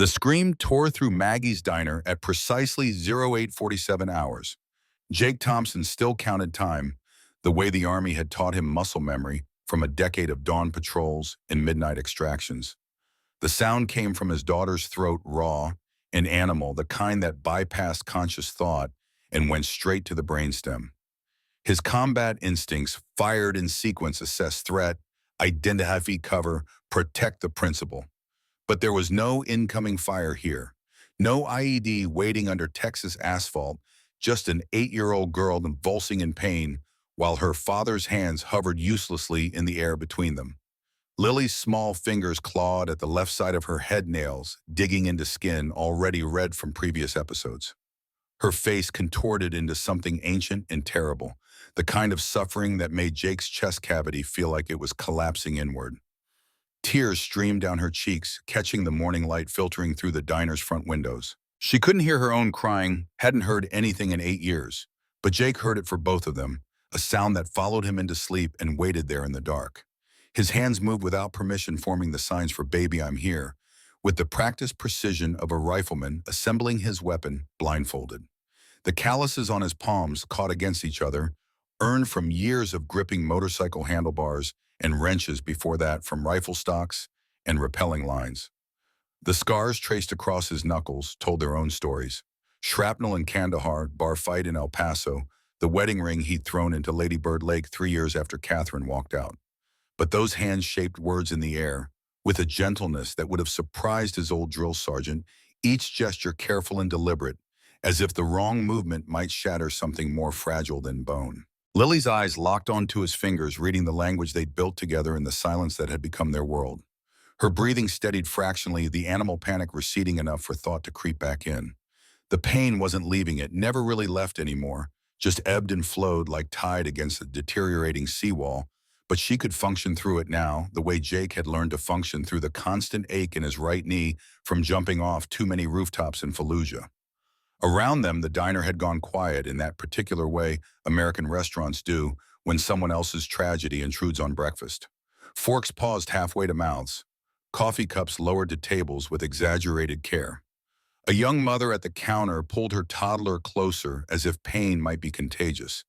The scream tore through Maggie's diner at precisely 0847 hours. Jake Thompson still counted time, the way the Army had taught him muscle memory from a decade of dawn patrols and midnight extractions. The sound came from his daughter's throat, raw, an animal, the kind that bypassed conscious thought and went straight to the brainstem. His combat instincts, fired in sequence, assess threat, identify cover, protect the principal. But there was no incoming fire here. No IED waiting under Texas asphalt, just an 8-year-old girl convulsing in pain while her father's hands hovered uselessly in the air between them. Lily's small fingers clawed at the left side of her head nails, digging into skin already red from previous episodes. Her face contorted into something ancient and terrible, the kind of suffering that made Jake's chest cavity feel like it was collapsing inward. Tears streamed down her cheeks, catching the morning light filtering through the diner's front windows. She couldn't hear her own crying, hadn't heard anything in 8 years. But Jake heard it for both of them, a sound that followed him into sleep and waited there in the dark. His hands moved without permission, forming the signs for "Baby, I'm here," with the practiced precision of a rifleman assembling his weapon blindfolded. The calluses on his palms, caught against each other, earned from years of gripping motorcycle handlebars and wrenches before that from rifle stocks and rappelling lines. The scars traced across his knuckles told their own stories. Shrapnel in Kandahar, bar fight in El Paso, the wedding ring he'd thrown into Lady Bird Lake 3 years after Catherine walked out. But those hands shaped words in the air, with a gentleness that would have surprised his old drill sergeant, each gesture careful and deliberate, as if the wrong movement might shatter something more fragile than bone. Lily's eyes locked onto his fingers, reading the language they'd built together in the silence that had become their world. Her breathing steadied fractionally, the animal panic receding enough for thought to creep back in. The pain wasn't leaving it, never really left anymore, just ebbed and flowed like tide against a deteriorating seawall, but she could function through it now, the way Jake had learned to function through the constant ache in his right knee from jumping off too many rooftops in Fallujah. Around them, the diner had gone quiet in that particular way American restaurants do when someone else's tragedy intrudes on breakfast. Forks paused halfway to mouths, coffee cups lowered to tables with exaggerated care. A young mother at the counter pulled her toddler closer as if pain might be contagious.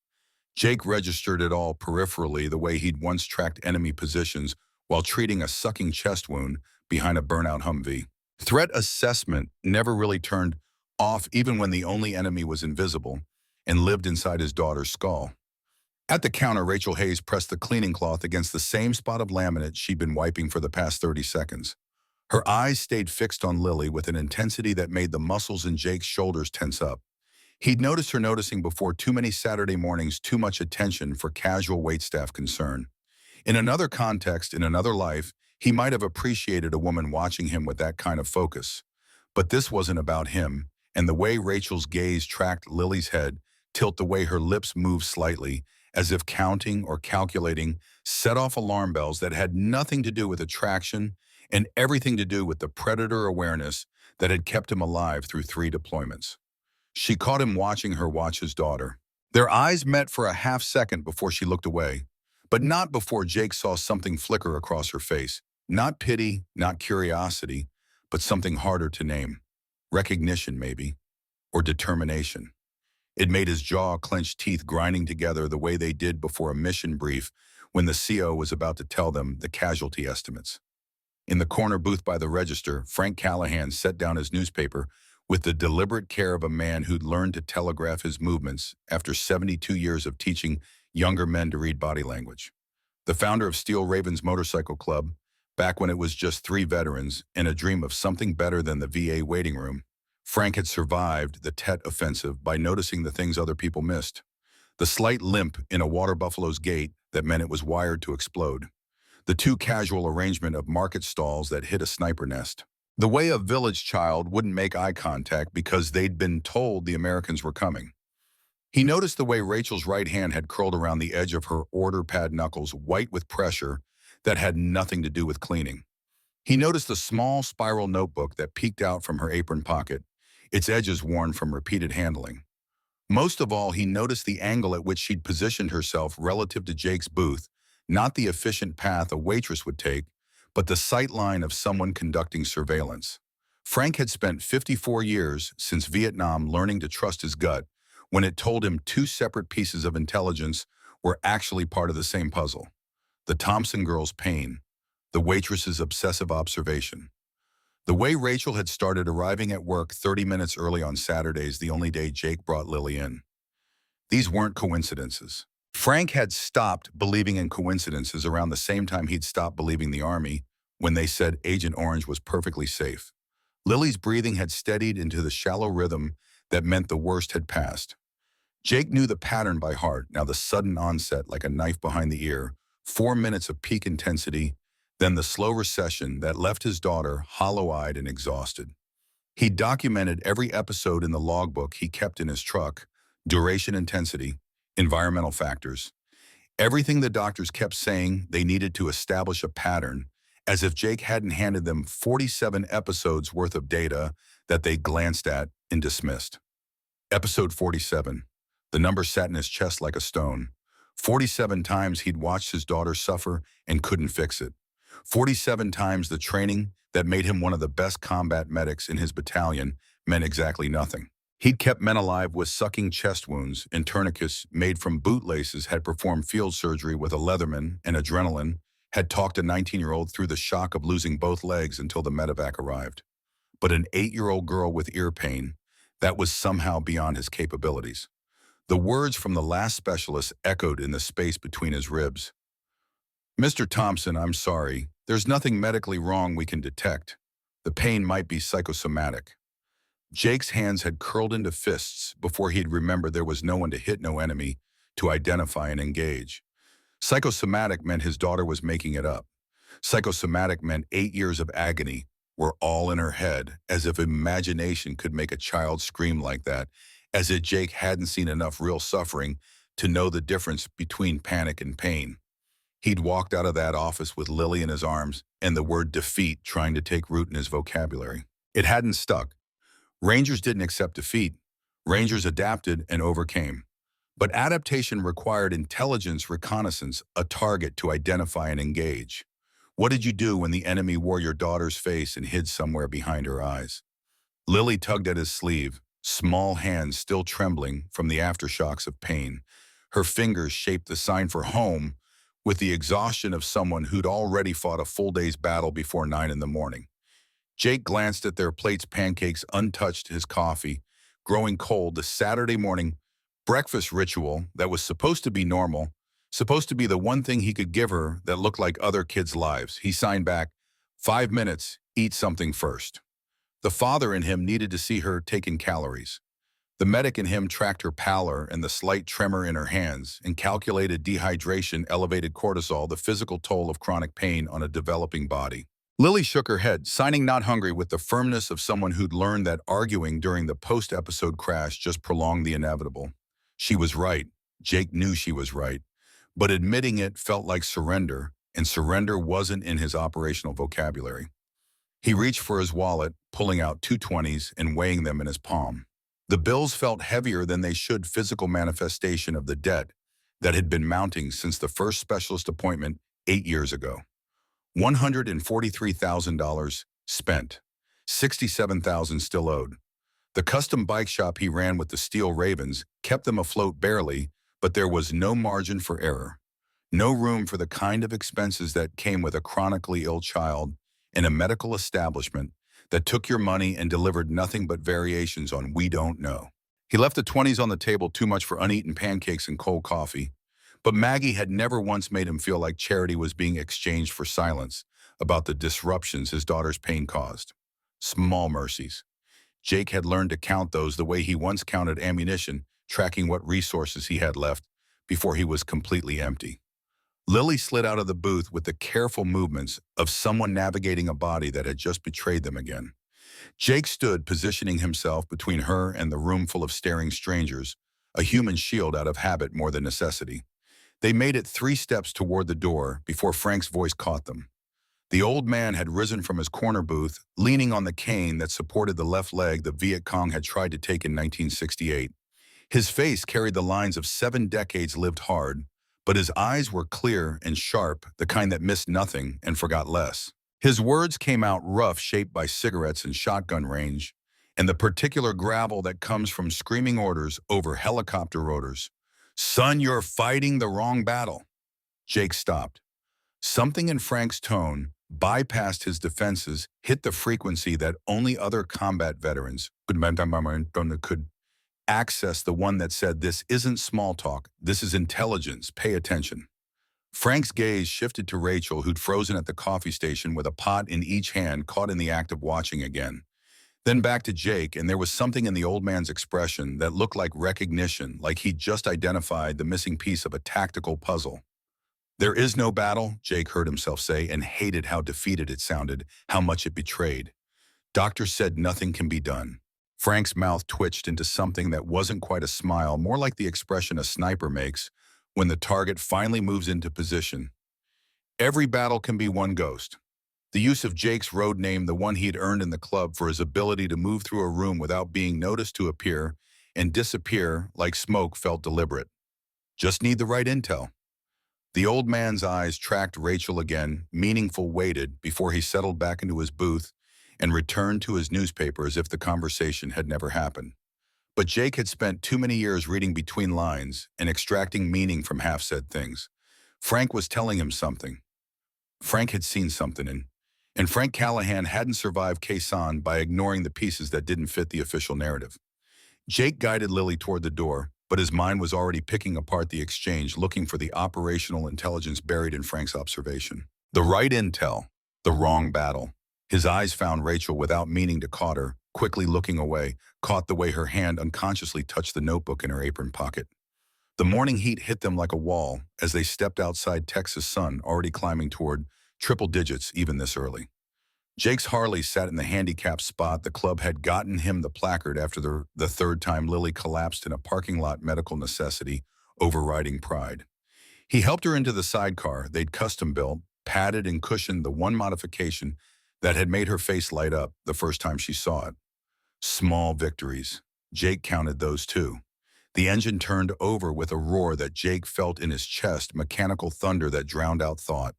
Jake registered it all peripherally, the way he'd once tracked enemy positions while treating a sucking chest wound behind a burnout Humvee. Threat assessment never really turned off, even when the only enemy was invisible and lived inside his daughter's skull. At the counter, Rachel Hayes pressed the cleaning cloth against the same spot of laminate she'd been wiping for the past 30 seconds. Her eyes stayed fixed on Lily with an intensity that made the muscles in Jake's shoulders tense up. He'd noticed her noticing before too many Saturday mornings, too much attention for casual waitstaff concern. In another context, in another life, he might have appreciated a woman watching him with that kind of focus. But this wasn't about him, and the way Rachel's gaze tracked Lily's head, tilt the way her lips moved slightly, as if counting or calculating, set off alarm bells that had nothing to do with attraction and everything to do with the predator awareness that had kept him alive through 3 deployments. She caught him watching her watch his daughter. Their eyes met for a half second before she looked away, but not before Jake saw something flicker across her face. Not pity, not curiosity, but something harder to name. Recognition, maybe, or determination. It made his jaw clench, teeth grinding together the way they did before a mission brief when the CO was about to tell them the casualty estimates. In the corner booth by the register, Frank Callahan set down his newspaper with the deliberate care of a man who'd learned to telegraph his movements after 72 years of teaching younger men to read body language. The founder of Steel Ravens Motorcycle Club, back when it was just 3 veterans and a dream of something better than the VA waiting room, Frank had survived the Tet offensive by noticing the things other people missed. The slight limp in a water buffalo's gait that meant it was wired to explode. The too casual arrangement of market stalls that hid a sniper nest. The way a village child wouldn't make eye contact because they'd been told the Americans were coming. He noticed the way Rachel's right hand had curled around the edge of her order pad knuckles, white with pressure that had nothing to do with cleaning. He noticed the small spiral notebook that peeked out from her apron pocket, its edges worn from repeated handling. Most of all, he noticed the angle at which she'd positioned herself relative to Jake's booth, not the efficient path a waitress would take, but the sight line of someone conducting surveillance. Frank had spent 54 years since Vietnam learning to trust his gut when it told him two separate pieces of intelligence were actually part of the same puzzle. The Thompson girl's pain, the waitress's obsessive observation. The way Rachel had started arriving at work 30 minutes early on Saturdays, the only day Jake brought Lily in. These weren't coincidences. Frank had stopped believing in coincidences around the same time he'd stopped believing the Army when they said Agent Orange was perfectly safe. Lily's breathing had steadied into the shallow rhythm that meant the worst had passed. Jake knew the pattern by heart, now the sudden onset like a knife behind the ear, 4 minutes of peak intensity, then the slow recession that left his daughter hollow-eyed and exhausted. He documented every episode in the logbook he kept in his truck, duration, intensity, environmental factors, everything the doctors kept saying they needed to establish a pattern, as if Jake hadn't handed them 47 episodes worth of data that they glanced at and dismissed. Episode 47. The number sat in his chest like a stone. 47 times he'd watched his daughter suffer and couldn't fix it. 47 times the training that made him one of the best combat medics in his battalion meant exactly nothing. He'd kept men alive with sucking chest wounds, and tourniquets made from bootlaces, had performed field surgery with a Leatherman and adrenaline, had talked a 19-year-old through the shock of losing both legs until the medevac arrived. But an 8-year-old girl with ear pain, that was somehow beyond his capabilities. The words from the last specialist echoed in the space between his ribs. "Mr. Thompson, I'm sorry. There's nothing medically wrong we can detect. The pain might be psychosomatic." Jake's hands had curled into fists before he'd remembered there was no one to hit, no enemy to identify and engage. Psychosomatic meant his daughter was making it up. Psychosomatic meant 8 years of agony were all in her head, as if imagination could make a child scream like that, as if Jake hadn't seen enough real suffering to know the difference between panic and pain. He'd walked out of that office with Lily in his arms and the word defeat trying to take root in his vocabulary. It hadn't stuck. Rangers didn't accept defeat. Rangers adapted and overcame. But adaptation required intelligence, reconnaissance, a target to identify and engage. What did you do when the enemy wore your daughter's face and hid somewhere behind her eyes? Lily tugged at his sleeve, small hands still trembling from the aftershocks of pain. Her fingers shaped the sign for home with the exhaustion of someone who'd already fought a full day's battle before 9 in the morning. Jake glanced at their plates, pancakes untouched, his coffee growing cold, the Saturday morning breakfast ritual that was supposed to be normal, supposed to be the one thing he could give her that looked like other kids' lives. He signed back, 5 minutes, eat something first. The father in him needed to see her take in calories. The medic in him tracked her pallor and the slight tremor in her hands, and calculated dehydration, elevated cortisol, the physical toll of chronic pain on a developing body. Lily shook her head, signing not hungry with the firmness of someone who'd learned that arguing during the post-episode crash just prolonged the inevitable. She was right. Jake knew she was right. But admitting it felt like surrender, and surrender wasn't in his operational vocabulary. He reached for his wallet, pulling out 2 20s and weighing them in his palm. The bills felt heavier than they should, physical manifestation of the debt that had been mounting since the first specialist appointment 8 years ago. $143,000 spent, $67,000 still owed. The custom bike shop he ran with the Steel Ravens kept them afloat barely, but there was no margin for error. No room for the kind of expenses that came with a chronically ill child in a medical establishment that took your money and delivered nothing but variations on "we don't know." He left the 20s on the table, too much for uneaten pancakes and cold coffee. But Maggie had never once made him feel like charity was being exchanged for silence about the disruptions his daughter's pain caused. Small mercies. Jake had learned to count those the way he once counted ammunition, tracking what resources he had left before he was completely empty. Lily slid out of the booth with the careful movements of someone navigating a body that had just betrayed them again. Jake stood, positioning himself between her and the room full of staring strangers, a human shield out of habit more than necessity. They made it 3 steps toward the door before Frank's voice caught them. The old man had risen from his corner booth, leaning on the cane that supported the left leg the Viet Cong had tried to take in 1968. His face carried the lines of 7 decades lived hard, but his eyes were clear and sharp, the kind that missed nothing and forgot less. His words came out rough, shaped by cigarettes and shotgun range, and the particular gravel that comes from screaming orders over helicopter rotors. Son, you're fighting the wrong battle. Jake stopped. Something in Frank's tone bypassed his defenses, hit the frequency that only other combat veterans could access, the one that said, "This isn't small talk, this is intelligence, pay attention." Frank's gaze shifted to Rachel, who'd frozen at the coffee station with a pot in each hand, caught in the act of watching again. Then back to Jake, and there was something in the old man's expression that looked like recognition, like he'd just identified the missing piece of a tactical puzzle. "There is no battle," Jake heard himself say, and hated how defeated it sounded, how much it betrayed. "Doctor said nothing can be done." Frank's mouth twitched into something that wasn't quite a smile, more like the expression a sniper makes when the target finally moves into position. "Every battle can be one ghost." The use of Jake's road name, the one he'd earned in the club for his ability to move through a room without being noticed, to appear and disappear like smoke, felt deliberate. "Just need the right intel." The old man's eyes tracked Rachel again, meaningful, waited before he settled back into his booth and returned to his newspaper as if the conversation had never happened. But Jake had spent too many years reading between lines and extracting meaning from half-said things. Frank was telling him something. Frank had seen something and Frank Callahan hadn't survived Quezon by ignoring the pieces that didn't fit the official narrative. Jake guided Lily toward the door, but his mind was already picking apart the exchange, looking for the operational intelligence buried in Frank's observation. The right intel, the wrong battle. His eyes found Rachel without meaning to, caught her, quickly looking away, caught the way her hand unconsciously touched the notebook in her apron pocket. The morning heat hit them like a wall as they stepped outside Texas sun, already climbing toward triple digits even this early. Jake's Harley sat in the handicapped spot. The club had gotten him the placard after the third time Lily collapsed in a parking lot medical necessity, overriding pride. He helped her into the sidecar they'd custom built, padded and cushioned, the one modification that had made her face light up the first time she saw it. Small victories. Jake counted those too. The engine turned over with a roar that Jake felt in his chest, mechanical thunder that drowned out thought.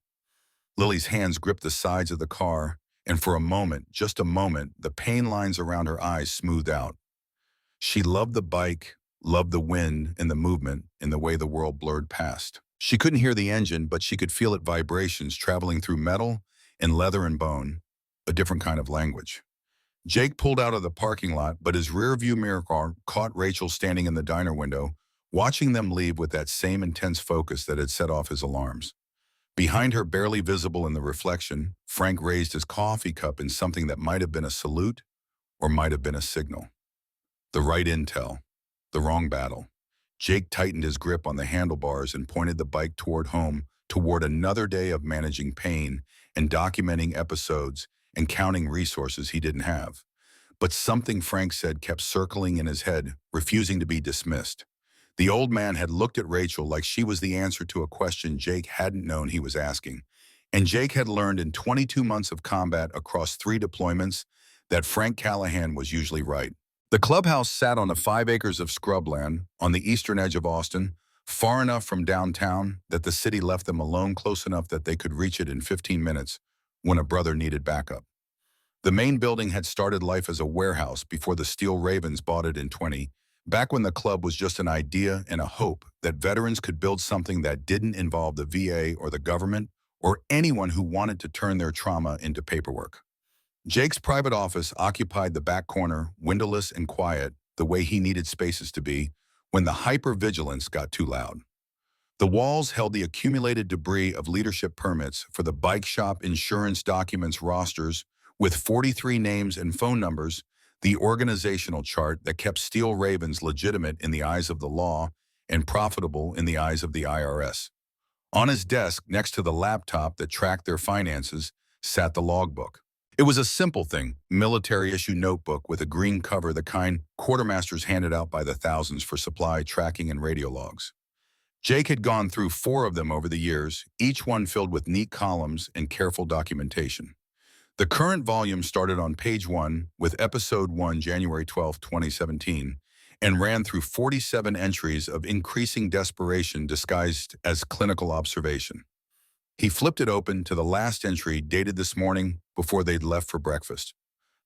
Lily's hands gripped the sides of the car, and for a moment, just a moment, the pain lines around her eyes smoothed out. She loved the bike, loved the wind and the movement, in the way the world blurred past. She couldn't hear the engine, but she could feel its vibrations traveling through metal and leather and bone, a different kind of language. Jake pulled out of the parking lot, but his rearview mirror car caught Rachel standing in the diner window, watching them leave with that same intense focus that had set off his alarms. Behind her, barely visible in the reflection, Frank raised his coffee cup in something that might have been a salute or might have been a signal. The right intel, the wrong battle. Jake tightened his grip on the handlebars and pointed the bike toward home, toward another day of managing pain and documenting episodes and counting resources he didn't have. But something Frank said kept circling in his head, refusing to be dismissed. The old man had looked at Rachel like she was the answer to a question Jake hadn't known he was asking. And Jake had learned in 22 months of combat across 3 deployments that Frank Callahan was usually right. The clubhouse sat on 5 acres of scrubland on the eastern edge of Austin, far enough from downtown that the city left them alone, close enough that they could reach it in 15 minutes when a brother needed backup. The main building had started life as a warehouse before the Steel Ravens bought it in 20, back when the club was just an idea and a hope that veterans could build something that didn't involve the VA or the government or anyone who wanted to turn their trauma into paperwork. Jake's private office occupied the back corner, windowless and quiet, the way he needed spaces to be, when the hypervigilance got too loud. The walls held the accumulated debris of leadership permits for the bike shop, insurance documents, rosters, with 43 names and phone numbers, the organizational chart that kept Steel Ravens legitimate in the eyes of the law and profitable in the eyes of the IRS. On his desk, next to the laptop that tracked their finances, sat the logbook. It was a simple thing, military-issue notebook with a green cover, the kind quartermasters handed out by the thousands for supply, tracking, and radio logs. Jake had gone through 4 of them over the years, each one filled with neat columns and careful documentation. The current volume started on page 1 with episode 1, January 12, 2017, and ran through 47 entries of increasing desperation disguised as clinical observation. He flipped it open to the last entry dated this morning before they'd left for breakfast.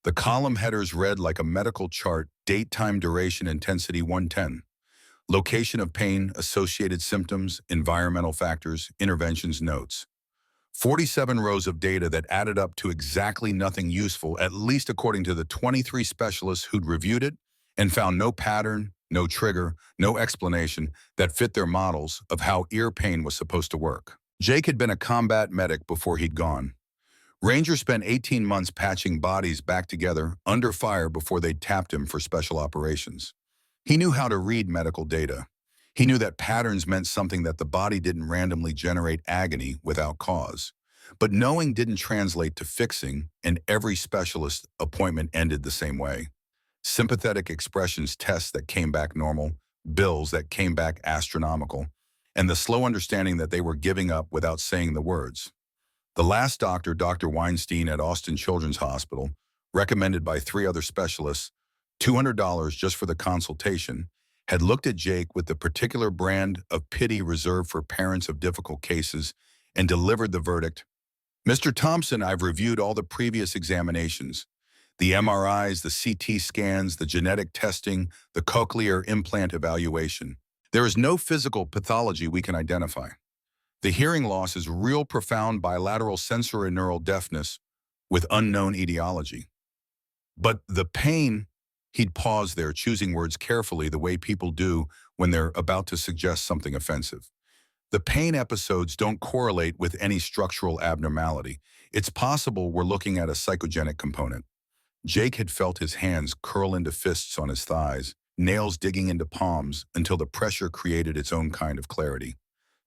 The column headers read like a medical chart: date, time, duration, intensity 110. Location of pain, associated symptoms, environmental factors, interventions, notes. 47 rows of data that added up to exactly nothing useful, at least according to the 23 specialists who'd reviewed it and found no pattern, no trigger, no explanation that fit their models of how ear pain was supposed to work. Jake had been a combat medic before he'd gone. Ranger spent 18 months patching bodies back together under fire before they'd tapped him for special operations. He knew how to read medical data. He knew that patterns meant something, that the body didn't randomly generate agony without cause. But knowing didn't translate to fixing, and every specialist appointment ended the same way. Sympathetic expressions tests that came back normal, bills that came back astronomical, and the slow understanding that they were giving up without saying the words. The last doctor, Dr. Weinstein at Austin Children's Hospital, recommended by 3 other specialists, $200 just for the consultation, had looked at Jake with the particular brand of pity reserved for parents of difficult cases and delivered the verdict: "Mr. Thompson, I've reviewed all the previous examinations, the MRIs, the CT scans, the genetic testing, the cochlear implant evaluation. There is no physical pathology we can identify. The hearing loss is real, profound bilateral sensorineural deafness with unknown etiology. But the pain," he'd pause there, choosing words carefully the way people do when they're about to suggest something offensive. "The pain episodes don't correlate with any structural abnormality. It's possible we're looking at a psychogenic component." Jake had felt his hands curl into fists on his thighs, nails digging into palms until the pressure created its own kind of clarity.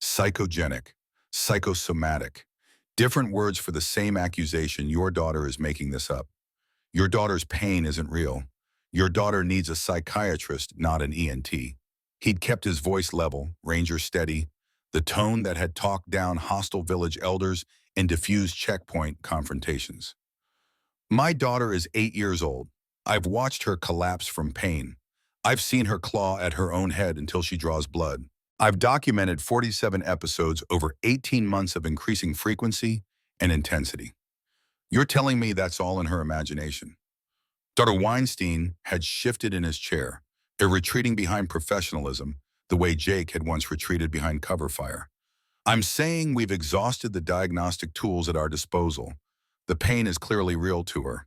Psychogenic, psychosomatic. Different words for the same accusation. Your daughter is making this up. Your daughter's pain isn't real. Your daughter needs a psychiatrist, not an ENT. He'd kept his voice level, Ranger steady, the tone that had talked down hostile village elders and diffused checkpoint confrontations. "My daughter is 8 years old. I've watched her collapse from pain. I've seen her claw at her own head until she draws blood. I've documented 47 episodes over 18 months of increasing frequency and intensity. You're telling me that's all in her imagination?" Dr. Weinstein had shifted in his chair, retreating behind professionalism, the way Jake had once retreated behind cover fire. "I'm saying we've exhausted the diagnostic tools at our disposal. The pain is clearly real to her.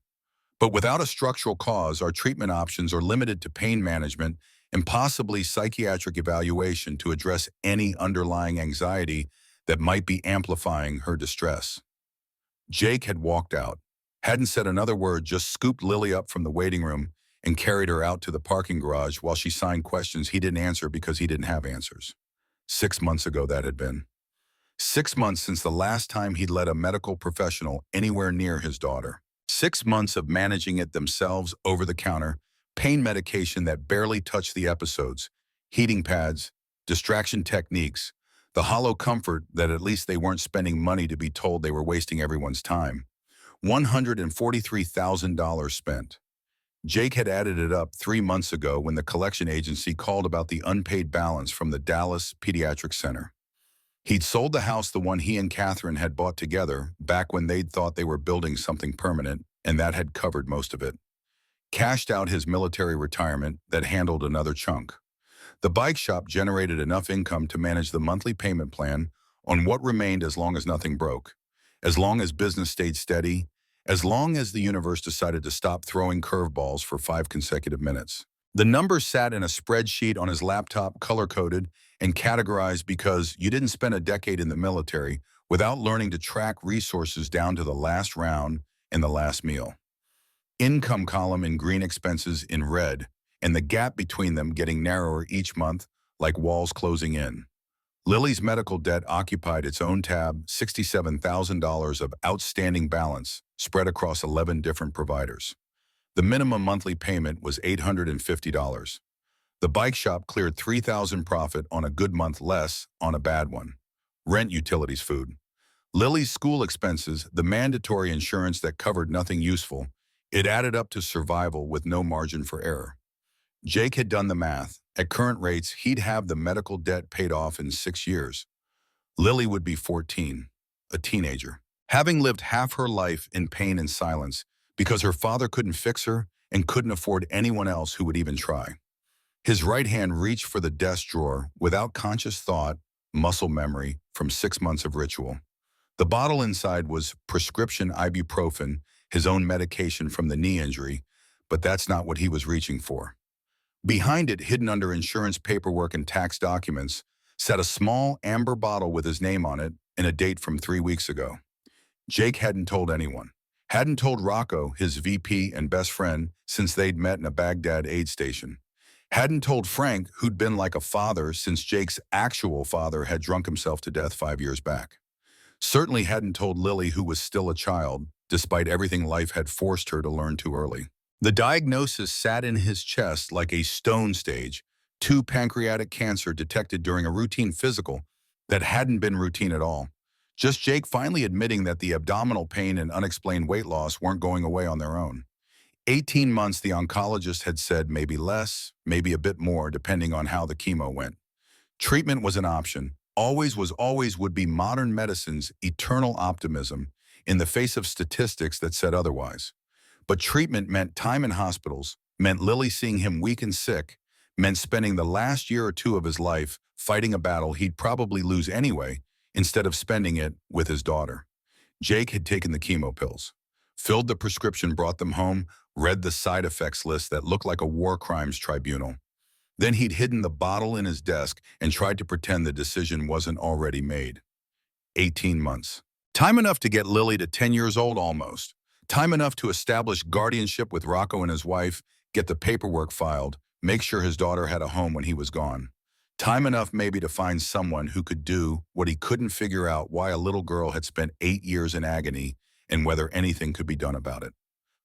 But without a structural cause, our treatment options are limited to pain management and possibly psychiatric evaluation to address any underlying anxiety that might be amplifying her distress." Jake had walked out, hadn't said another word, just scooped Lily up from the waiting room and carried her out to the parking garage while she signed questions he didn't answer because he didn't have answers. 6 months ago that had been. 6 months since the last time he'd let a medical professional anywhere near his daughter. 6 months of managing it themselves, over-the-counter, pain medication that barely touched the episodes, heating pads, distraction techniques, the hollow comfort that at least they weren't spending money to be told they were wasting everyone's time. $143,000 spent. Jake had added it up 3 months ago when the collection agency called about the unpaid balance from the Dallas Pediatric Center. He'd sold the house, the one he and Catherine had bought together, back when they'd thought they were building something permanent, and that had covered most of it. Cashed out his military retirement that handled another chunk. The bike shop generated enough income to manage the monthly payment plan on what remained as long as nothing broke, as long as business stayed steady, as long as the universe decided to stop throwing curveballs for 5 consecutive minutes. The numbers sat in a spreadsheet on his laptop, color-coded and categorized, because you didn't spend a decade in the military without learning to track resources down to the last round and the last meal. Income column in green, expenses in red, and the gap between them getting narrower each month like walls closing in. Lily's medical debt occupied its own tab, $67,000 of outstanding balance spread across 11 different providers. The minimum monthly payment was $850. The bike shop cleared $3,000 profit on a good month, less on a bad one. Rent, utilities, food. Lily's school expenses, the mandatory insurance that covered nothing useful, it added up to survival with no margin for error. Jake had done the math. At current rates, he'd have the medical debt paid off in 6 years. Lily would be 14. a teenager, having lived half her life in pain and silence because her father couldn't fix her and couldn't afford anyone else who would even try. His right hand reached for the desk drawer without conscious thought, muscle memory from 6 months of ritual. The bottle inside was prescription ibuprofen, his own medication from the knee injury, but that's not what he was reaching for. Behind it, hidden under insurance paperwork and tax documents, sat a small amber bottle with his name on it and a date from 3 weeks ago. Jake hadn't told anyone. Hadn't told Rocco, his VP and best friend, since they'd met in a Baghdad aid station. Hadn't told Frank, who'd been like a father since Jake's actual father had drunk himself to death 5 years back. Certainly hadn't told Lily, who was still a child, despite everything life had forced her to learn too early. The diagnosis sat in his chest like a stone stage, 2 pancreatic cancer detected during a routine physical that hadn't been routine at all. Just Jake finally admitting that the abdominal pain and unexplained weight loss weren't going away on their own. 18 months, the oncologist had said, maybe less, maybe a bit more, depending on how the chemo went. Treatment was an option. Always would be modern medicine's eternal optimism in the face of statistics that said otherwise. But treatment meant time in hospitals, meant Lily seeing him weak and sick, meant spending the last year or 2 of his life fighting a battle he'd probably lose anyway, instead of spending it with his daughter. Jake had taken the chemo pills, filled the prescription, brought them home, read the side effects list that looked like a war crimes tribunal. Then he'd hidden the bottle in his desk and tried to pretend the decision wasn't already made. 18 months. Time enough to get Lily to 10 years old almost. Time enough to establish guardianship with Rocco and his wife, get the paperwork filed, make sure his daughter had a home when he was gone. Time enough maybe to find someone who could do what he couldn't figure out, why a little girl had spent 8 years in agony and whether anything could be done about it.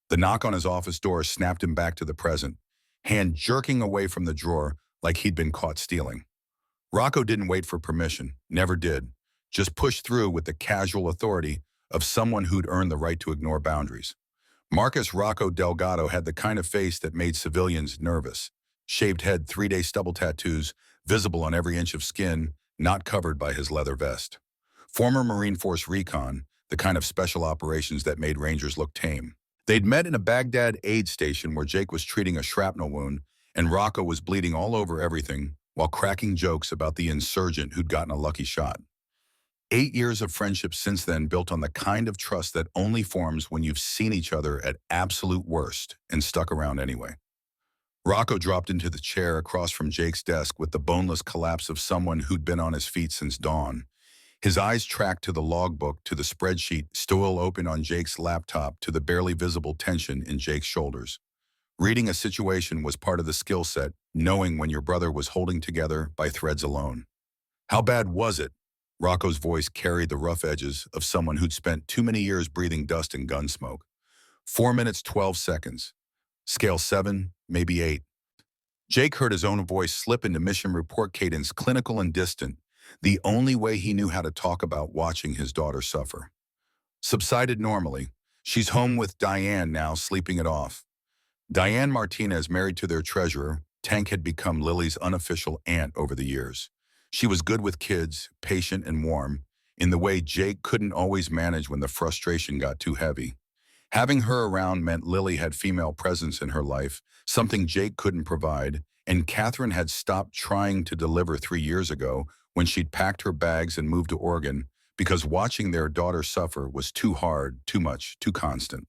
The knock on his office door snapped him back to the present, hand jerking away from the drawer like he'd been caught stealing. Rocco didn't wait for permission, never did, just pushed through with the casual authority of someone who'd earned the right to ignore boundaries. Marcus Rocco Delgado had the kind of face that made civilians nervous. Shaved head, 3-day stubble tattoos, visible on every inch of skin, not covered by his leather vest. Former Marine Force recon, the kind of special operations that made Rangers look tame. They'd met in a Baghdad aid station where Jake was treating a shrapnel wound and Rocco was bleeding all over everything while cracking jokes about the insurgent who'd gotten a lucky shot. 8 years of friendship since then, built on the kind of trust that only forms when you've seen each other at absolute worst and stuck around anyway. Rocco dropped into the chair across from Jake's desk with the boneless collapse of someone who'd been on his feet since dawn. His eyes tracked to the logbook, to the spreadsheet still open on Jake's laptop, to the barely visible tension in Jake's shoulders. Reading a situation was part of the skill set, knowing when your brother was holding together by threads alone. How bad was it? Rocco's voice carried the rough edges of someone who'd spent too many years breathing dust and gun smoke. 4 minutes, 12 seconds. Scale 7, maybe 8. Jake heard his own voice slip into mission report cadence, clinical and distant, the only way he knew how to talk about watching his daughter suffer. Subsided normally. She's home with Diane now, sleeping it off. Diane Martinez, married to their treasurer, Tank had become Lily's unofficial aunt over the years. She was good with kids, patient and warm, in the way Jake couldn't always manage when the frustration got too heavy. Having her around meant Lily had female presence in her life, something Jake couldn't provide, and Catherine had stopped trying to deliver 3 years ago when she'd packed her bags and moved to Oregon because watching their daughter suffer was too hard, too much, too constant.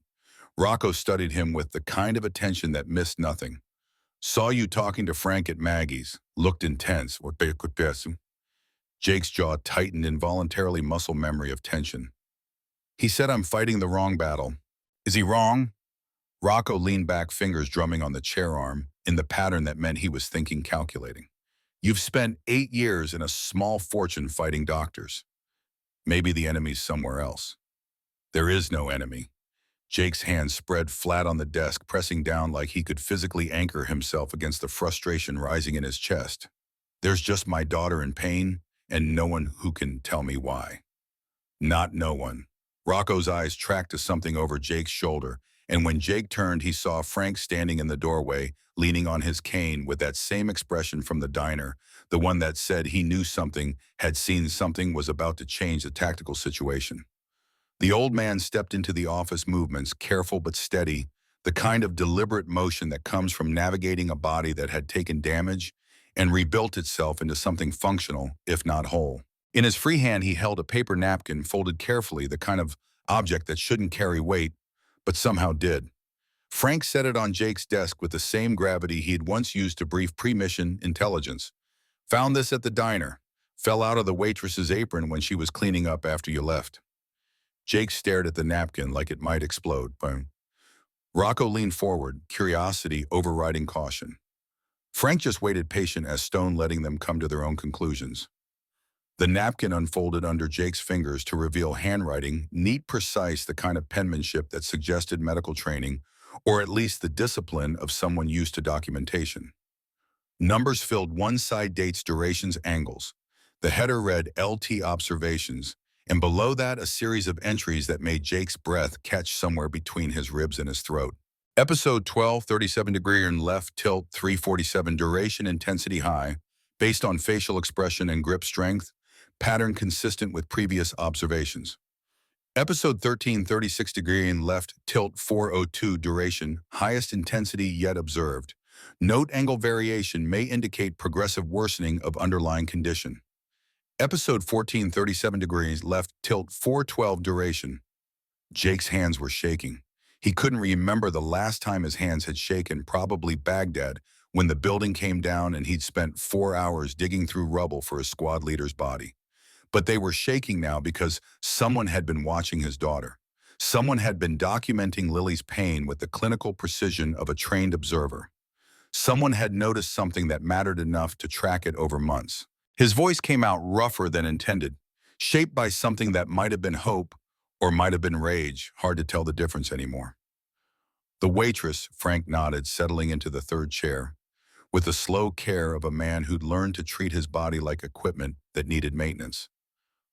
Rocco studied him with the kind of attention that missed nothing. Saw you talking to Frank at Maggie's. Looked intense. Jake's jaw tightened, involuntarily muscle memory of tension. He said, I'm fighting the wrong battle. Is he wrong? Rocco leaned back, fingers drumming on the chair arm, in the pattern that meant he was thinking, calculating. You've spent 8 years in a small fortune fighting doctors. Maybe the enemy's somewhere else. There is no enemy. Jake's hands spread flat on the desk, pressing down like he could physically anchor himself against the frustration rising in his chest. There's just my daughter in pain, and no one who can tell me why. Not no one. Rocco's eyes tracked to something over Jake's shoulder, And when Jake turned, he saw Frank standing in the doorway, leaning on his cane with that same expression from the diner, the one that said he knew something, had seen something, was about to change the tactical situation. The old man stepped into the office, movements careful but steady, the kind of deliberate motion that comes from navigating a body that had taken damage and rebuilt itself into something functional, if not whole. In his free hand, he held a paper napkin folded carefully, the kind of object that shouldn't carry weight, but somehow did. Frank set it on Jake's desk with the same gravity he had once used to brief pre-mission intelligence. Found this at the diner. Fell out of the waitress's apron when she was cleaning up after you left. Jake stared at the napkin like it might explode. Boom. Rocco leaned forward, curiosity overriding caution. Frank just waited patient as stone, letting them come to their own conclusions. The napkin unfolded under Jake's fingers to reveal handwriting, neat, precise, the kind of penmanship that suggested medical training, or at least the discipline of someone used to documentation. Numbers filled one side, dates, durations, angles. The header read LT observations, and below that a series of entries that made Jake's breath catch somewhere between his ribs and his throat. Episode 12, 37 degree and left tilt, 347, duration, intensity high, based on facial expression and grip strength, pattern consistent with previous observations. Episode 13, 36 degree and left tilt, 402, duration, highest intensity yet observed. Note angle variation may indicate progressive worsening of underlying condition. Episode 14, 37 degrees left tilt, 412, duration. Jake's hands were shaking. He couldn't remember the last time his hands had shaken, probably Baghdad, when the building came down and he'd spent 4 hours digging through rubble for his squad leader's body. But they were shaking now because someone had been watching his daughter. Someone had been documenting Lily's pain with the clinical precision of a trained observer. Someone had noticed something that mattered enough to track it over months. His voice came out rougher than intended, shaped by something that might have been hope or might have been rage, hard to tell the difference anymore. The waitress, Frank nodded, settling into the third chair, with the slow care of a man who'd learned to treat his body like equipment that needed maintenance.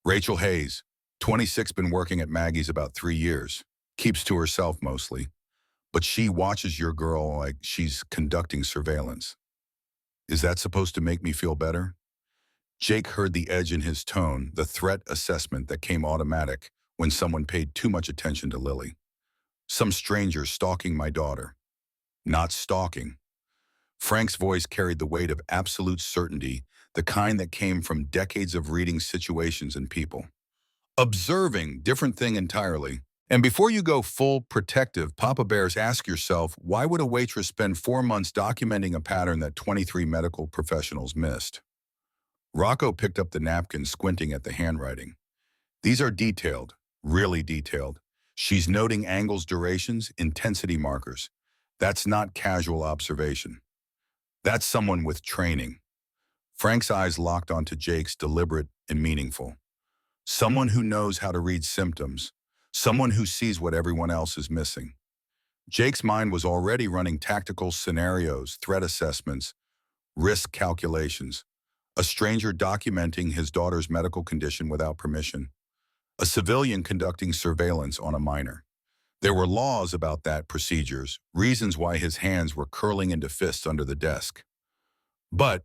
Rachel Hayes, 26, been working at Maggie's about 3 years, keeps to herself mostly, but she watches your girl like she's conducting surveillance. Is that supposed to make me feel better? Jake heard the edge in his tone, the threat assessment that came automatic when someone paid too much attention to Lily. Some stranger stalking my daughter. Not stalking. Frank's voice carried the weight of absolute certainty, the kind that came from decades of reading situations and people. Observing, different thing entirely. And before you go full protective, Papa Bears, ask yourself, why would a waitress spend 4 months documenting a pattern that 23 medical professionals missed? Rocco picked up the napkin, squinting at the handwriting. These are detailed, really detailed. She's noting angles, durations, intensity markers. That's not casual observation. That's someone with training. Frank's eyes locked onto Jake's, deliberate and meaningful. Someone who knows how to read symptoms. Someone who sees what everyone else is missing. Jake's mind was already running tactical scenarios, threat assessments, risk calculations. A stranger documenting his daughter's medical condition without permission. A civilian conducting surveillance on a minor. There were laws about that, procedures, reasons why his hands were curling into fists under the desk. But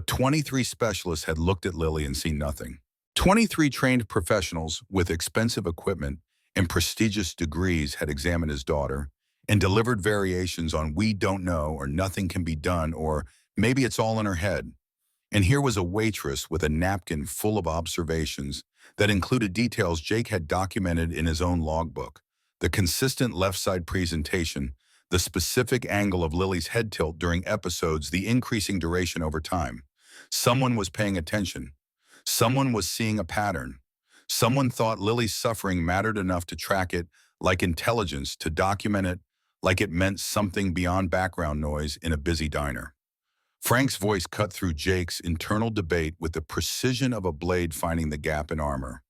23 specialists had looked at Lily and seen nothing. 23 trained professionals with expensive equipment and prestigious degrees had examined his daughter and delivered variations on "we don't know" or "nothing can be done" or "maybe it's all in her head." And here was a waitress with a napkin full of observations that included details Jake had documented in his own logbook. The consistent left side presentation, the specific angle of Lily's head tilt during episodes, the increasing duration over time. Someone was paying attention. Someone was seeing a pattern. Someone thought Lily's suffering mattered enough to track it, like intelligence, to document it, like it meant something beyond background noise in a busy diner. Frank's voice cut through Jake's internal debate with the precision of a blade finding the gap in armor.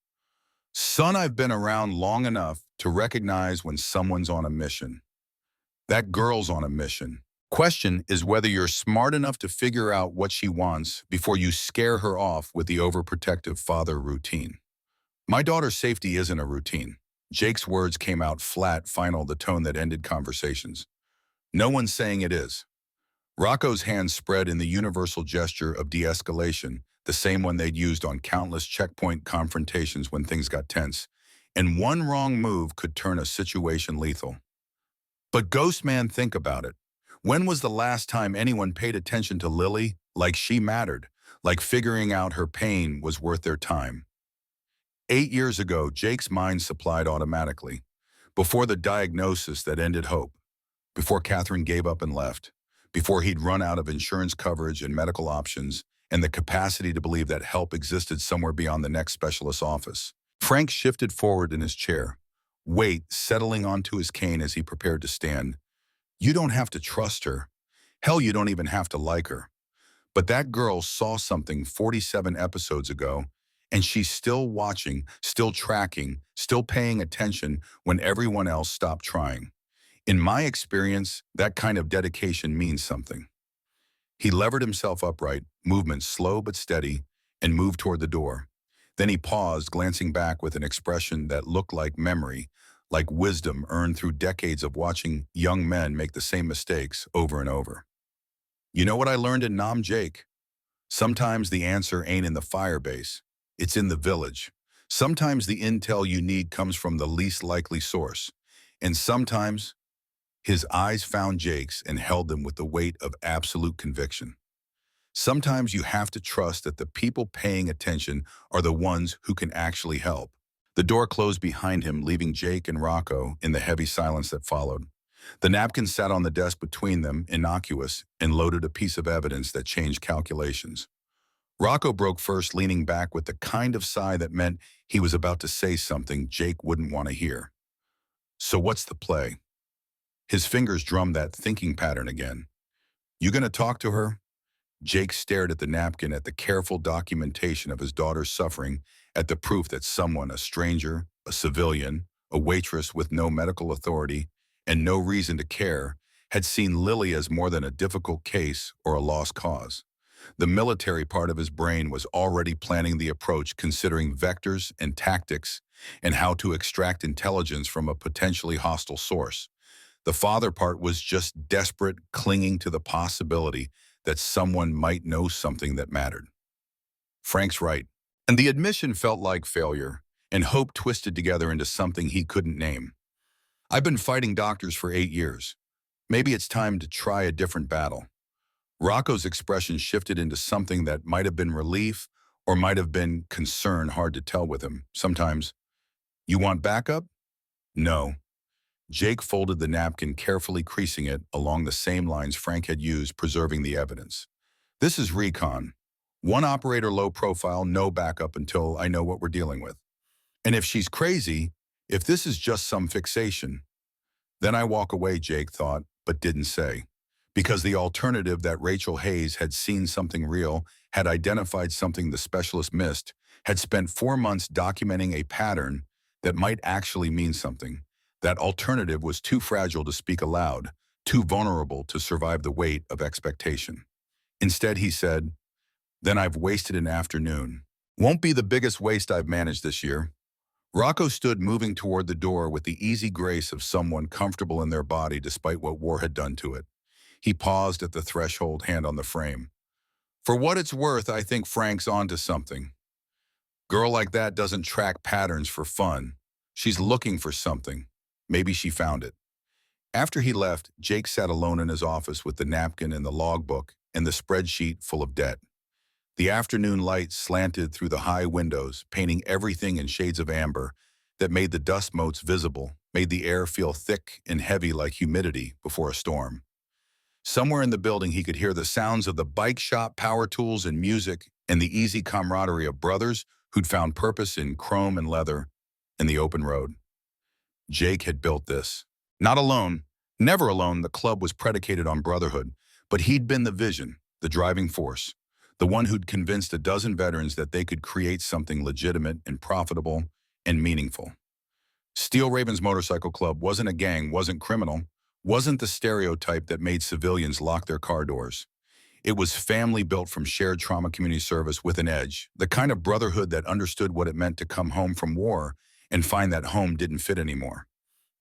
Son, I've been around long enough to recognize when someone's on a mission. That girl's on a mission. Question is whether you're smart enough to figure out what she wants before you scare her off with the overprotective father routine. My daughter's safety isn't a routine. Jake's words came out flat, final, the tone that ended conversations. No one's saying it is. Rocco's hands spread in the universal gesture of de-escalation, the same one they'd used on countless checkpoint confrontations when things got tense. And one wrong move could turn a situation lethal. But Ghost Man, think about it. When was the last time anyone paid attention to Lily like she mattered, like figuring out her pain was worth their time? 8 years ago, Jake's mind supplied automatically. Before the diagnosis that ended hope. Before Catherine gave up and left. Before he'd run out of insurance coverage and medical options and the capacity to believe that help existed somewhere beyond the next specialist's office. Frank shifted forward in his chair, weight settling onto his cane as he prepared to stand. You don't have to trust her. Hell, you don't even have to like her. But that girl saw something 47 episodes ago, and she's still watching, still tracking, still paying attention when everyone else stopped trying. In my experience, that kind of dedication means something. He levered himself upright, movement slow but steady, and moved toward the door. Then he paused, glancing back with an expression that looked like memory, like wisdom earned through decades of watching young men make the same mistakes over and over. You know what I learned in Nam, Jake? Sometimes the answer ain't in the fire base. It's in the village. Sometimes the intel you need comes from the least likely source. And sometimes his eyes found Jake's and held them with the weight of absolute conviction. Sometimes you have to trust that the people paying attention are the ones who can actually help. The door closed behind him, leaving Jake and Rocco in the heavy silence that followed. The napkin sat on the desk between them, innocuous, and loaded a piece of evidence that changed calculations. Rocco broke first, leaning back with the kind of sigh that meant he was about to say something Jake wouldn't want to hear. So what's the play? His fingers drummed that thinking pattern again. You gonna talk to her? Jake stared at the napkin, at the careful documentation of his daughter's suffering, at the proof that someone, a stranger, a civilian, a waitress with no medical authority and no reason to care, had seen Lily as more than a difficult case or a lost cause. The military part of his brain was already planning the approach, considering vectors and tactics and how to extract intelligence from a potentially hostile source. The father part was just desperate, clinging to the possibility that someone might know something that mattered. Frank's right. And the admission felt like failure, and hope twisted together into something he couldn't name. I've been fighting doctors for 8 years. Maybe it's time to try a different battle. Rocco's expression shifted into something that might have been relief or might have been concern, hard to tell with him. Sometimes, you want backup? No. Jake folded the napkin, carefully creasing it along the same lines Frank had used, preserving the evidence. This is recon. One operator, low profile, no backup until I know what we're dealing with. And if she's crazy, if this is just some fixation, then I walk away, Jake thought, but didn't say. Because the alternative, that Rachel Hayes had seen something real, had identified something the specialist missed, had spent 4 months documenting a pattern that might actually mean something. That alternative was too fragile to speak aloud, too vulnerable to survive the weight of expectation. Instead, he said, then I've wasted an afternoon. Won't be the biggest waste I've managed this year. Rocco stood, moving toward the door with the easy grace of someone comfortable in their body despite what war had done to it. He paused at the threshold, hand on the frame. For what it's worth, I think Frank's onto something. Girl like that doesn't track patterns for fun. She's looking for something. Maybe she found it. After he left, Jake sat alone in his office with the napkin and the logbook and the spreadsheet full of debt. The afternoon light slanted through the high windows, painting everything in shades of amber that made the dust motes visible, made the air feel thick and heavy like humidity before a storm. Somewhere in the building, he could hear the sounds of the bike shop, power tools, and music, and the easy camaraderie of brothers who'd found purpose in chrome and leather and the open road. Jake had built this. Not alone, never alone. The club was predicated on brotherhood, but he'd been the vision, the driving force, the one who'd convinced a dozen veterans that they could create something legitimate and profitable and meaningful. Steel Ravens Motorcycle Club wasn't a gang, wasn't criminal, wasn't the stereotype that made civilians lock their car doors. It was family built from shared trauma community service with an edge, the kind of brotherhood that understood what it meant to come home from war and find that home didn't fit anymore.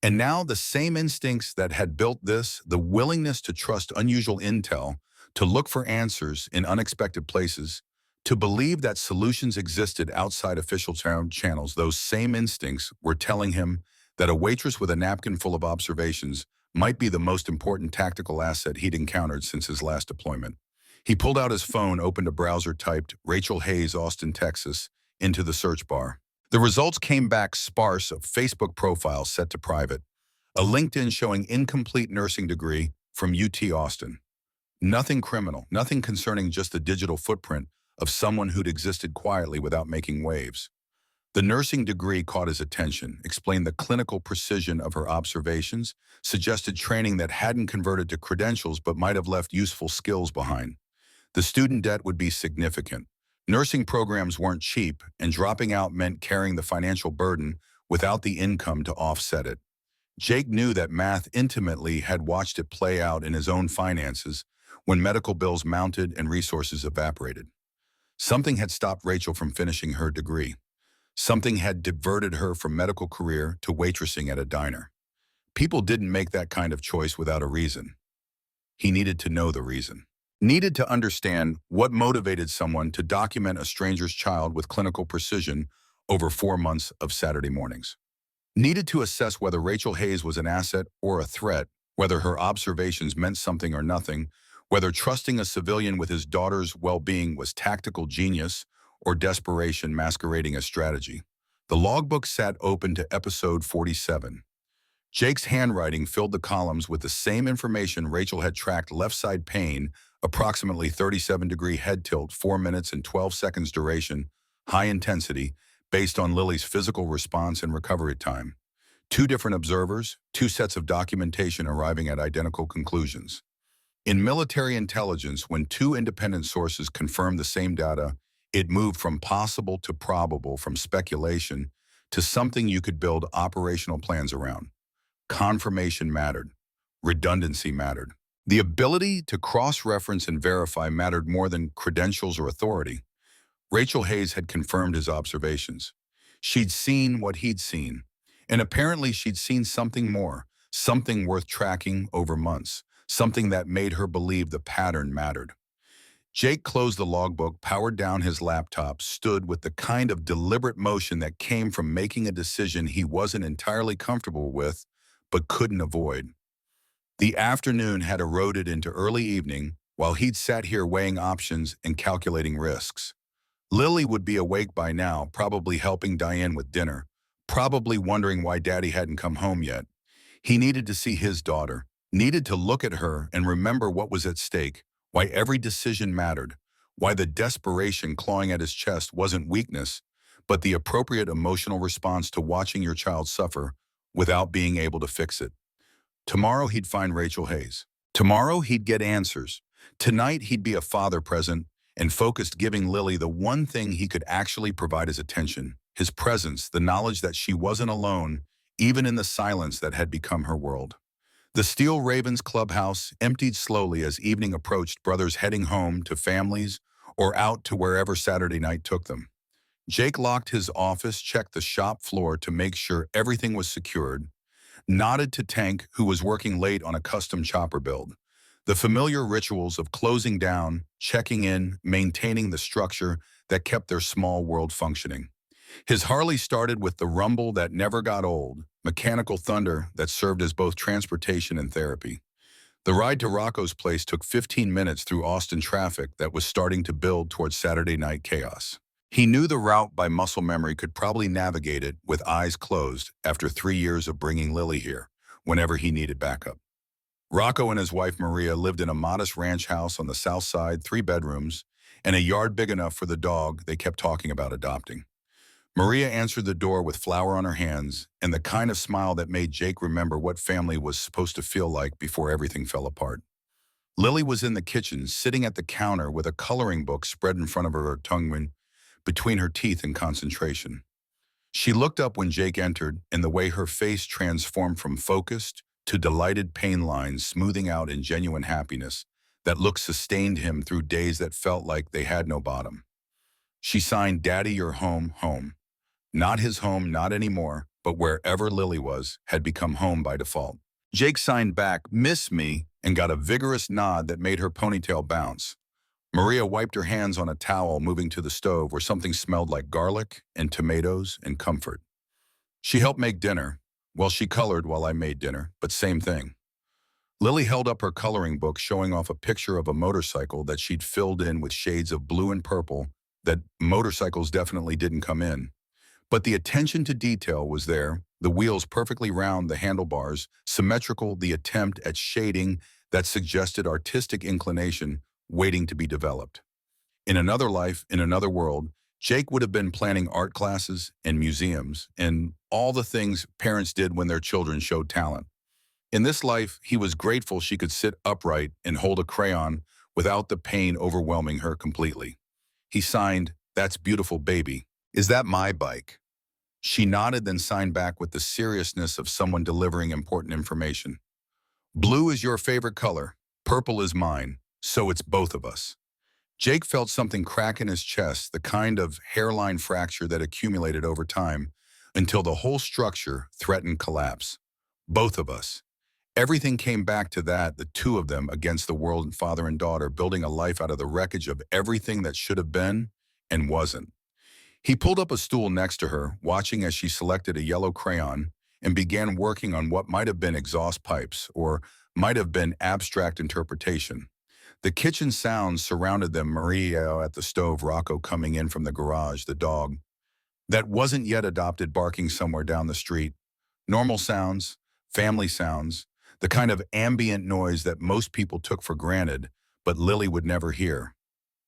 And now the same instincts that had built this, the willingness to trust unusual intel, to look for answers in unexpected places, to believe that solutions existed outside official channels, those same instincts were telling him that a waitress with a napkin full of observations might be the most important tactical asset he'd encountered since his last deployment. He pulled out his phone, opened a browser, typed Rachel Hayes, Austin, Texas, into the search bar. The results came back sparse: of Facebook profiles set to private, a LinkedIn showing incomplete nursing degree from UT Austin. Nothing criminal, nothing concerning, just the digital footprint of someone who'd existed quietly without making waves. The nursing degree caught his attention, explained the clinical precision of her observations, suggested training that hadn't converted to credentials but might have left useful skills behind. The student debt would be significant. Nursing programs weren't cheap, and dropping out meant carrying the financial burden without the income to offset it. Jake knew that math intimately, had watched it play out in his own finances when medical bills mounted and resources evaporated. Something had stopped Rachel from finishing her degree. Something had diverted her from medical career to waitressing at a diner. People didn't make that kind of choice without a reason. He needed to know the reason. Needed to understand what motivated someone to document a stranger's child with clinical precision over 4 months of Saturday mornings. Needed to assess whether Rachel Hayes was an asset or a threat, whether her observations meant something or nothing, whether trusting a civilian with his daughter's well-being was tactical genius or desperation masquerading as strategy. The logbook sat open to episode 47. Jake's handwriting filled the columns with the same information Rachel had tracked: left side pain, approximately 37-degree head tilt, 4 minutes and 12 seconds duration, high intensity, based on Lily's physical response and recovery time. 2 different observers, 2 sets of documentation arriving at identical conclusions. In military intelligence, when 2 independent sources confirmed the same data, it moved from possible to probable, from speculation to something you could build operational plans around. Confirmation mattered. Redundancy mattered. The ability to cross-reference and verify mattered more than credentials or authority. Rachel Hayes had confirmed his observations. She'd seen what he'd seen. And apparently she'd seen something more, something worth tracking over months, something that made her believe the pattern mattered. Jake closed the logbook, powered down his laptop, stood with the kind of deliberate motion that came from making a decision he wasn't entirely comfortable with, but couldn't avoid. The afternoon had eroded into early evening while he'd sat here weighing options and calculating risks. Lily would be awake by now, probably helping Diane with dinner, probably wondering why Daddy hadn't come home yet. He needed to see his daughter, needed to look at her and remember what was at stake, why every decision mattered, why the desperation clawing at his chest wasn't weakness, but the appropriate emotional response to watching your child suffer without being able to fix it. Tomorrow he'd find Rachel Hayes. Tomorrow he'd get answers. Tonight he'd be a father present and focused, giving Lily the one thing he could actually provide: his attention, his presence, the knowledge that she wasn't alone, even in the silence that had become her world. The Steel Ravens clubhouse emptied slowly as evening approached, brothers heading home to families or out to wherever Saturday night took them. Jake locked his office, checked the shop floor to make sure everything was secured, nodded to Tank, who was working late on a custom chopper build. The familiar rituals of closing down, checking in, maintaining the structure that kept their small world functioning. His Harley started with the rumble that never got old, mechanical thunder that served as both transportation and therapy. The ride to Rocco's place took 15 minutes through Austin traffic that was starting to build towards Saturday night chaos. He knew the route by muscle memory, could probably navigate it with eyes closed after 3 years of bringing Lily here whenever he needed backup. Rocco and his wife Maria lived in a modest ranch house on the south side, 3 bedrooms, and a yard big enough for the dog they kept talking about adopting. Maria answered the door with flour on her hands and the kind of smile that made Jake remember what family was supposed to feel like before everything fell apart. Lily was in the kitchen, sitting at the counter with a coloring book spread in front of her tongue between her teeth in concentration. She looked up when Jake entered, and the way her face transformed from focused to delighted pain lines smoothing out in genuine happiness that look sustained him through days that felt like they had no bottom. She signed, "Daddy, you're home, home." Not his home, not anymore, but wherever Lily was, had become home by default. Jake signed back, "Miss me," and got a vigorous nod that made her ponytail bounce. Maria wiped her hands on a towel, moving to the stove where something smelled like garlic and tomatoes and comfort. She helped make dinner. Well, she colored while I made dinner, but same thing. Lily held up her coloring book, showing off a picture of a motorcycle that she'd filled in with shades of blue and purple that motorcycles definitely didn't come in. But the attention to detail was there, the wheels perfectly round, the handlebars, symmetrical, the attempt at shading that suggested artistic inclination waiting to be developed. In another life, in another world, Jake would have been planning art classes and museums and all the things parents did when their children showed talent. In this life, he was grateful she could sit upright and hold a crayon without the pain overwhelming her completely. He signed, "That's beautiful, baby. Is that my bike?" She nodded, then signed back with the seriousness of someone delivering important information. "Blue is your favorite color. Purple is mine. So it's both of us." Jake felt something crack in his chest, the kind of hairline fracture that accumulated over time until the whole structure threatened collapse. Both of us. Everything came back to that, the two of them against the world, father and daughter, building a life out of the wreckage of everything that should have been and wasn't. He pulled up a stool next to her, watching as she selected a yellow crayon and began working on what might have been exhaust pipes or might have been abstract interpretation. The kitchen sounds surrounded them, Maria at the stove, Rocco coming in from the garage, the dog that wasn't yet adopted barking somewhere down the street. Normal sounds, family sounds, the kind of ambient noise that most people took for granted, but Lily would never hear.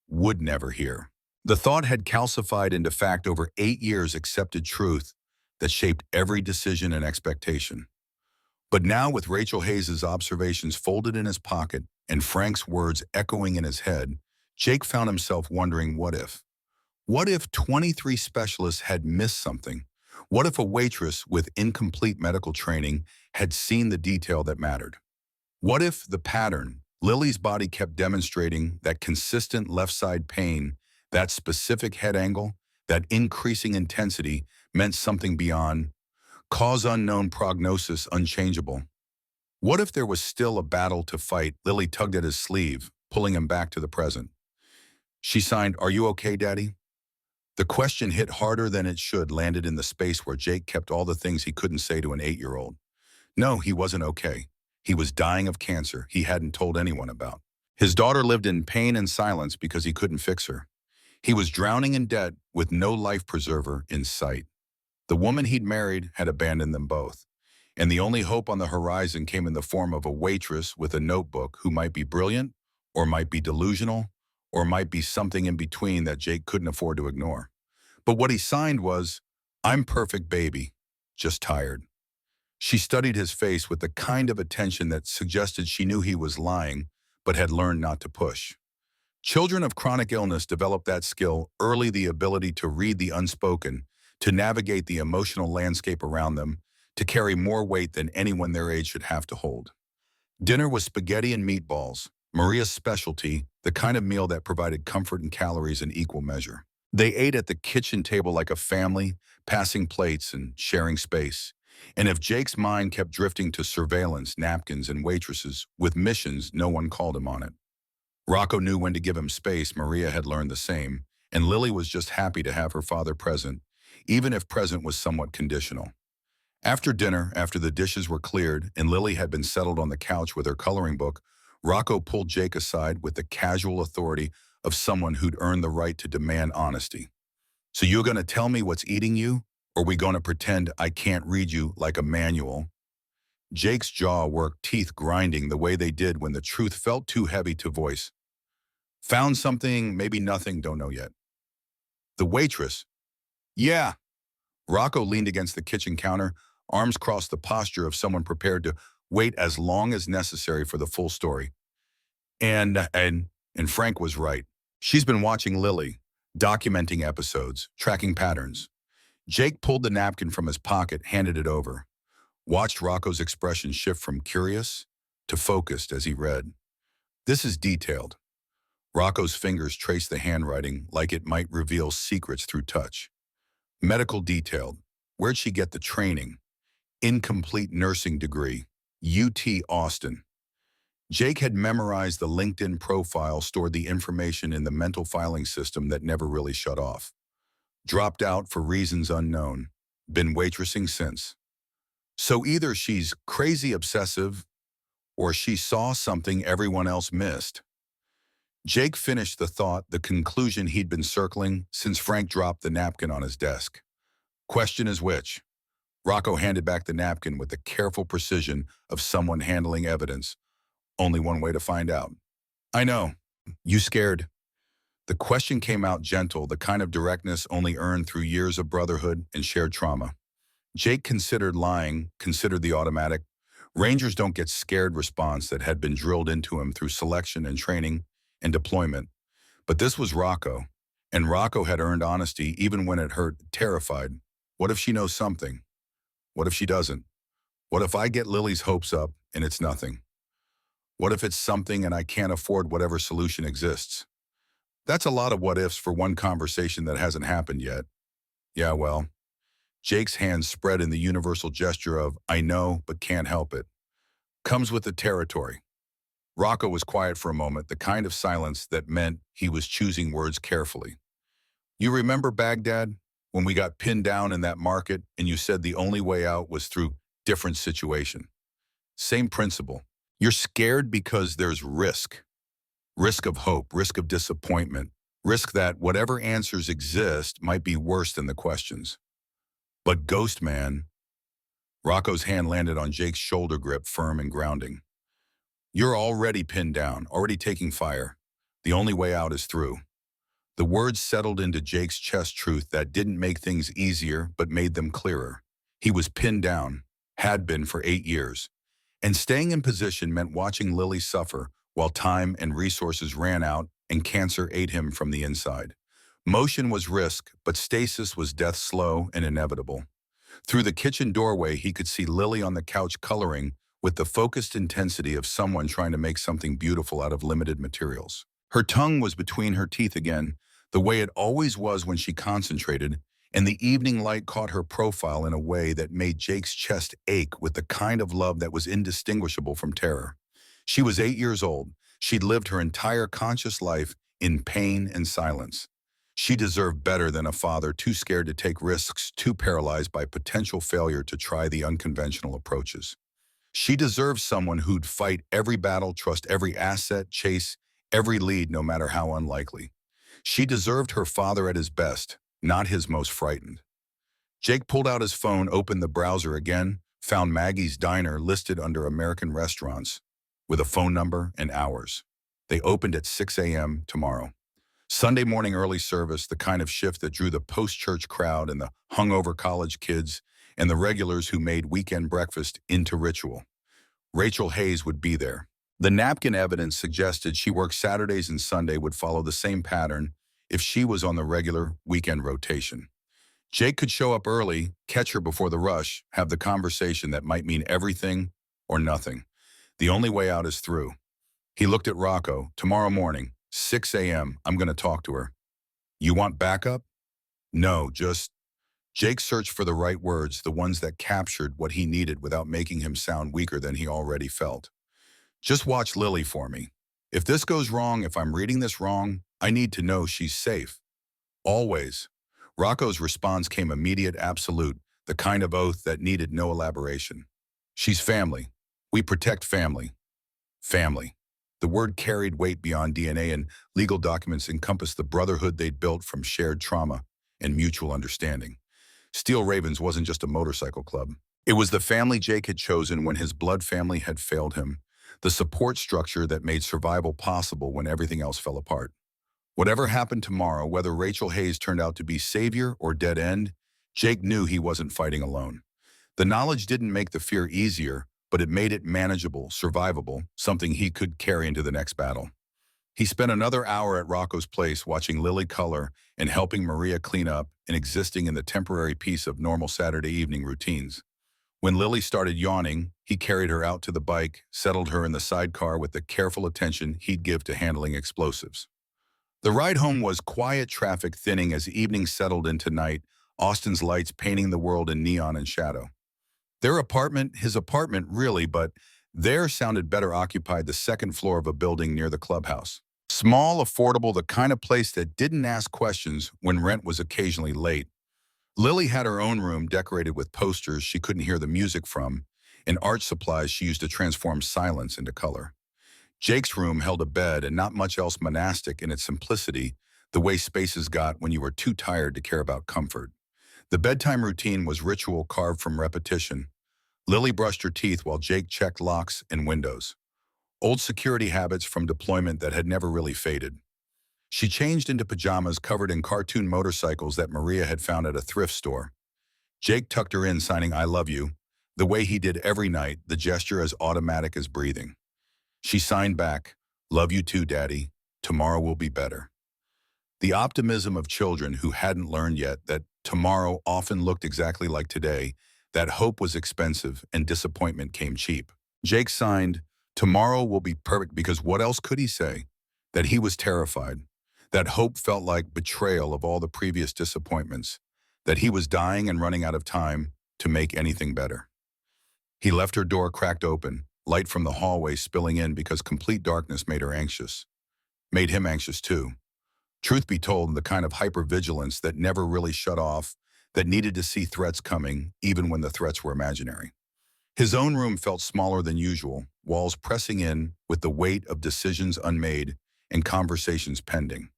Would never hear. The thought had calcified into fact over 8 years, accepted truth that shaped every decision and expectation. But now, with Rachel Hayes' observations folded in his pocket and Frank's words echoing in his head, Jake found himself wondering, what if? What if 23 specialists had missed something? What if a waitress with incomplete medical training had seen the detail that mattered? What if the pattern, Lily's body kept demonstrating that consistent left side pain, that specific head angle, that increasing intensity meant something beyond cause unknown, prognosis unchangeable? What if there was still a battle to fight? Lily tugged at his sleeve, pulling him back to the present. She signed, "Are you okay, Daddy?" The question hit harder than it should, landed in the space where Jake kept all the things he couldn't say to an 8-year-old. No, he wasn't okay. He was dying of cancer he hadn't told anyone about. His daughter lived in pain and silence because he couldn't fix her. He was drowning in debt with no life preserver in sight. The woman he'd married had abandoned them both, and the only hope on the horizon came in the form of a waitress with a notebook who might be brilliant, or might be delusional, or might be something in between that Jake couldn't afford to ignore. But what he signed was, "I'm perfect, baby, just tired." She studied his face with the kind of attention that suggested she knew he was lying, but had learned not to push. Children of chronic illness develop that skill early, the ability to read the unspoken, to navigate the emotional landscape around them, to carry more weight than anyone their age should have to hold. Dinner was spaghetti and meatballs, Maria's specialty, the kind of meal that provided comfort and calories in equal measure. They ate at the kitchen table like a family, passing plates and sharing space. And if Jake's mind kept drifting to surveillance, napkins, and waitresses with missions, no one called him on it. Rocco knew when to give him space. Maria had learned the same, and Lily was just happy to have her father present, even if present was somewhat conditional. After dinner, after the dishes were cleared and Lily had been settled on the couch with her coloring book, Rocco pulled Jake aside with the casual authority of someone who'd earned the right to demand honesty. "So you're going to tell me what's eating you, or are we going to pretend I can't read you like a manual?" Jake's jaw worked, teeth grinding the way they did when the truth felt too heavy to voice. "Found something, maybe nothing, don't know yet." The waitress. "Yeah." Rocco leaned against the kitchen counter, arms crossed, the posture of someone prepared to wait as long as necessary for the full story. And Frank was right. She's been watching Lily, documenting episodes, tracking patterns. Jake pulled the napkin from his pocket, handed it over, watched Rocco's expression shift from curious to focused as he read. "This is detailed." Rocco's fingers traced the handwriting like it might reveal secrets through touch. Medical detailed. Where'd she get the training? Incomplete nursing degree. UT Austin. Jake had memorized the LinkedIn profile, stored the information in the mental filing system that never really shut off. Dropped out for reasons unknown. Been waitressing since. So either she's crazy obsessive or she saw something everyone else missed. Jake finished the thought, the conclusion he'd been circling since Frank dropped the napkin on his desk. Question is which? Rocco handed back the napkin with the careful precision of someone handling evidence. Only one way to find out. I know. You scared? The question came out gentle, the kind of directness only earned through years of brotherhood and shared trauma. Jake considered lying, considered the automatic. Rangers don't get scared response that had been drilled into him through selection and training and deployment. But this was Rocco, and Rocco had earned honesty even when it hurt, terrified. What if she knows something? What if she doesn't? What if I get Lily's hopes up and it's nothing? What if it's something and I can't afford whatever solution exists? That's a lot of what ifs for one conversation that hasn't happened yet. Yeah, well, Jake's hands spread in the universal gesture of, I know, but can't help it. Comes with the territory. Rocco was quiet for a moment, the kind of silence that meant he was choosing words carefully. You remember Baghdad, when we got pinned down in that market and you said the only way out was through different situation? Same principle. You're scared because there's risk. Risk of hope, risk of disappointment, risk that whatever answers exist might be worse than the questions. But Ghost Man, Rocco's hand landed on Jake's shoulder grip, firm and grounding. You're already pinned down, already taking fire. The only way out is through. The words settled into Jake's chest, truth that didn't make things easier but made them clearer. He was pinned down, had been for 8 years. And staying in position meant watching Lily suffer while time and resources ran out and cancer ate him from the inside. Motion was risk, but stasis was death, slow and inevitable. Through the kitchen doorway, he could see Lily on the couch coloring with the focused intensity of someone trying to make something beautiful out of limited materials. Her tongue was between her teeth again, the way it always was when she concentrated, and the evening light caught her profile in a way that made Jake's chest ache with the kind of love that was indistinguishable from terror. She was 8 years old. She'd lived her entire conscious life in pain and silence. She deserved better than a father too scared to take risks, too paralyzed by potential failure to try the unconventional approaches. She deserved someone who'd fight every battle, trust every asset, chase every lead, no matter how unlikely. She deserved her father at his best, not his most frightened. Jake pulled out his phone, opened the browser again, found Maggie's Diner listed under American restaurants, with a phone number and hours. They opened at 6 a.m. tomorrow. Sunday morning early service, the kind of shift that drew the post-church crowd and the hungover college kids and the regulars who made weekend breakfast into ritual. Rachel Hayes would be there. The napkin evidence suggested she worked Saturdays and Sunday would follow the same pattern if she was on the regular weekend rotation. Jake could show up early, catch her before the rush, have the conversation that might mean everything or nothing. The only way out is through. He looked at Rocco. Tomorrow morning, 6 a.m., I'm going to talk to her. You want backup? No, just... Jake searched for the right words, the ones that captured what he needed without making him sound weaker than he already felt. Just watch Lily for me. If this goes wrong, if I'm reading this wrong, I need to know she's safe. Always. Rocco's response came immediate, absolute, the kind of oath that needed no elaboration. She's family. We protect family. Family. The word carried weight beyond DNA, and legal documents encompassed the brotherhood they'd built from shared trauma and mutual understanding. Steel Ravens wasn't just a motorcycle club. It was the family Jake had chosen when his blood family had failed him, the support structure that made survival possible when everything else fell apart. Whatever happened tomorrow, whether Rachel Hayes turned out to be savior or dead end, Jake knew he wasn't fighting alone. The knowledge didn't make the fear easier, but it made it manageable, survivable, something he could carry into the next battle. He spent another hour at Rocco's place watching Lily color and helping Maria clean up and existing in the temporary peace of normal Saturday evening routines. When Lily started yawning, he carried her out to the bike, settled her in the sidecar with the careful attention he'd give to handling explosives. The ride home was quiet, traffic thinning as evening settled into night, Austin's lights painting the world in neon and shadow. Their apartment, his apartment really, but theirs sounded better occupied the second floor of a building near the clubhouse. Small, affordable, the kind of place that didn't ask questions when rent was occasionally late. Lily had her own room decorated with posters she couldn't hear the music from and art supplies she used to transform silence into color. Jake's room held a bed and not much else monastic in its simplicity, the way spaces got when you were too tired to care about comfort. The bedtime routine was ritual carved from repetition. Lily brushed her teeth while Jake checked locks and windows. Old security habits from deployment that had never really faded. She changed into pajamas covered in cartoon motorcycles that Maria had found at a thrift store. Jake tucked her in, signing "I love you," the way he did every night, the gesture as automatic as breathing. She signed back, "Love you too, Daddy. Tomorrow will be better." The optimism of children who hadn't learned yet that tomorrow often looked exactly like today, that hope was expensive and disappointment came cheap. Jake signed, "Tomorrow will be perfect," because what else could he say? That he was terrified. That hope felt like betrayal of all the previous disappointments. That he was dying and running out of time to make anything better. He left her door cracked open, light from the hallway spilling in because complete darkness made her anxious. Made him anxious too. Truth be told, the kind of hypervigilance that never really shut off, that needed to see threats coming, even when the threats were imaginary. His own room felt smaller than usual, walls pressing in with the weight of decisions unmade and conversations pending.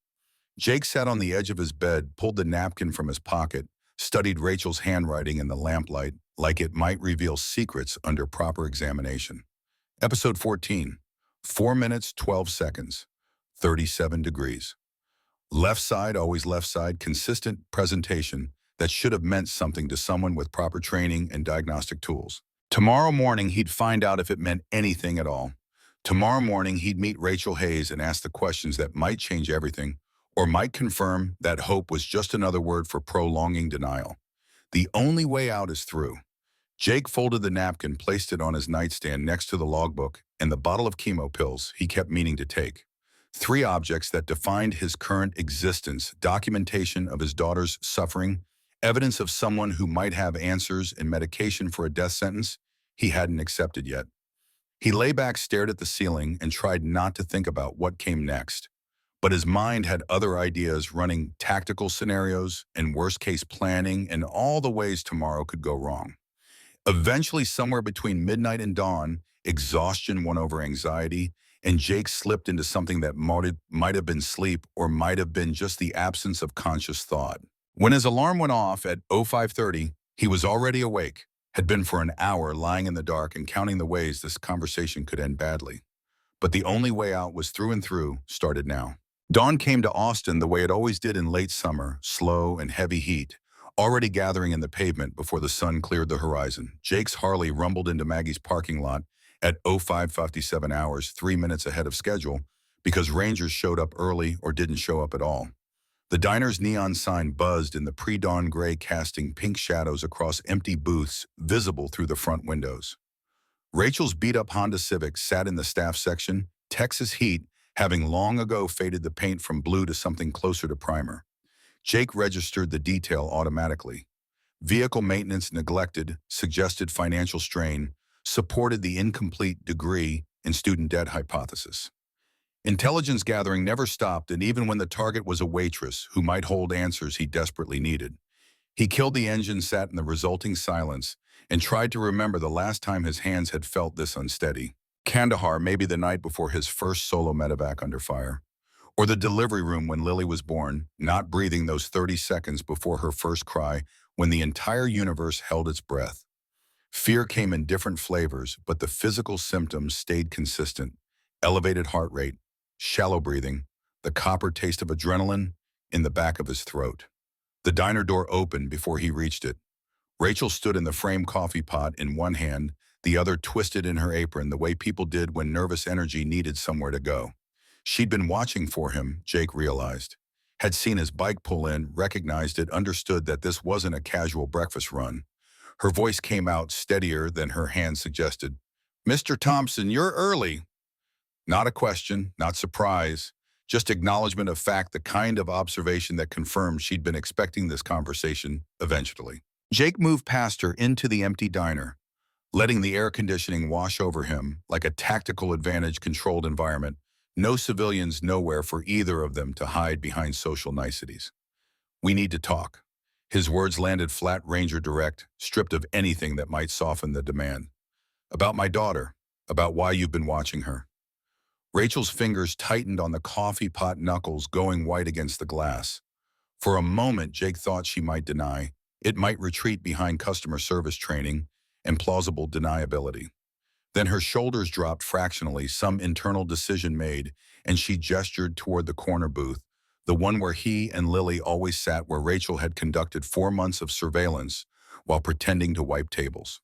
Jake sat on the edge of his bed, pulled the napkin from his pocket, studied Rachel's handwriting in the lamplight like it might reveal secrets under proper examination. Episode 14, 4 minutes, 12 seconds, 37 degrees. Left side, always left side, consistent presentation that should have meant something to someone with proper training and diagnostic tools. Tomorrow morning, he'd find out if it meant anything at all. Tomorrow morning, he'd meet Rachel Hayes and ask the questions that might change everything, or might confirm that hope was just another word for prolonging denial. The only way out is through. Jake folded the napkin, placed it on his nightstand next to the logbook and the bottle of chemo pills he kept meaning to take. 3 objects that defined his current existence: documentation of his daughter's suffering, evidence of someone who might have answers, and medication for a death sentence he hadn't accepted yet. He lay back, stared at the ceiling, and tried not to think about what came next. But his mind had other ideas, running tactical scenarios and worst-case planning and all the ways tomorrow could go wrong. Eventually, somewhere between midnight and dawn, exhaustion won over anxiety, and Jake slipped into something that might have been sleep or might have been just the absence of conscious thought. When his alarm went off at 05:30, he was already awake, had been for an hour lying in the dark and counting the ways this conversation could end badly. But the only way out was through and through, started now. Dawn came to Austin the way it always did in late summer, slow and heavy heat, already gathering in the pavement before the sun cleared the horizon. Jake's Harley rumbled into Maggie's parking lot at 05:57 hours, 3 minutes ahead of schedule, because rangers showed up early or didn't show up at all. The diner's neon sign buzzed in the pre-dawn gray, casting pink shadows across empty booths visible through the front windows. Rachel's beat-up Honda Civic sat in the staff section, Texas heat having long ago faded the paint from blue to something closer to primer. Jake registered the detail automatically. Vehicle maintenance neglected, suggested financial strain, supported the incomplete degree in student debt hypothesis. Intelligence gathering never stopped, and even when the target was a waitress who might hold answers he desperately needed. He killed the engine, sat in the resulting silence, and tried to remember the last time his hands had felt this unsteady. Kandahar, maybe the night before his first solo medevac under fire. Or the delivery room when Lily was born, not breathing those 30 seconds before her first cry, when the entire universe held its breath. Fear came in different flavors, but the physical symptoms stayed consistent. Elevated heart rate, shallow breathing, the copper taste of adrenaline in the back of his throat. The diner door opened before he reached it. Rachel stood in the frame coffee pot in one hand, the other twisted in her apron, the way people did when nervous energy needed somewhere to go. She'd been watching for him, Jake realized. Had seen his bike pull in, recognized it, understood that this wasn't a casual breakfast run. Her voice came out steadier than her hand suggested. "Mr. Thompson, you're early." Not a question, not surprise, just acknowledgement of fact, the kind of observation that confirmed she'd been expecting this conversation eventually. Jake moved past her into the empty diner, letting the air conditioning wash over him like a tactical advantage-controlled environment. No civilians, nowhere for either of them to hide behind social niceties. "We need to talk." His words landed flat, Ranger direct, stripped of anything that might soften the demand. "About my daughter, about why you've been watching her." Rachel's fingers tightened on the coffee pot knuckles, going white against the glass. For a moment, Jake thought she might deny. It might retreat behind customer service training and plausible deniability. Then her shoulders dropped fractionally, some internal decision made, and she gestured toward the corner booth, the one where he and Lily always sat, where Rachel had conducted 4 months of surveillance while pretending to wipe tables.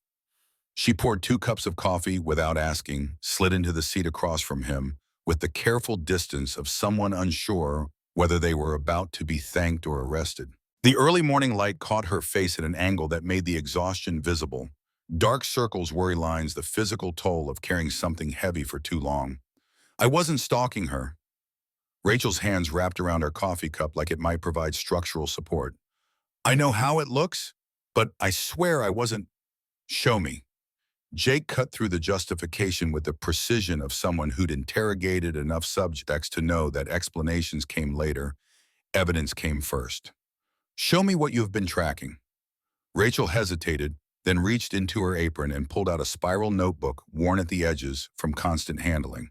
She poured 2 cups of coffee without asking, slid into the seat across from him with the careful distance of someone unsure whether they were about to be thanked or arrested. The early morning light caught her face at an angle that made the exhaustion visible. Dark circles, worry lines, the physical toll of carrying something heavy for too long. "I wasn't stalking her." Rachel's hands wrapped around her coffee cup like it might provide structural support. "I know how it looks, but I swear I wasn't." "Show me." Jake cut through the justification with the precision of someone who'd interrogated enough subjects to know that explanations came later, evidence came first. "Show me what you've been tracking." Rachel hesitated, then reached into her apron and pulled out a spiral notebook worn at the edges from constant handling.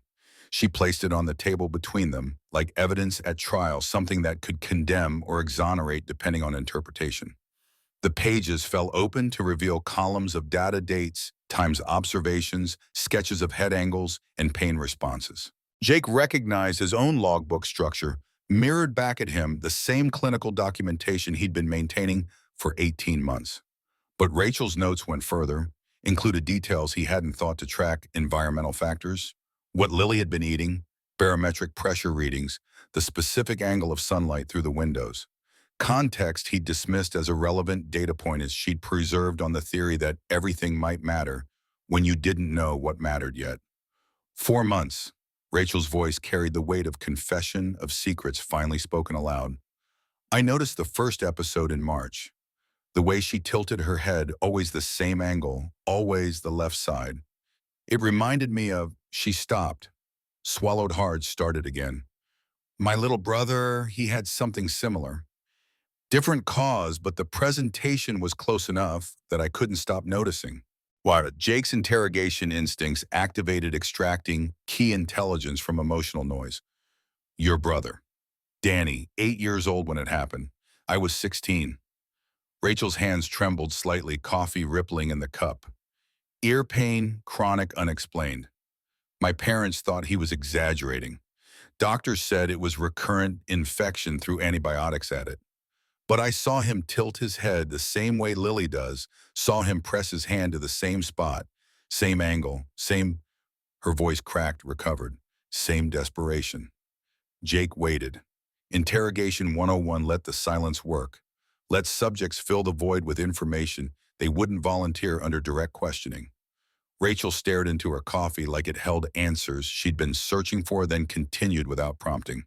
She placed it on the table between them, like evidence at trial, something that could condemn or exonerate depending on interpretation. The pages fell open to reveal columns of data, dates, times observations, sketches of head angles, and pain responses. Jake recognized his own logbook structure, mirrored back at him the same clinical documentation he'd been maintaining for 18 months. But Rachel's notes went further, included details he hadn't thought to track: environmental factors, what Lily had been eating, barometric pressure readings, the specific angle of sunlight through the windows. Context he'd dismissed as irrelevant data point as she'd preserved on the theory that everything might matter when you didn't know what mattered yet. 4 months. Rachel's voice carried the weight of confession, of secrets finally spoken aloud. "I noticed the first episode in March. The way she tilted her head, always the same angle, always the left side. It reminded me of..." She stopped, swallowed hard, started again. "My little brother, he had something similar. Different cause, but the presentation was close enough that I couldn't stop noticing." While Jake's interrogation instincts activated, extracting key intelligence from emotional noise. "Your brother. Danny, 8 years old when it happened. I was 16. Rachel's hands trembled slightly, coffee rippling in the cup. "Ear pain, chronic, unexplained. My parents thought he was exaggerating. Doctors said it was recurrent infection through antibiotics at it. But I saw him tilt his head the same way Lily does, saw him press his hand to the same spot, same angle, same..." Her voice cracked, recovered. "Same desperation." Jake waited. Interrogation 101: let the silence work. Let subjects fill the void with information they wouldn't volunteer under direct questioning. Rachel stared into her coffee like it held answers she'd been searching for, then continued without prompting.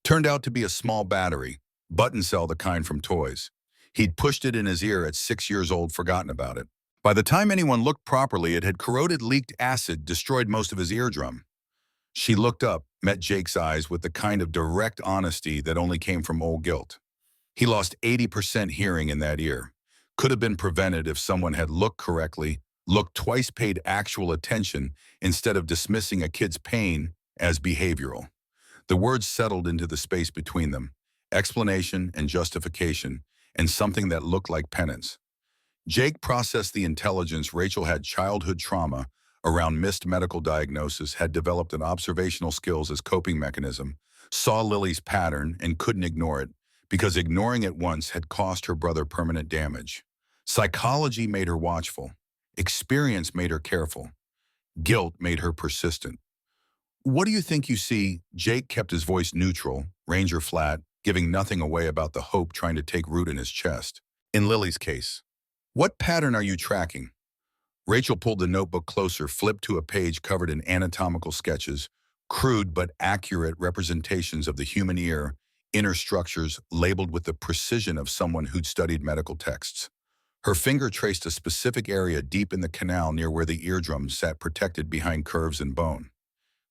"Turned out to be a small battery. Button cell, the kind from toys. He'd pushed it in his ear at 6 years old, forgotten about it. By the time anyone looked properly, it had corroded, leaked acid, destroyed most of his eardrum." She looked up, met Jake's eyes with the kind of direct honesty that only came from old guilt. "He lost 80% hearing in that ear. Could have been prevented if someone had looked correctly, looked twice, paid actual attention, instead of dismissing a kid's pain as behavioral." The words settled into the space between them. Explanation and justification, and something that looked like penance. Jake processed the intelligence. Rachel had childhood trauma around missed medical diagnosis, had developed an observational skills as coping mechanism, saw Lily's pattern and couldn't ignore it, because ignoring it once had cost her brother permanent damage. Psychology made her watchful. Experience made her careful. Guilt made her persistent. "What do you think you see?" Jake kept his voice neutral, Ranger flat, giving nothing away about the hope trying to take root in his chest. "In Lily's case, what pattern are you tracking?" Rachel pulled the notebook closer, flipped to a page covered in anatomical sketches, crude but accurate representations of the human ear, inner structures labeled with the precision of someone who'd studied medical texts. Her finger traced a specific area deep in the canal near where the eardrum sat protected behind curves and bone.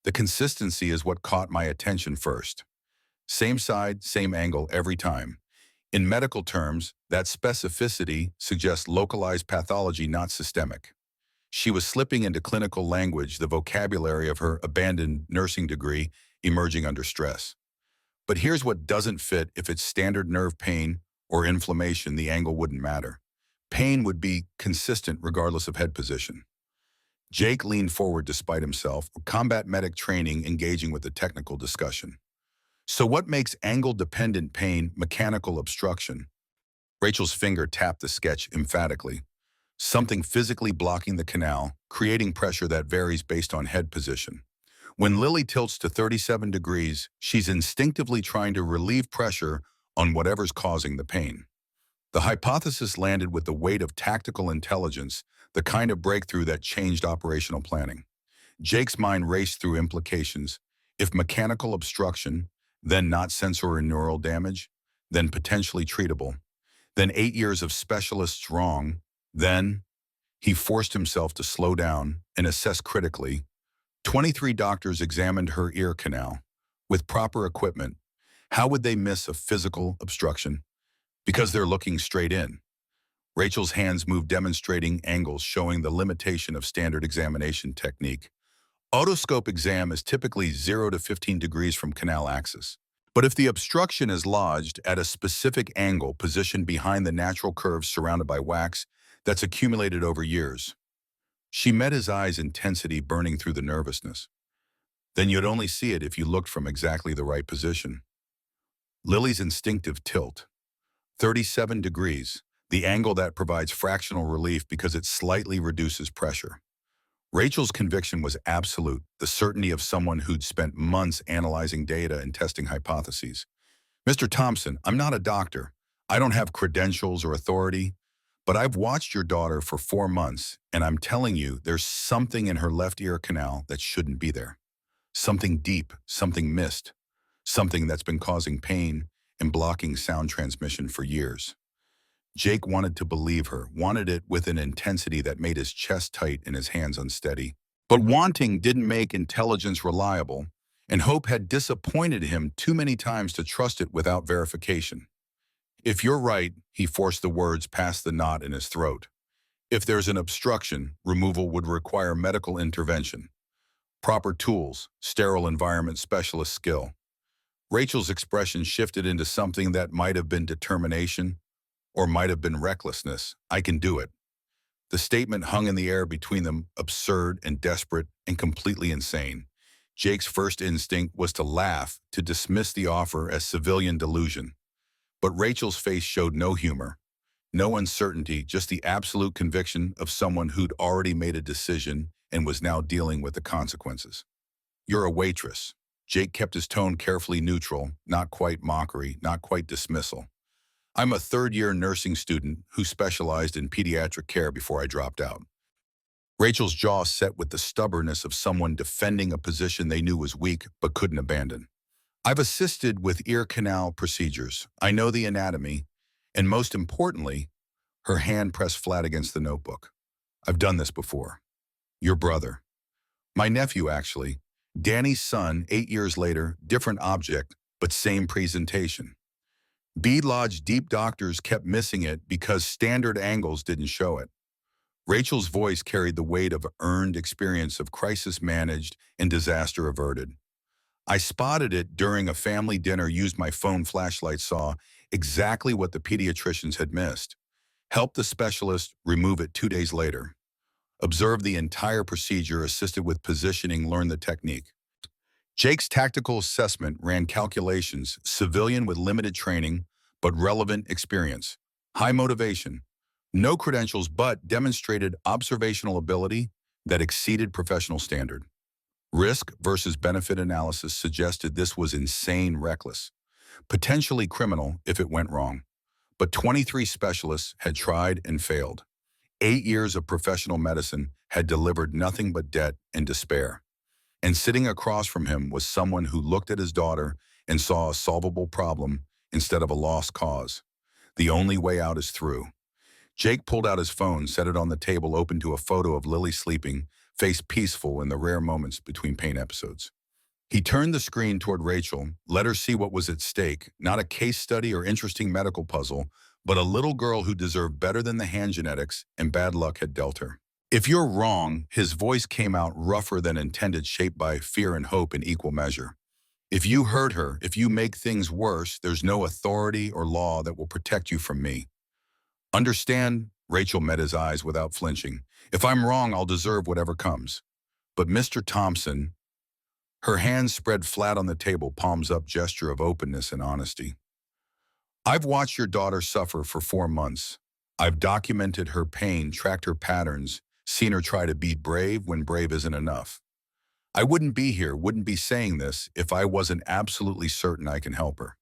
The consistency is what caught my attention first. Same side, same angle every time. In medical terms, that specificity suggests localized pathology, not systemic. She was slipping into clinical language, the vocabulary of her abandoned nursing degree emerging under stress. But here's what doesn't fit: if it's standard nerve pain or inflammation, the angle wouldn't matter. Pain would be consistent regardless of head position. Jake leaned forward despite himself, combat medic training engaging with the technical discussion. So what makes angle-dependent pain mechanical obstruction? Rachel's finger tapped the sketch emphatically. Something physically blocking the canal, creating pressure that varies based on head position. When Lily tilts to 37 degrees, she's instinctively trying to relieve pressure on whatever's causing the pain. The hypothesis landed with the weight of tactical intelligence, the kind of breakthrough that changed operational planning. Jake's mind raced through implications. If mechanical obstruction, then not sensory neural damage, then potentially treatable, then 8 years of specialists wrong, then he forced himself to slow down and assess critically. 23 doctors examined her ear canal. With proper equipment, how would they miss a physical obstruction? Because they're looking straight in. Rachel's hands moved, demonstrating angles showing the limitation of standard examination technique. Otoscope exam is typically 0 to 15 degrees from canal axis. But if the obstruction is lodged at a specific angle positioned behind the natural curves surrounded by wax that's accumulated over years, she met his eyes, intensity burning through the nervousness. Then you'd only see it if you looked from exactly the right position. Lily's instinctive tilt. 37 degrees, the angle that provides fractional relief because it slightly reduces pressure. Rachel's conviction was absolute, the certainty of someone who'd spent months analyzing data and testing hypotheses. Mr. Thompson, I'm not a doctor. I don't have credentials or authority, but I've watched your daughter for 4 months, and I'm telling you, there's something in her left ear canal that shouldn't be there. Something deep, something missed, something that's been causing pain and blocking sound transmission for years. Jake wanted to believe her, wanted it with an intensity that made his chest tight and his hands unsteady. But wanting didn't make intelligence reliable, and hope had disappointed him too many times to trust it without verification. If you're right, he forced the words past the knot in his throat. If there's an obstruction, removal would require medical intervention. Proper tools, sterile environment, specialist skill. Rachel's expression shifted into something that might have been determination, or might have been recklessness. I can do it. The statement hung in the air between them, absurd and desperate and completely insane. Jake's first instinct was to laugh, to dismiss the offer as civilian delusion. But Rachel's face showed no humor, no uncertainty, just the absolute conviction of someone who'd already made a decision and was now dealing with the consequences. You're a waitress. Jake kept his tone carefully neutral, not quite mockery, not quite dismissal. I'm a third-year nursing student who specialized in pediatric care before I dropped out. Rachel's jaw set with the stubbornness of someone defending a position they knew was weak but couldn't abandon. I've assisted with ear canal procedures. I know the anatomy, and most importantly, her hand pressed flat against the notebook. I've done this before. Your brother. My nephew, actually. Danny's son, 8 years later, different object, but same presentation. Bead Lodge deep doctors kept missing it because standard angles didn't show it. Rachel's voice carried the weight of earned experience of crisis managed and disaster averted. I spotted it during a family dinner, used my phone flashlight, saw exactly what the pediatricians had missed. Helped the specialist remove it 2 days later. Observed the entire procedure, assisted with positioning, learned the technique. Jake's tactical assessment ran calculations, civilian with limited training, but relevant experience. High motivation, no credentials, but demonstrated observational ability that exceeded professional standard. Risk versus benefit analysis suggested this was insane, reckless, potentially criminal if it went wrong. But 23 specialists had tried and failed. 8 years of professional medicine had delivered nothing but debt and despair. And sitting across from him was someone who looked at his daughter and saw a solvable problem instead of a lost cause. The only way out is through. Jake pulled out his phone, set it on the table, opened to a photo of Lily sleeping, face peaceful in the rare moments between pain episodes. He turned the screen toward Rachel, let her see what was at stake, not a case study or interesting medical puzzle, but a little girl who deserved better than the hand genetics and bad luck had dealt her. If you're wrong, his voice came out rougher than intended, shaped by fear and hope in equal measure. If you hurt her, if you make things worse, there's no authority or law that will protect you from me. Understand? Rachel met his eyes without flinching. If I'm wrong, I'll deserve whatever comes. But Mr. Thompson, her hands spread flat on the table, palms up, gesture of openness and honesty. I've watched your daughter suffer for 4 months. I've documented her pain, tracked her patterns, seen her try to be brave when brave isn't enough. I wouldn't be here, wouldn't be saying this if I wasn't absolutely certain I can help her.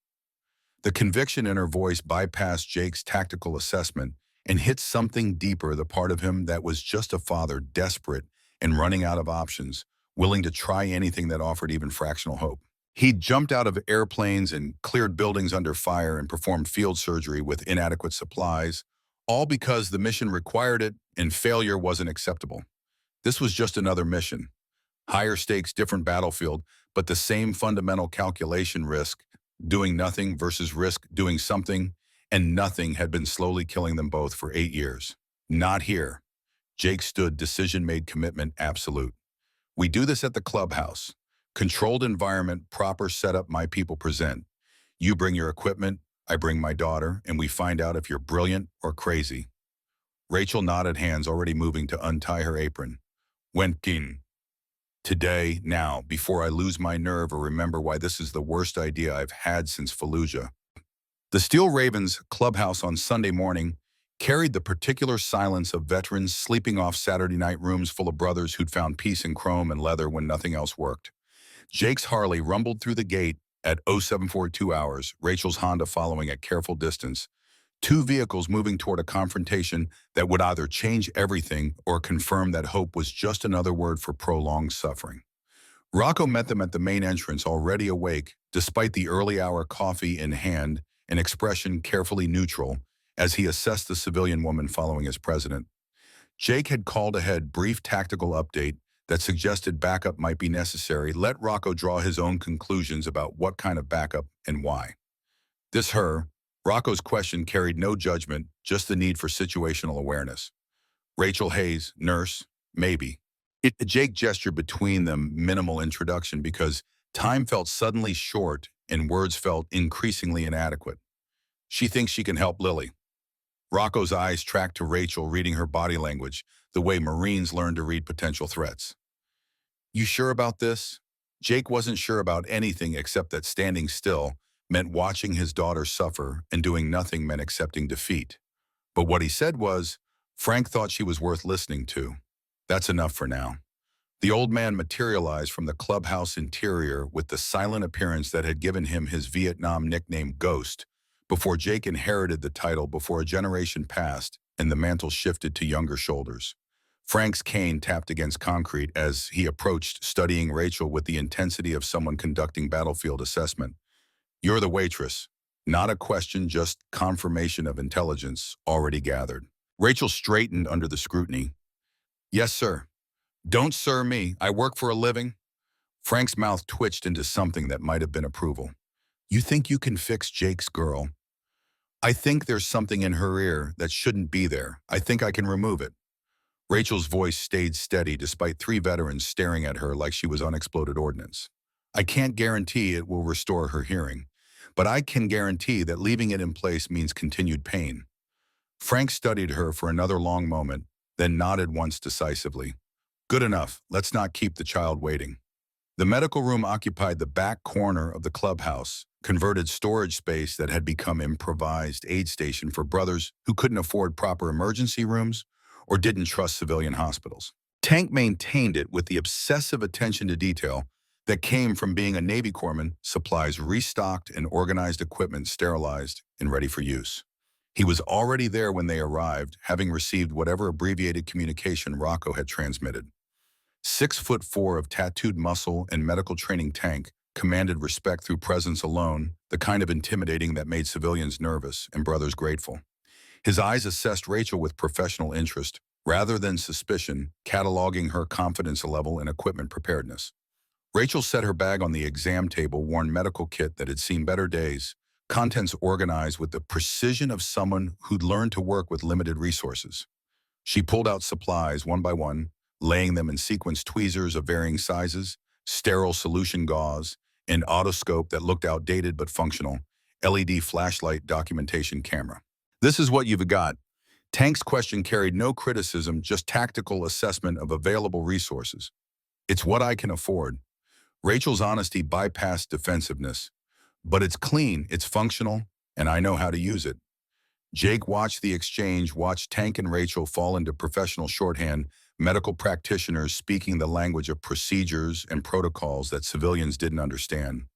The conviction in her voice bypassed Jake's tactical assessment and hit something deeper, the part of him that was just a father, desperate and running out of options, willing to try anything that offered even fractional hope. He'd jumped out of airplanes and cleared buildings under fire and performed field surgery with inadequate supplies, all because the mission required it and failure wasn't acceptable. This was just another mission. Higher stakes, different battlefield, but the same fundamental calculation: risk, doing nothing versus risk, doing something, and nothing had been slowly killing them both for 8 years. Not here. Jake stood, decision made, commitment absolute. We do this at the clubhouse. Controlled environment, proper setup, my people present. You bring your equipment, I bring my daughter, and we find out if you're brilliant or crazy. Rachel nodded, hands already moving to untie her apron. Wentkin. Today, now, before I lose my nerve or remember why this is the worst idea I've had since Fallujah. The Steel Ravens clubhouse on Sunday morning carried the particular silence of veterans sleeping off Saturday night, rooms full of brothers who'd found peace in chrome and leather when nothing else worked. Jake's Harley rumbled through the gate at 0742 hours, Rachel's Honda following at careful distance, 2 vehicles moving toward a confrontation that would either change everything or confirm that hope was just another word for prolonged suffering. Rocco met them at the main entrance, already awake, despite the early hour, coffee in hand, an expression carefully neutral, as he assessed the civilian woman following his president. Jake had called ahead, brief tactical update that suggested backup might be necessary. Let Rocco draw his own conclusions about what kind of backup and why. Rocco's question carried no judgment, just the need for situational awareness. Rachel Hayes, nurse, maybe. Jake gestured between them, minimal introduction, because time felt suddenly short and words felt increasingly inadequate. She thinks she can help Lily. Rocco's eyes tracked to Rachel, reading her body language, the way Marines learn to read potential threats. You sure about this? Jake wasn't sure about anything except that standing still meant watching his daughter suffer and doing nothing meant accepting defeat. But what he said was, Frank thought she was worth listening to. That's enough for now. The old man materialized from the clubhouse interior with the silent appearance that had given him his Vietnam nickname Ghost, before Jake inherited the title, before a generation passed and the mantle shifted to younger shoulders. Frank's cane tapped against concrete as he approached, studying Rachel with the intensity of someone conducting battlefield assessment. You're the waitress. Not a question, just confirmation of intelligence already gathered. Rachel straightened under the scrutiny. Yes, sir. Don't sir me. I work for a living. Frank's mouth twitched into something that might have been approval. You think you can fix Jake's girl? I think there's something in her ear that shouldn't be there. I think I can remove it. Rachel's voice stayed steady despite 3 veterans staring at her like she was unexploded ordnance. I can't guarantee it will restore her hearing, but I can guarantee that leaving it in place means continued pain. Frank studied her for another long moment, then nodded once decisively. Good enough. Let's not keep the child waiting. The medical room occupied the back corner of the clubhouse, converted storage space that had become improvised aid station for brothers who couldn't afford proper emergency rooms or didn't trust civilian hospitals. Tank maintained it with the obsessive attention to detail that came from being a Navy corpsman, supplies restocked and organized, equipment sterilized and ready for use. He was already there when they arrived, having received whatever abbreviated communication Rocco had transmitted. 6'4" of tattooed muscle and medical training Tank commanded respect through presence alone, the kind of intimidating that made civilians nervous and brothers grateful. His eyes assessed Rachel with professional interest, rather than suspicion, cataloging her confidence level and equipment preparedness. Rachel set her bag on the exam table, worn medical kit that had seen better days, contents organized with the precision of someone who'd learned to work with limited resources. She pulled out supplies one by one, laying them in sequence: tweezers of varying sizes, sterile solution gauze, an otoscope that looked outdated but functional, LED flashlight, documentation camera. "This is what you've got." Tank's question carried no criticism, just tactical assessment of available resources. "It's what I can afford." Rachel's honesty bypassed defensiveness. "But it's clean, it's functional, and I know how to use it." Jake watched the exchange, watched Tank and Rachel fall into professional shorthand, medical practitioners speaking the language of procedures and protocols that civilians didn't understand.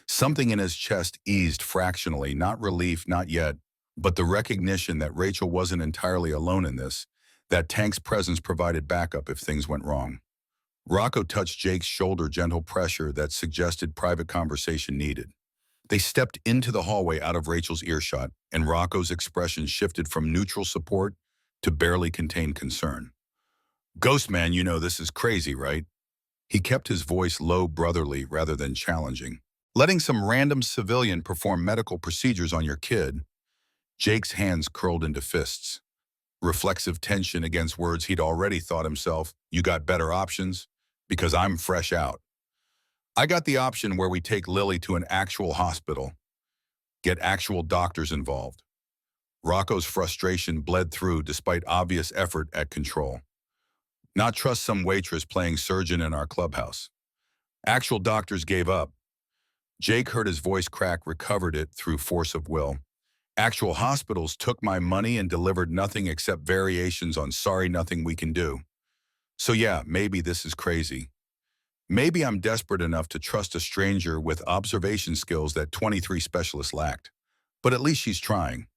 Something in his chest eased fractionally, not relief, not yet, but the recognition that Rachel wasn't entirely alone in this, that Tank's presence provided backup if things went wrong. Rocco touched Jake's shoulder, gentle pressure that suggested private conversation needed. They stepped into the hallway out of Rachel's earshot, and Rocco's expression shifted from neutral support to barely contained concern. "Ghost man, you know this is crazy, right?" He kept his voice low, brotherly, rather than challenging. "Letting some random civilian perform medical procedures on your kid." Jake's hands curled into fists. Reflexive tension against words he'd already thought himself. "You got better options?" "Because I'm fresh out. I got the option where we take Lily to an actual hospital. Get actual doctors involved." Rocco's frustration bled through despite obvious effort at control. "Not trust some waitress playing surgeon in our clubhouse." Actual doctors gave up. Jake heard his voice crack, recovered it through force of will. "Actual hospitals took my money and delivered nothing except variations on sorry, nothing we can do. So yeah, maybe this is crazy. Maybe I'm desperate enough to trust a stranger with observation skills that 23 specialists lacked. But at least she's trying."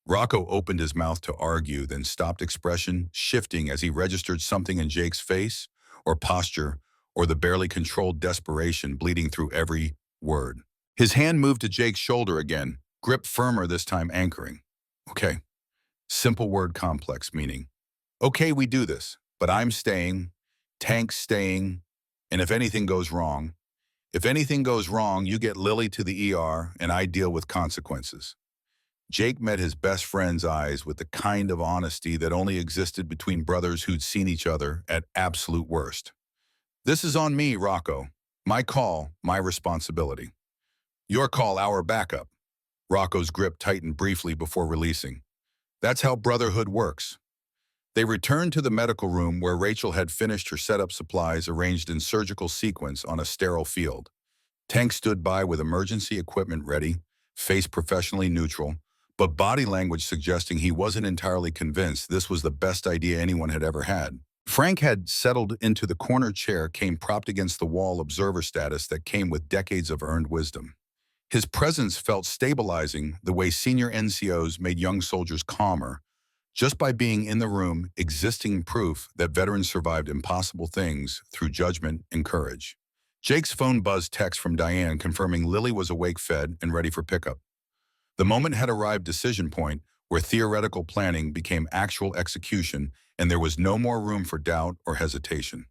Rocco opened his mouth to argue, then stopped, expression shifting as he registered something in Jake's face, or posture, or the barely controlled desperation bleeding through every word. His hand moved to Jake's shoulder again, grip firmer this time, anchoring. "Okay." Simple word complex meaning. "Okay, we do this, but I'm staying, Tank's staying, and if anything goes wrong, you get Lily to the ER and I deal with consequences." Jake met his best friend's eyes with the kind of honesty that only existed between brothers who'd seen each other at absolute worst. "This is on me, Rocco. My call, my responsibility." "Your call, our backup." Rocco's grip tightened briefly before releasing. "That's how brotherhood works." They returned to the medical room where Rachel had finished her setup, supplies arranged in surgical sequence on a sterile field. Tank stood by with emergency equipment ready, face professionally neutral, but body language suggesting he wasn't entirely convinced this was the best idea anyone had ever had. Frank had settled into the corner chair, came propped against the wall, observer status that came with decades of earned wisdom. His presence felt stabilizing, the way senior NCOs made young soldiers calmer, just by being in the room, existing proof that veterans survived impossible things through judgment and courage. Jake's phone buzzed, text from Diane confirming Lily was awake, fed, and ready for pickup. The moment had arrived, decision point, where theoretical planning became actual execution, and there was no more room for doubt or hesitation.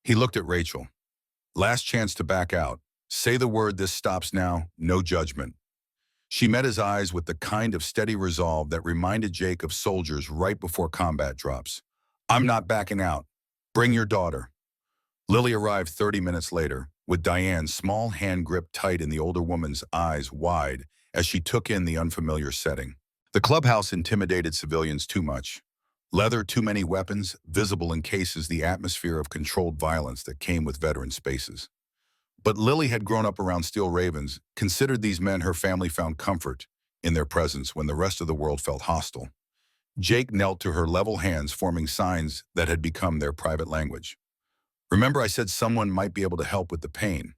He looked at Rachel. Last chance to back out. Say the word, this stops now, no judgment. She met his eyes with the kind of steady resolve that reminded Jake of soldiers right before combat drops. "I'm not backing out. Bring your daughter." Lily arrived 30 minutes later, with Diane's small hand gripped tight and the older woman's eyes wide as she took in the unfamiliar setting. The clubhouse intimidated civilians too much. Leather, too many weapons, visible in cases, the atmosphere of controlled violence that came with veteran spaces. But Lily had grown up around steel ravens, considered these men her family, found comfort in their presence when the rest of the world felt hostile. Jake knelt to her, level hands forming signs that had become their private language. "Remember I said someone might be able to help with the pain?"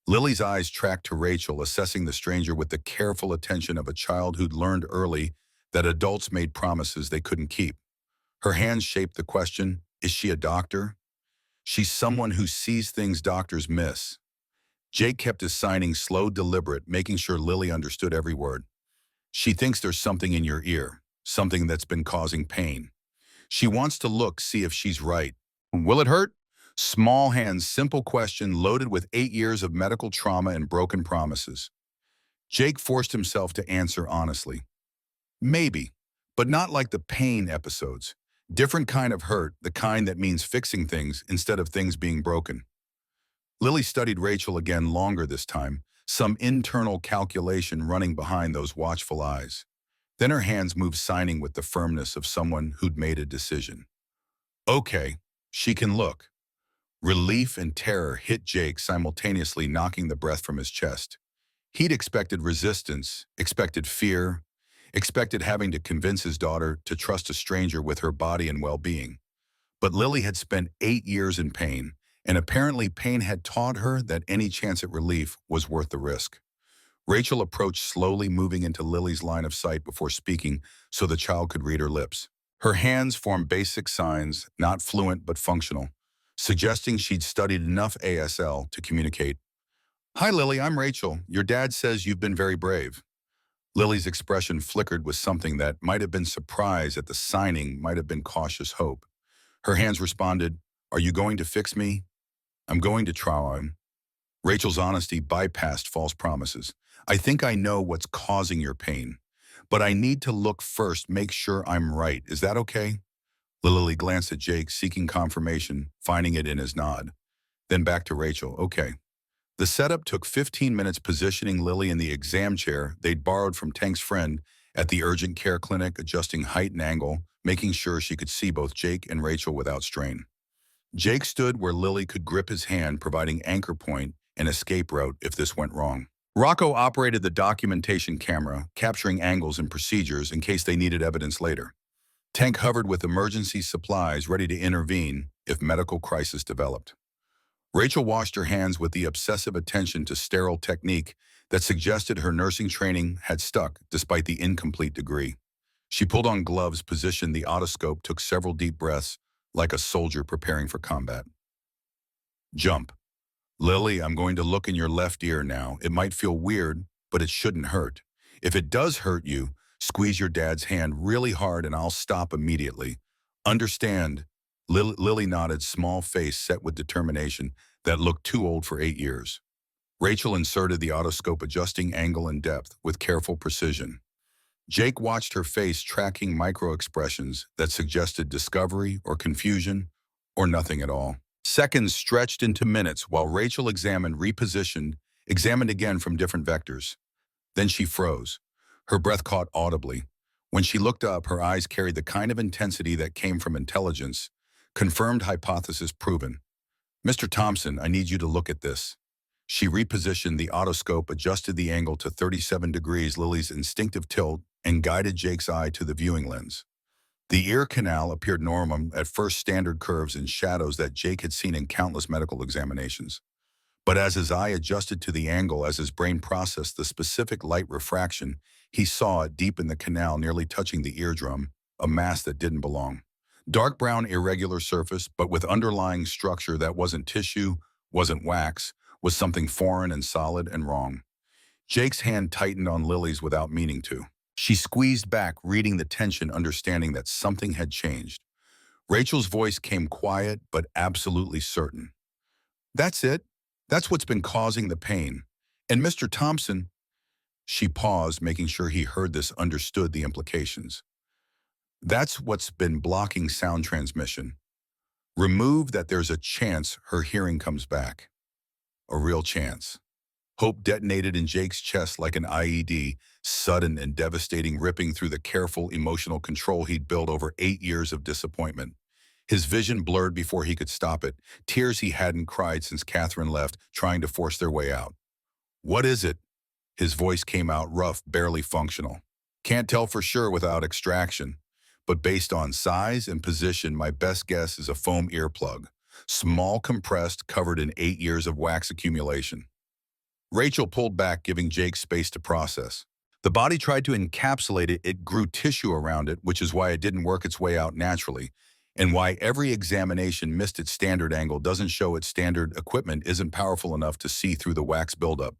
Lily's eyes tracked to Rachel, assessing the stranger with the careful attention of a child who'd learned early that adults made promises they couldn't keep. Her hands shaped the question, "Is she a doctor?" She's someone who sees things doctors miss. Jake kept his signing slow, deliberate, making sure Lily understood every word. She thinks there's something in your ear, something that's been causing pain. She wants to look, see if she's right. Will it hurt? Small hands, simple question loaded with 8 years of medical trauma and broken promises. Jake forced himself to answer honestly. Maybe, but not like the pain episodes. Different kind of hurt, the kind that means fixing things instead of things being broken. Lily studied Rachel again longer this time, some internal calculation running behind those watchful eyes. Then her hands moved, signing with the firmness of someone who'd made a decision. Okay, she can look. Relief and terror hit Jake simultaneously, knocking the breath from his chest. He'd expected resistance, expected fear, expected having to convince his daughter to trust a stranger with her body and well-being. But Lily had spent 8 years in pain, and apparently pain had taught her that any chance at relief was worth the risk. Rachel approached slowly, moving into Lily's line of sight before speaking so the child could read her lips. Her hands formed basic signs, not fluent but functional, suggesting she'd studied enough ASL to communicate. Hi, Lily, I'm Rachel. Your dad says you've been very brave. Lily's expression flickered with something that might have been surprise at the signing, might have been cautious hope. Her hands responded, Are you going to fix me? I'm going to try. Rachel's honesty bypassed false promises. I think I know what's causing your pain, but I need to look first, make sure I'm right. Is that okay? Lily glanced at Jake, seeking confirmation, finding it in his nod. Then back to Rachel. Okay. The setup took 15 minutes, positioning Lily in the exam chair they'd borrowed from Tank's friend at the urgent care clinic, adjusting height and angle, making sure she could see both Jake and Rachel without strain. Jake stood where Lily could grip his hand, providing anchor point and escape route if this went wrong. Rocco operated the documentation camera, capturing angles and procedures in case they needed evidence later. Tank hovered with emergency supplies, ready to intervene if medical crisis developed. Rachel washed her hands with the obsessive attention to sterile technique that suggested her nursing training had stuck despite the incomplete degree. She pulled on gloves, positioned the otoscope, took several deep breaths like a soldier preparing for combat. Jump. Lily, I'm going to look in your left ear now. It might feel weird, but it shouldn't hurt. If it does hurt you, squeeze your dad's hand really hard and I'll stop immediately. Understand? Lily nodded, small face set with determination that looked too old for 8 years. Rachel inserted the otoscope, adjusting angle and depth with careful precision. Jake watched her face, tracking micro-expressions that suggested discovery or confusion or nothing at all. Seconds stretched into minutes while Rachel examined, repositioned, examined again from different vectors. Then she froze. Her breath caught audibly. When she looked up, her eyes carried the kind of intensity that came from intelligence. Confirmed hypothesis proven. Mr. Thompson, I need you to look at this. She repositioned the otoscope, adjusted the angle to 37 degrees, Lily's instinctive tilt, and guided Jake's eye to the viewing lens. The ear canal appeared normal, at first standard curves and shadows that Jake had seen in countless medical examinations. But as his eye adjusted to the angle, as his brain processed the specific light refraction, he saw it deep in the canal, nearly touching the eardrum, a mass that didn't belong. Dark brown, irregular surface, but with underlying structure that wasn't tissue, wasn't wax, was something foreign and solid and wrong. Jake's hand tightened on Lily's without meaning to. She squeezed back, reading the tension, understanding that something had changed. Rachel's voice came quiet, but absolutely certain. That's it. That's what's been causing the pain. And Mr. Thompson, she paused, making sure he heard this, understood the implications. That's what's been blocking sound transmission. Remove that, there's a chance her hearing comes back. A real chance. Hope detonated in Jake's chest like an IED, sudden and devastating, ripping through the careful emotional control he'd built over 8 years of disappointment. His vision blurred before he could stop it, tears he hadn't cried since Catherine left, trying to force their way out. What is it? His voice came out rough, barely functional. Can't tell for sure without extraction, but based on size and position, my best guess is a foam earplug. Small, compressed, covered in 8 years of wax accumulation. Rachel pulled back, giving Jake space to process. The body tried to encapsulate it, it grew tissue around it, which is why it didn't work its way out naturally. and why every examination missed its standard angle doesn't show its standard equipment isn't powerful enough to see through the wax buildup.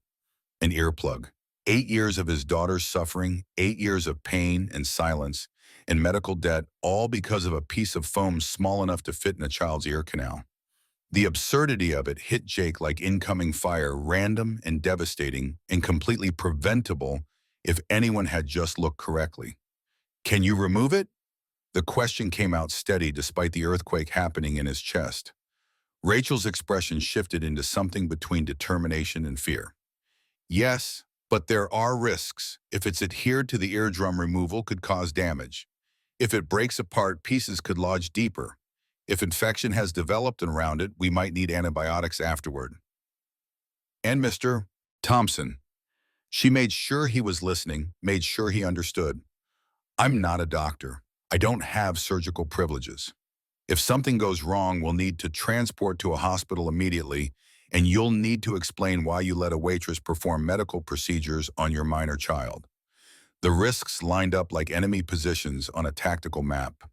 An earplug. 8 years of his daughter's suffering, 8 years of pain and silence, and medical debt, all because of a piece of foam small enough to fit in a child's ear canal. The absurdity of it hit Jake like incoming fire, random and devastating and completely preventable if anyone had just looked correctly. Can you remove it? The question came out steady despite the earthquake happening in his chest. Rachel's expression shifted into something between determination and fear. Yes, but there are risks. If it's adhered to, the eardrum removal could cause damage. If it breaks apart, pieces could lodge deeper. If infection has developed around it, we might need antibiotics afterward. And Mr. Thompson. She made sure he was listening, made sure he understood. I'm not a doctor. I don't have surgical privileges. If something goes wrong, we'll need to transport to a hospital immediately, and you'll need to explain why you let a waitress perform medical procedures on your minor child. The risks lined up like enemy positions on a tactical map.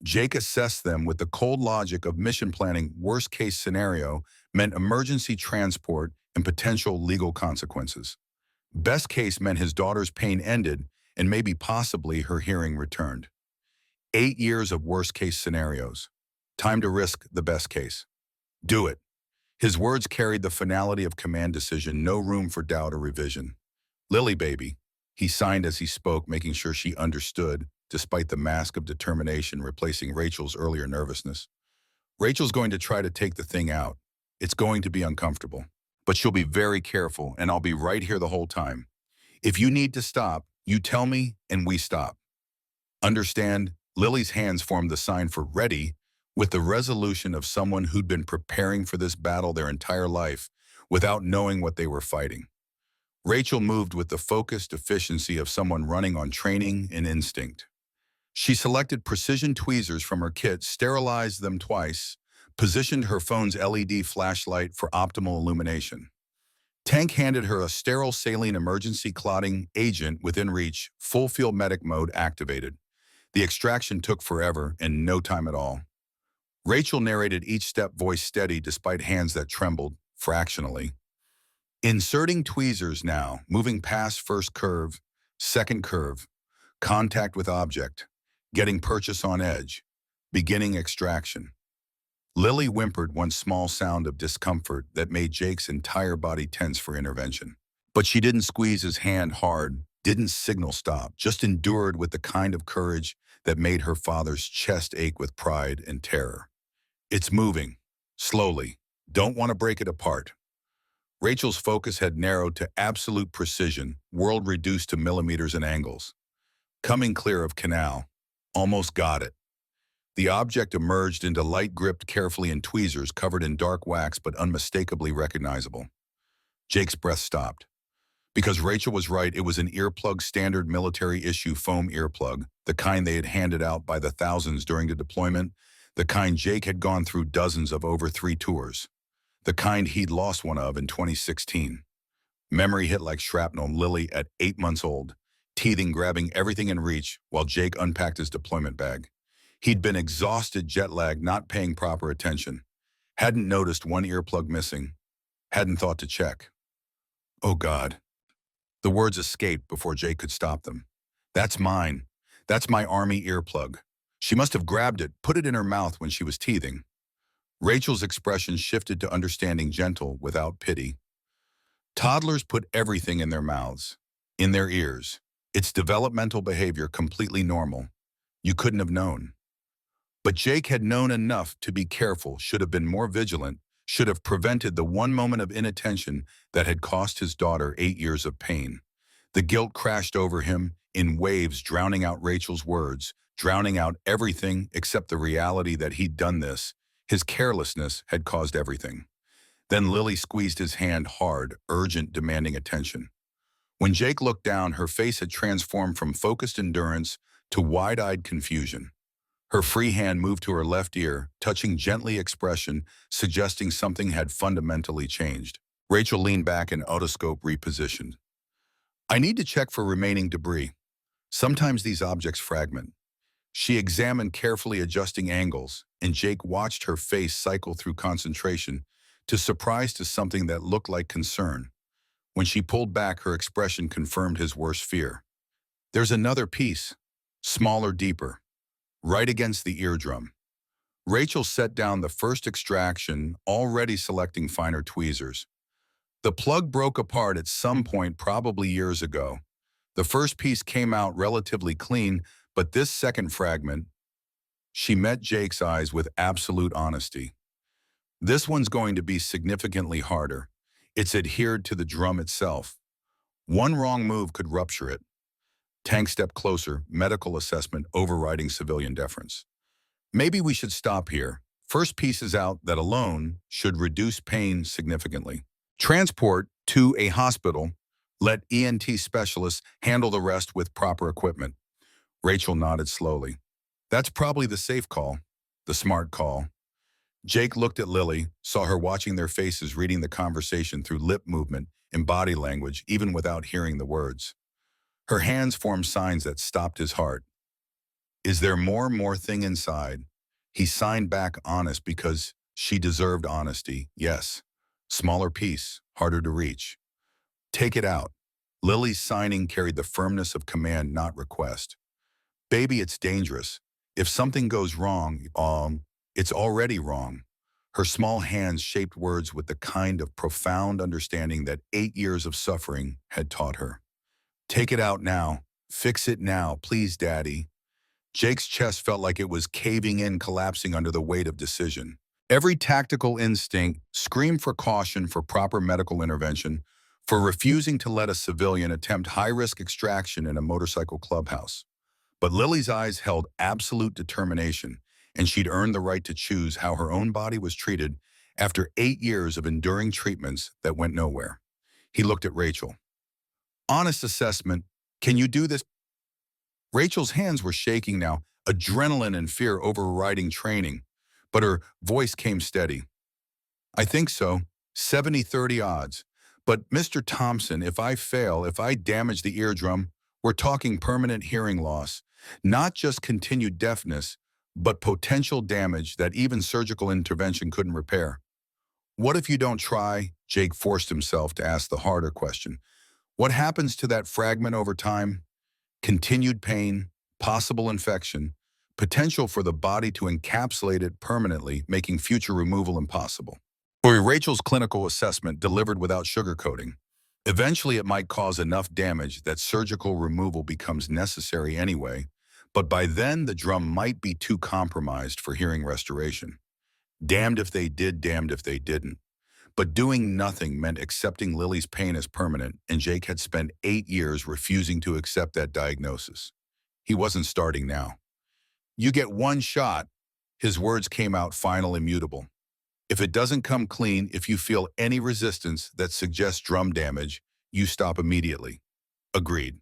Jake assessed them with the cold logic of mission planning. Worst-case scenario meant emergency transport and potential legal consequences. Best case meant his daughter's pain ended and maybe possibly her hearing returned. 8 years of worst-case scenarios. Time to risk the best case. Do it. His words carried the finality of command decision, no room for doubt or revision. Lily, baby. He signed as he spoke, making sure she understood, despite the mask of determination replacing Rachel's earlier nervousness. Rachel's going to try to take the thing out. It's going to be uncomfortable. But she'll be very careful, and I'll be right here the whole time. If you need to stop, you tell me, and we stop. Understand? Lily's hands formed the sign for ready, with the resolution of someone who'd been preparing for this battle their entire life without knowing what they were fighting. Rachel moved with the focused efficiency of someone running on training and instinct. She selected precision tweezers from her kit, sterilized them twice, positioned her phone's LED flashlight for optimal illumination. Tank handed her a sterile saline emergency clotting agent within reach, full field medic mode activated. The extraction took forever and no time at all. Rachel narrated each step, voice steady despite hands that trembled, fractionally. Inserting tweezers now, moving past first curve, second curve, contact with object, getting purchase on edge, beginning extraction. Lily whimpered one small sound of discomfort that made Jake's entire body tense for intervention. But she didn't squeeze his hand hard, didn't signal stop, just endured with the kind of courage that made her father's chest ache with pride and terror. It's moving, slowly, don't want to break it apart. Rachel's focus had narrowed to absolute precision, world reduced to millimeters and angles. Coming clear of canal, almost got it. The object emerged into light, gripped carefully in tweezers covered in dark wax but unmistakably recognizable. Jake's breath stopped. Because Rachel was right, it was an earplug, standard military-issue foam earplug, the kind they had handed out by the thousands during the deployment, the kind Jake had gone through dozens of over 3 tours, the kind he'd lost one of in 2016. Memory hit like shrapnel. Lily, at 8 months old, teething, grabbing everything in reach while Jake unpacked his deployment bag. He'd been exhausted, jet-lagged, not paying proper attention. Hadn't noticed one earplug missing. Hadn't thought to check. Oh, God. The words escaped before Jake could stop them. That's mine. That's my army earplug. She must have grabbed it, put it in her mouth when she was teething. Rachel's expression shifted to understanding, gentle, without pity. Toddlers put everything in their mouths, in their ears. It's developmental behavior, completely normal. You couldn't have known. But Jake had known enough to be careful, should have been more vigilant, should have prevented the one moment of inattention that had cost his daughter 8 years of pain. The guilt crashed over him in waves, drowning out Rachel's words, drowning out everything except the reality that he'd done this. His carelessness had caused everything. Then Lily squeezed his hand hard, urgent, demanding attention. When Jake looked down, her face had transformed from focused endurance to wide-eyed confusion. Her free hand moved to her left ear, touching gently, expression suggesting something had fundamentally changed. Rachel leaned back and otoscope repositioned. I need to check for remaining debris. Sometimes these objects fragment. She examined carefully adjusting angles, and Jake watched her face cycle through concentration to surprise to something that looked like concern. When she pulled back, her expression confirmed his worst fear. There's another piece, smaller, deeper, right against the eardrum. Rachel set down the first extraction, already selecting finer tweezers. The plug broke apart at some point, probably years ago. The first piece came out relatively clean, but this second fragment, she met Jake's eyes with absolute honesty. This one's going to be significantly harder. It's adhered to the drum itself. One wrong move could rupture it. Tank stepped closer, medical assessment overriding civilian deference. Maybe we should stop here. First piece is out, that alone should reduce pain significantly. Transport to a hospital. Let ENT specialists handle the rest with proper equipment. Rachel nodded slowly. That's probably the safe call, the smart call. Jake looked at Lily, saw her watching their faces, reading the conversation through lip movement and body language, even without hearing the words. Her hands formed signs that stopped his heart. Is there more thing inside? He signed back honest because she deserved honesty. Yes. Smaller piece, harder to reach. Take it out. Lily's signing carried the firmness of command, not request. Baby, it's dangerous. If something goes wrong, it's already wrong. Her small hands shaped words with the kind of profound understanding that 8 years of suffering had taught her. Take it out now. Fix it now, please, Daddy. Jake's chest felt like it was caving in, collapsing under the weight of decision. Every tactical instinct screamed for caution, for proper medical intervention, for refusing to let a civilian attempt high-risk extraction in a motorcycle clubhouse. But Lily's eyes held absolute determination, and she'd earned the right to choose how her own body was treated after 8 years of enduring treatments that went nowhere. He looked at Rachel. Honest assessment. Can you do this? Rachel's hands were shaking now, adrenaline and fear overriding training, but her voice came steady. I think so. 70-30 odds. But Mr. Thompson, if I fail, if I damage the eardrum, we're talking permanent hearing loss, not just continued deafness, but potential damage that even surgical intervention couldn't repair. What if you don't try? Jake forced himself to ask the harder question. What happens to that fragment over time? Continued pain, possible infection, potential for the body to encapsulate it permanently, making future removal impossible. For Rachel's clinical assessment delivered without sugarcoating, eventually it might cause enough damage that surgical removal becomes necessary anyway, but by then the drum might be too compromised for hearing restoration. Damned if they did, damned if they didn't. But doing nothing meant accepting Lily's pain as permanent, and Jake had spent 8 years refusing to accept that diagnosis. He wasn't starting now. You get one shot. His words came out final, immutable. If it doesn't come clean, if you feel any resistance that suggests drum damage, you stop immediately. Agreed.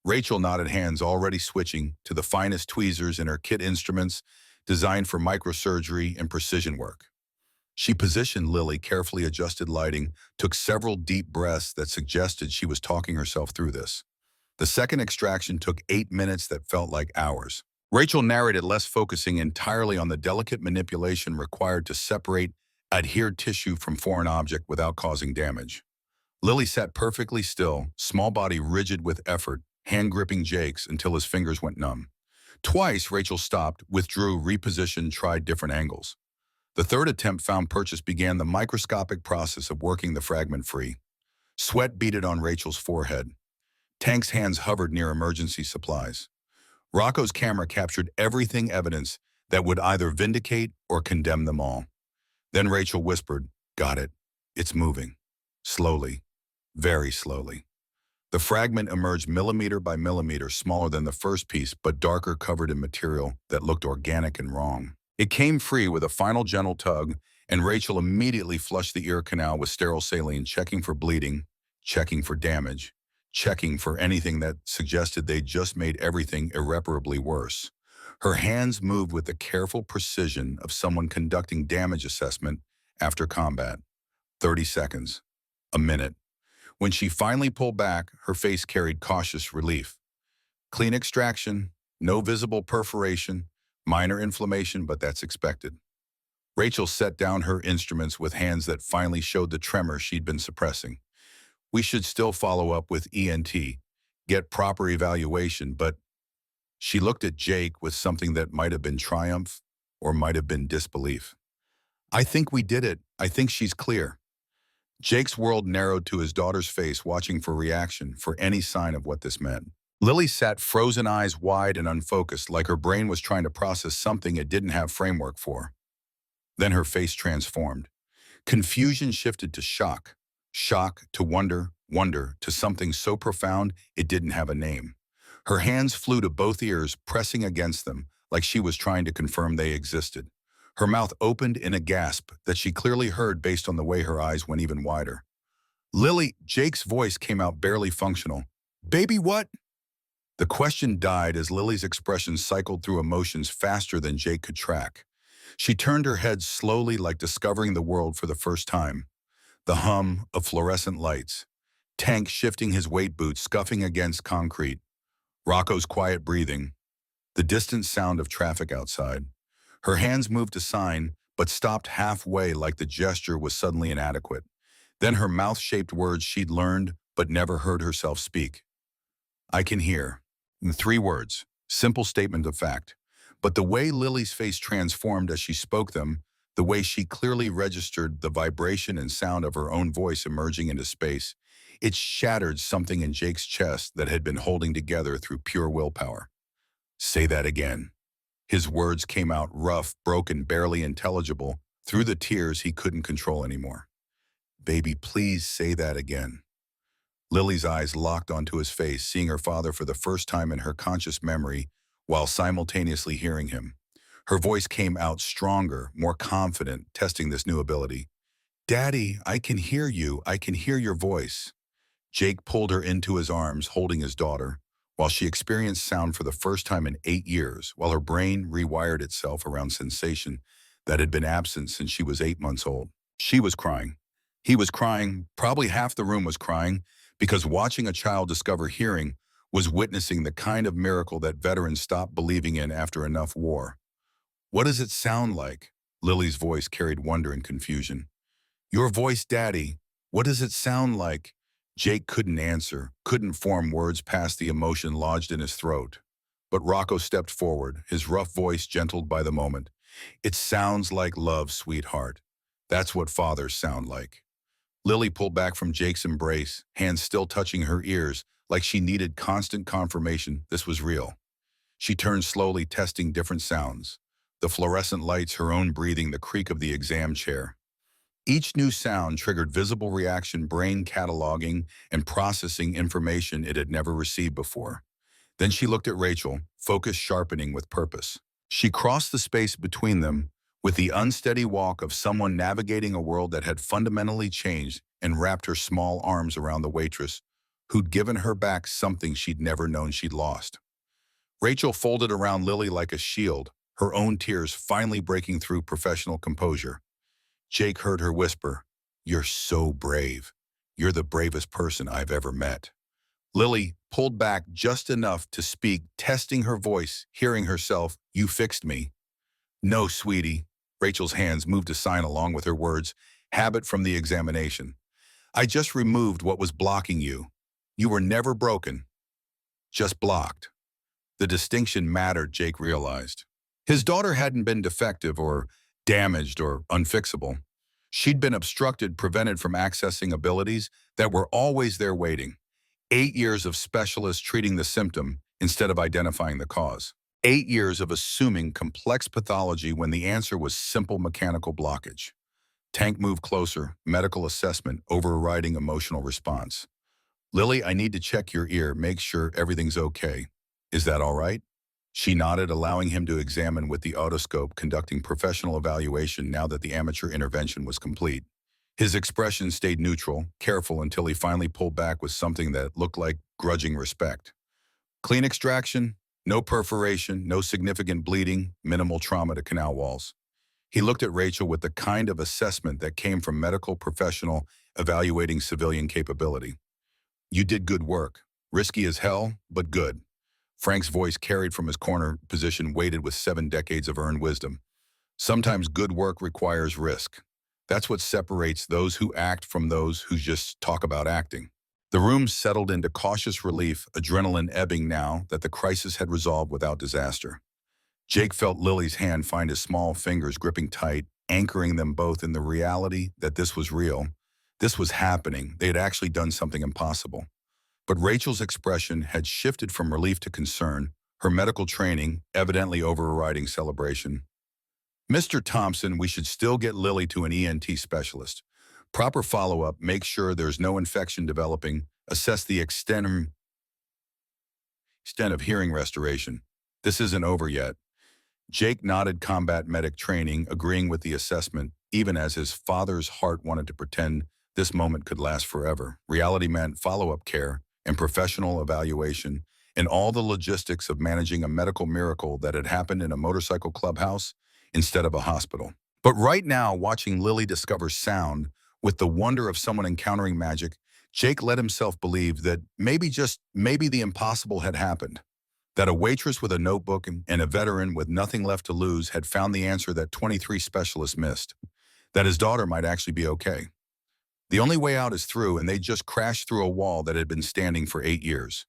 Rachel nodded, hands already switching to the finest tweezers in her kit, instruments designed for microsurgery and precision work. She positioned Lily, carefully adjusted lighting, took several deep breaths that suggested she was talking herself through this. The second extraction took 8 minutes that felt like hours. Rachel narrated, less focusing entirely on the delicate manipulation required to separate adhered tissue from foreign object without causing damage. Lily sat perfectly still, small body rigid with effort, hand gripping Jake's until his fingers went numb. Twice, Rachel stopped, withdrew, repositioned, tried different angles. The third attempt found purchase, began the microscopic process of working the fragment free. Sweat beaded on Rachel's forehead. Tank's hands hovered near emergency supplies. Rocco's camera captured everything, evidence that would either vindicate or condemn them all. Then Rachel whispered, "Got it. It's moving." Slowly. Very slowly. The fragment emerged millimeter by millimeter, smaller than the first piece, but darker, covered in material that looked organic and wrong. It came free with a final gentle tug, and Rachel immediately flushed the ear canal with sterile saline, checking for bleeding, checking for damage, checking for anything that suggested they'd just made everything irreparably worse. Her hands moved with the careful precision of someone conducting damage assessment after combat. 30 seconds. A minute. When she finally pulled back, her face carried cautious relief. Clean extraction, No visible perforation, minor inflammation, but that's expected. Rachel set down her instruments with hands that finally showed the tremor she'd been suppressing. We should still follow up with ENT, get proper evaluation, but she looked at Jake with something that might have been triumph or might have been disbelief. I think we did it. I think she's clear. Jake's world narrowed to his daughter's face, watching for reaction, for any sign of what this meant. Lily sat frozen, eyes wide and unfocused, like her brain was trying to process something it didn't have framework for. Then her face transformed. Confusion shifted to shock. Shock to wonder, wonder to something so profound it didn't have a name. Her hands flew to both ears, pressing against them, like she was trying to confirm they existed. Her mouth opened in a gasp that she clearly heard based on the way her eyes went even wider. Lily, Jake's voice came out barely functional. Baby, what? The question died as Lily's expression cycled through emotions faster than Jake could track. She turned her head slowly, like discovering the world for the first time. The hum of fluorescent lights. Tank shifting his weight boots, scuffing against concrete. Rocco's quiet breathing. The distant sound of traffic outside. Her hands moved to sign, but stopped halfway like the gesture was suddenly inadequate. Then her mouth shaped words she'd learned but never heard herself speak. I can hear. In 3 words. Simple statement of fact. But the way Lily's face transformed as she spoke them, the way she clearly registered the vibration and sound of her own voice emerging into space, it shattered something in Jake's chest that had been holding together through pure willpower. Say that again. His words came out rough, broken, barely intelligible, through the tears he couldn't control anymore. Baby, please say that again. Lily's eyes locked onto his face, seeing her father for the first time in her conscious memory, while simultaneously hearing him. Her voice came out stronger, more confident, testing this new ability. Daddy, I can hear you. I can hear your voice. Jake pulled her into his arms, holding his daughter, while she experienced sound for the first time in 8 years, while her brain rewired itself around sensation that had been absent since she was 8 months old. She was crying. He was crying. Probably half the room was crying, because watching a child discover hearing was witnessing the kind of miracle that veterans stopped believing in after enough war. What does it sound like? Lily's voice carried wonder and confusion. Your voice, Daddy. What does it sound like? Jake couldn't answer, couldn't form words past the emotion lodged in his throat. But Rocco stepped forward, his rough voice gentled by the moment. It sounds like love, sweetheart. That's what fathers sound like. Lily pulled back from Jake's embrace, hands still touching her ears, like she needed constant confirmation this was real. She turned slowly, testing different sounds. The fluorescent lights, her own breathing, the creak of the exam chair. Each new sound triggered visible reaction, brain cataloging and processing information it had never received before. Then she looked at Rachel, focus sharpening with purpose. She crossed the space between them with the unsteady walk of someone navigating a world that had fundamentally changed, and wrapped her small arms around the waitress, who'd given her back something she'd never known she'd lost. Rachel folded around Lily like a shield, her own tears finally breaking through professional composure. Jake heard her whisper, "You're so brave. You're the bravest person I've ever met." Lily pulled back just enough to speak, testing her voice, hearing herself, "You fixed me." "No, sweetie." Rachel's hands moved to sign along with her words, habit from the examination. "I just removed what was blocking you. You were never broken, just blocked." The distinction mattered, Jake realized. His daughter hadn't been defective or damaged or unfixable. She'd been obstructed, prevented from accessing abilities that were always there waiting. 8 years of specialists treating the symptom instead of identifying the cause. 8 years of assuming complex pathology when the answer was simple mechanical blockage. Tank moved closer, medical assessment overriding emotional response. "Lily, I need to check your ear, make sure everything's okay. Is that all right?" She nodded, allowing him to examine with the otoscope, conducting professional evaluation now that the amateur intervention was complete. His expression stayed neutral, careful, until he finally pulled back with something that looked like grudging respect. "Clean extraction, no perforation, no significant bleeding, minimal trauma to canal walls." He looked at Rachel with the kind of assessment that came from medical professional evaluating civilian capability. "You did good work. Risky as hell, but good. Frank's voice, carried from his corner position, weighted with 7 decades of earned wisdom. Sometimes good work requires risk. That's what separates those who act from those who just talk about acting. The room settled into cautious relief, adrenaline ebbing now that the crisis had resolved without disaster. Jake felt Lily's hand find his small fingers gripping tight, anchoring them both in the reality that this was real. This was happening. They had actually done something impossible. But Rachel's expression had shifted from relief to concern, her medical training evidently overriding celebration. Mr. Thompson, we should still get Lily to an ENT specialist. Proper follow-up, make sure there's no infection developing, assess the extent of hearing restoration. This isn't over yet. Jake nodded, combat medic training, agreeing with the assessment, even as his father's heart wanted to pretend this moment could last forever. Reality meant follow-up care and professional evaluation, and all the logistics of managing a medical miracle that had happened in a motorcycle clubhouse instead of a hospital. But right now, watching Lily discover sound with the wonder of someone encountering magic, Jake let himself believe that maybe, just maybe, the impossible had happened. That a waitress with a notebook and a veteran with nothing left to lose had found the answer that 23 specialists missed. That his daughter might actually be okay. The only way out is through, and they just crashed through a wall that had been standing for 8 years.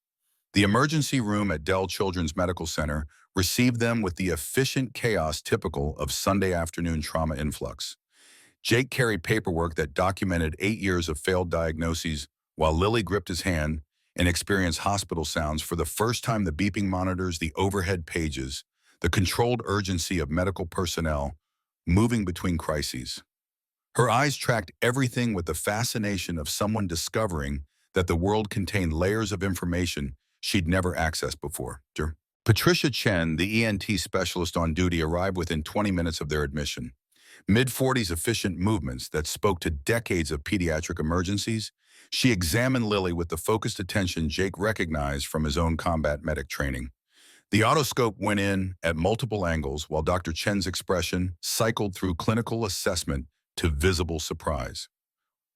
The emergency room at Dell Children's Medical Center received them with the efficient chaos typical of Sunday afternoon trauma influx. Jake carried paperwork that documented 8 years of failed diagnoses, while Lily gripped his hand and experienced hospital sounds for the first time: the beeping monitors, the overhead pages, the controlled urgency of medical personnel moving between crises. Her eyes tracked everything with the fascination of someone discovering that the world contained layers of information she'd never accessed before. Patricia Chen, the ENT specialist on duty, arrived within 20 minutes of their admission. Mid-40s, efficient movements that spoke to decades of pediatric emergencies, she examined Lily with the focused attention Jake recognized from his own combat medic training. The otoscope went in at multiple angles while Dr. Chen's expression cycled through clinical assessment to visible surprise.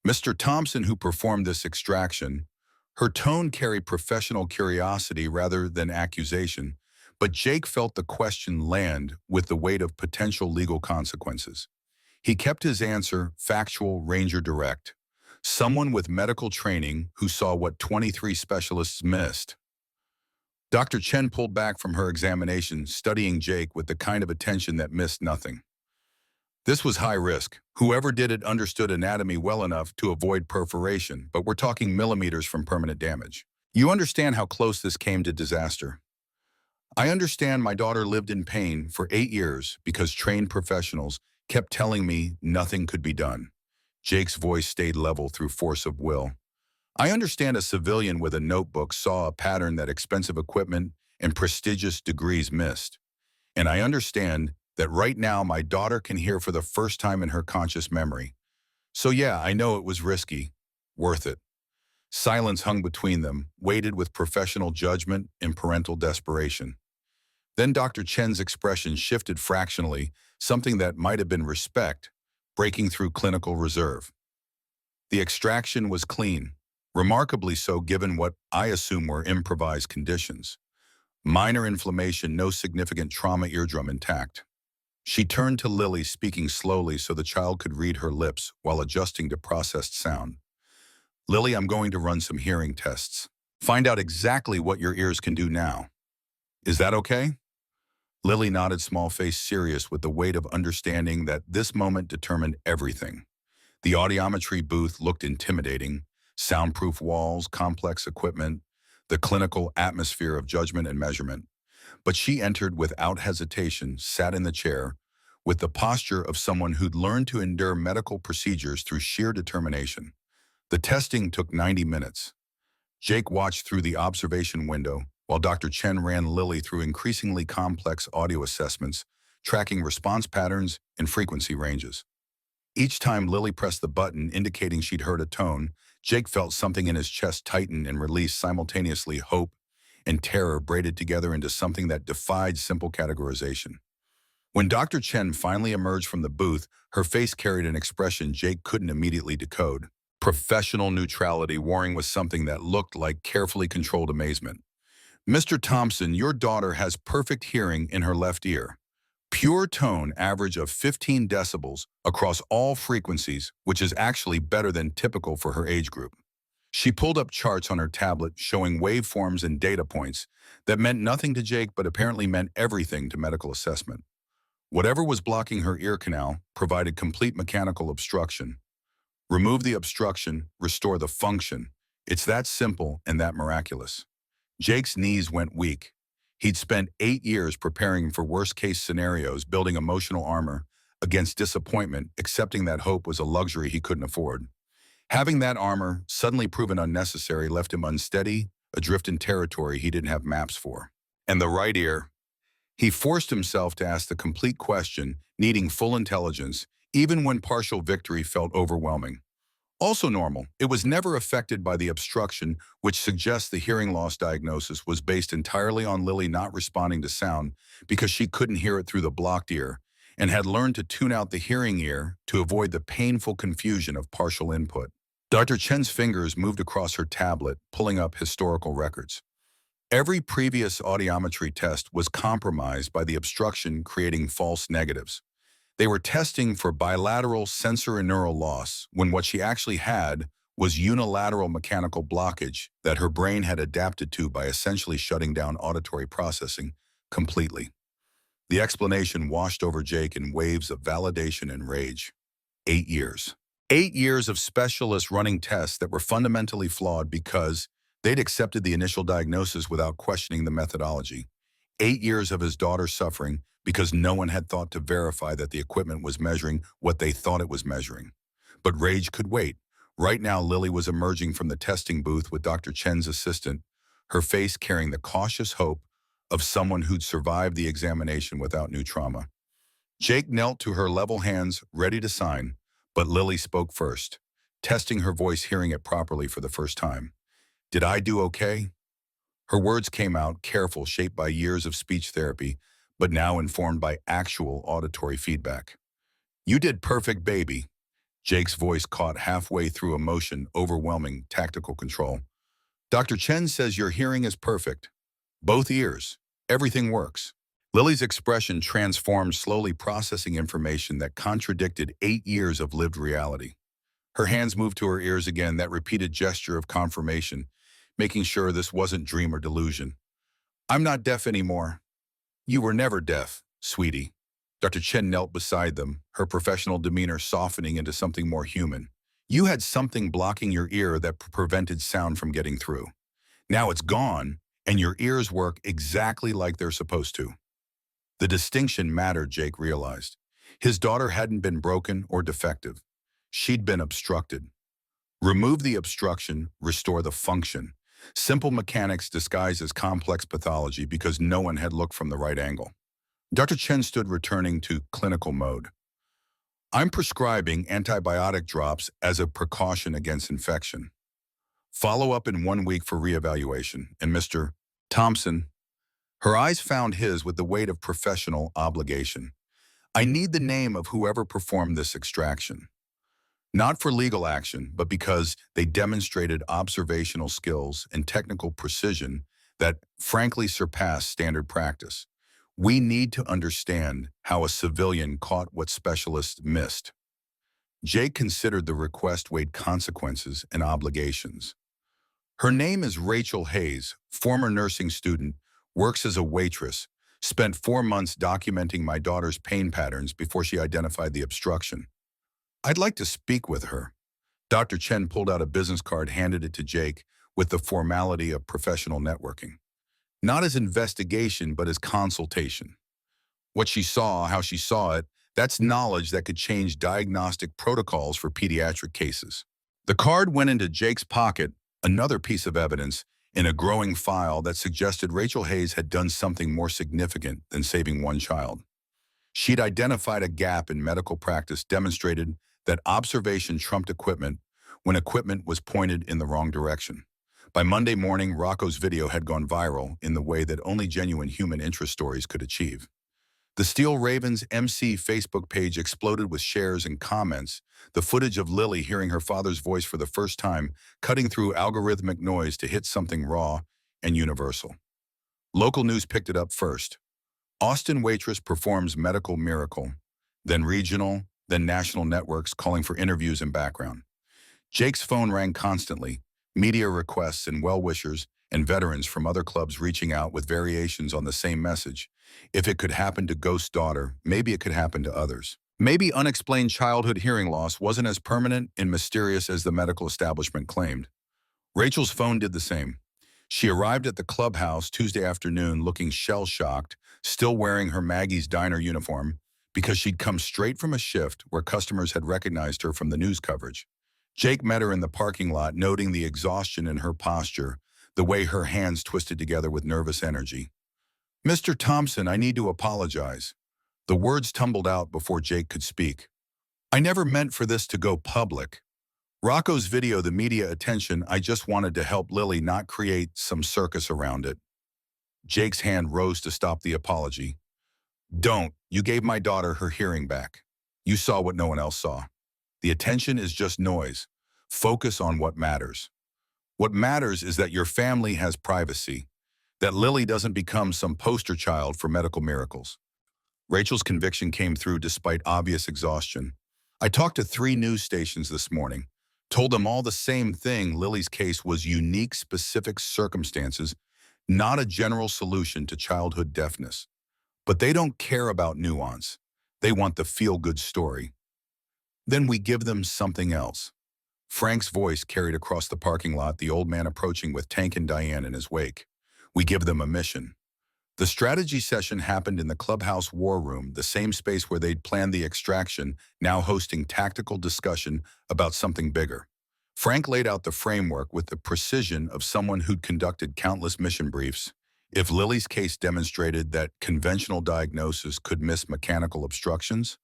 Mr. Thompson, who performed this extraction, her tone carried professional curiosity rather than accusation, but Jake felt the question land with the weight of potential legal consequences. He kept his answer factual, Ranger direct. Someone with medical training who saw what 23 specialists missed. Dr. Chen pulled back from her examination, studying Jake with the kind of attention that missed nothing. This was high risk. Whoever did it understood anatomy well enough to avoid perforation, but we're talking millimeters from permanent damage. You understand how close this came to disaster. I understand my daughter lived in pain for 8 years because trained professionals kept telling me nothing could be done. Jake's voice stayed level through force of will. I understand a civilian with a notebook saw a pattern that expensive equipment and prestigious degrees missed. And I understand that right now my daughter can hear for the first time in her conscious memory. So yeah, I know it was risky. Worth it. Silence hung between them, weighted with professional judgment and parental desperation. Then Dr. Chen's expression shifted fractionally, something that might have been respect, breaking through clinical reserve. The extraction was clean, remarkably so given what I assume were improvised conditions. Minor inflammation, no significant trauma, eardrum intact. She turned to Lily, speaking slowly so the child could read her lips while adjusting to processed sound. Lily, I'm going to run some hearing tests. Find out exactly what your ears can do now. Is that okay? Lily nodded, small face serious with the weight of understanding that this moment determined everything. The audiometry booth looked intimidating, soundproof walls, complex equipment, the clinical atmosphere of judgment and measurement. But she entered without hesitation, sat in the chair, with the posture of someone who'd learned to endure medical procedures through sheer determination. The testing took 90 minutes. Jake watched through the observation window while Dr. Chen ran Lily through increasingly complex audio assessments, tracking response patterns and frequency ranges. Each time Lily pressed the button indicating she'd heard a tone, Jake felt something in his chest tighten and release simultaneously, hope and terror braided together into something that defied simple categorization. When Dr. Chen finally emerged from the booth, her face carried an expression Jake couldn't immediately decode. Professional neutrality warring with something that looked like carefully controlled amazement. Mr. Thompson, your daughter has perfect hearing in her left ear. Pure tone average of 15 decibels across all frequencies, which is actually better than typical for her age group. She pulled up charts on her tablet showing waveforms and data points that meant nothing to Jake but apparently meant everything to medical assessment. Whatever was blocking her ear canal provided complete mechanical obstruction. Remove the obstruction, restore the function. It's that simple and that miraculous. Jake's knees went weak. He'd spent 8 years preparing for worst-case scenarios, building emotional armor against disappointment, accepting that hope was a luxury he couldn't afford. Having that armor, suddenly proven unnecessary, left him unsteady, adrift in territory he didn't have maps for. And the right ear, he forced himself to ask the complete question, needing full intelligence, even when partial victory felt overwhelming. Also normal, it was never affected by the obstruction, which suggests the hearing loss diagnosis was based entirely on Lily not responding to sound because she couldn't hear it through the blocked ear and had learned to tune out the hearing ear to avoid the painful confusion of partial input. Dr. Chen's fingers moved across her tablet, pulling up historical records. Every previous audiometry test was compromised by the obstruction, creating false negatives. They were testing for bilateral sensorineural loss when what she actually had was unilateral mechanical blockage that her brain had adapted to by essentially shutting down auditory processing completely. The explanation washed over Jake in waves of validation and rage. 8 years. 8 years of specialists running tests that were fundamentally flawed because they'd accepted the initial diagnosis without questioning the methodology. 8 years of his daughter suffering because no one had thought to verify that the equipment was measuring what they thought it was measuring. But rage could wait. Right now, Lily was emerging from the testing booth with Dr. Chen's assistant, her face carrying the cautious hope of someone who'd survived the examination without new trauma. Jake knelt to her level hands, ready to sign, but Lily spoke first, testing her voice, hearing it properly for the first time. "Did I do okay?" Her words came out careful, shaped by years of speech therapy, but now informed by actual auditory feedback. "You did perfect, baby." Jake's voice caught halfway through emotion, overwhelming tactical control. "Dr. Chen says your hearing is perfect. Both ears. Everything works." Lily's expression transformed, slowly processing information that contradicted 8 years of lived reality. Her hands moved to her ears again, that repeated gesture of confirmation, making sure this wasn't dream or delusion. "I'm not deaf anymore." "You were never deaf, sweetie." Dr. Chen knelt beside them, her professional demeanor softening into something more human. "You had something blocking your ear that prevented sound from getting through. Now it's gone, and your ears work exactly like they're supposed to." The distinction mattered, Jake realized. His daughter hadn't been broken or defective. She'd been obstructed. Remove the obstruction, restore the function. Simple mechanics disguised as complex pathology because no one had looked from the right angle. Dr. Chen stood, returning to clinical mode. "I'm prescribing antibiotic drops as a precaution against infection. Follow up in 1 week for reevaluation." And Mr. Thompson, her eyes found his with the weight of professional obligation. "I need the name of whoever performed this extraction. Not for legal action, but because they demonstrated observational skills and technical precision that frankly surpass standard practice. We need to understand how a civilian caught what specialists missed." Jake considered the request, weighed consequences and obligations. "Her name is Rachel Hayes, former nursing student, works as a waitress, spent 4 months documenting my daughter's pain patterns before she identified the obstruction. I'd like to speak with her." Dr. Chen pulled out a business card, handed it to Jake with the formality of professional networking. Not as investigation, but as consultation. What she saw, how she saw it, that's knowledge that could change diagnostic protocols for pediatric cases. The card went into Jake's pocket, another piece of evidence in a growing file that suggested Rachel Hayes had done something more significant than saving one child. She'd identified a gap in medical practice, demonstrated that observation trumped equipment when equipment was pointed in the wrong direction. By Monday morning, Rocco's video had gone viral in the way that only genuine human interest stories could achieve. The Steel Ravens MC Facebook page exploded with shares and comments, the footage of Lily hearing her father's voice for the first time, cutting through algorithmic noise to hit something raw and universal. Local news picked it up first. Austin waitress performs medical miracle, then regional, then national networks calling for interviews and background. Jake's phone rang constantly, media requests and well-wishers and veterans from other clubs reaching out with variations on the same message. If it could happen to Ghost's daughter, maybe it could happen to others. Maybe unexplained childhood hearing loss wasn't as permanent and mysterious as the medical establishment claimed. Rachel's phone did the same. She arrived at the clubhouse Tuesday afternoon looking shell-shocked, still wearing her Maggie's Diner uniform, because she'd come straight from a shift where customers had recognized her from the news coverage. Jake met her in the parking lot, noting the exhaustion in her posture, the way her hands twisted together with nervous energy. "Mr. Thompson, I need to apologize." The words tumbled out before Jake could speak. "I never meant for this to go public. Rocco's video, the media attention, I just wanted to help Lily, not create some circus around it." Jake's hand rose to stop the apology. "Don't. You gave my daughter her hearing back. You saw what no one else saw. The attention is just noise. Focus on what matters. What matters is that your family has privacy, that Lily doesn't become some poster child for medical miracles." Rachel's conviction came through despite obvious exhaustion. "I talked to 3 news stations this morning, told them all the same thing. Lily's case was unique, specific circumstances, not a general solution to childhood deafness. But they don't care about nuance. They want the feel-good story. Then we give them something else." Frank's voice carried across the parking lot, the old man approaching with Tank and Diane in his wake. "We give them a mission." The strategy session happened in the clubhouse war room, the same space where they'd planned the extraction, now hosting tactical discussion about something bigger. Frank laid out the framework with the precision of someone who'd conducted countless mission briefs. If Lily's case demonstrated that conventional diagnosis could miss mechanical obstructions,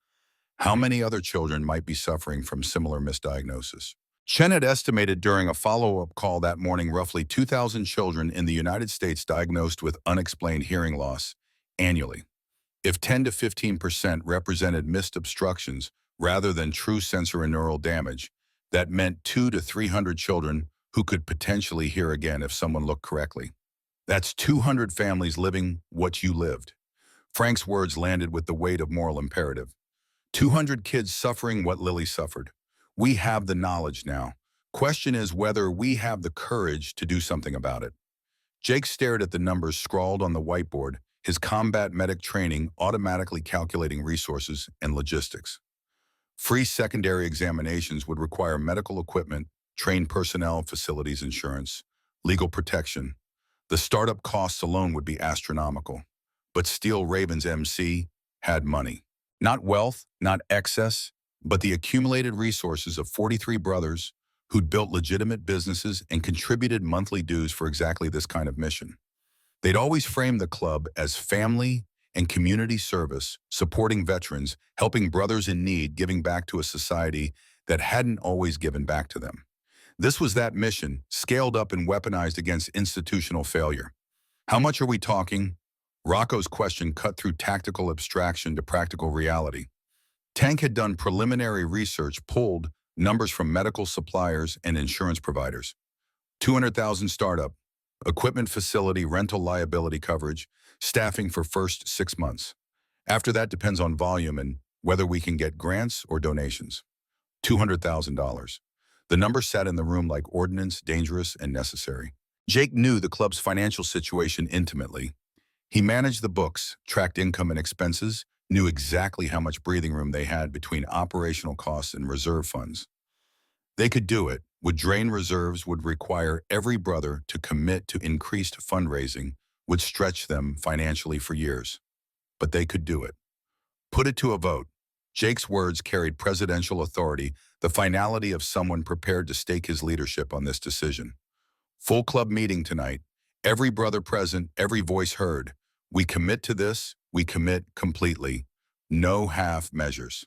how many other children might be suffering from similar misdiagnosis? Chen had estimated during a follow-up call that morning roughly 2,000 children in the United States diagnosed with unexplained hearing loss annually. If 10 to 15% represented missed obstructions rather than true sensorineural damage, that meant 200 to 300 children who could potentially hear again if someone looked correctly. That's 200 families living what you lived. Frank's words landed with the weight of moral imperative. 200 kids suffering what Lily suffered. We have the knowledge now. Question is whether we have the courage to do something about it. Jake stared at the numbers scrawled on the whiteboard, his combat medic training automatically calculating resources and logistics. Free secondary examinations would require medical equipment, trained personnel, facilities insurance, legal protection. The startup costs alone would be astronomical. But Steel Raven's MC had money. Not wealth, not excess, but the accumulated resources of 43 brothers who'd built legitimate businesses and contributed monthly dues for exactly this kind of mission. They'd always framed the club as family and community service, supporting veterans, helping brothers in need, giving back to a society that hadn't always given back to them. This was that mission, scaled up and weaponized against institutional failure. How much are we talking? Rocco's question cut through tactical abstraction to practical reality. Tank had done preliminary research, pulled numbers from medical suppliers and insurance providers. 200,000 startup, equipment facility, rental liability coverage, staffing for first 6 months. After that depends on volume and whether we can get grants or donations. $200,000. The number sat in the room like ordnance, dangerous and necessary. Jake knew the club's financial situation intimately. He managed the books, tracked income and expenses, knew exactly how much breathing room they had between operational costs and reserve funds. They could do it, would drain reserves, would require every brother to commit to increased fundraising, would stretch them financially for years. But they could do it. Put it to a vote. Jake's words carried presidential authority, the finality of someone prepared to stake his leadership on this decision. Full club meeting tonight. Every brother present, every voice heard. We commit to this, we commit completely. No half measures.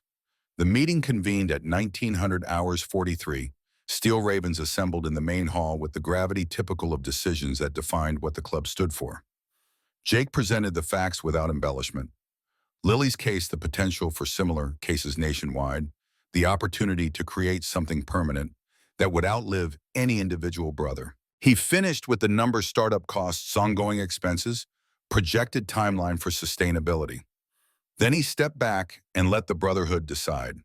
The meeting convened at 1900 hours 43. Steel Ravens assembled in the main hall with the gravity typical of decisions that defined what the club stood for. Jake presented the facts without embellishment. Lily's case, the potential for similar cases nationwide, the opportunity to create something permanent that would outlive any individual brother. He finished with the number startup costs, ongoing expenses, projected timeline for sustainability. Then he stepped back and let the Brotherhood decide.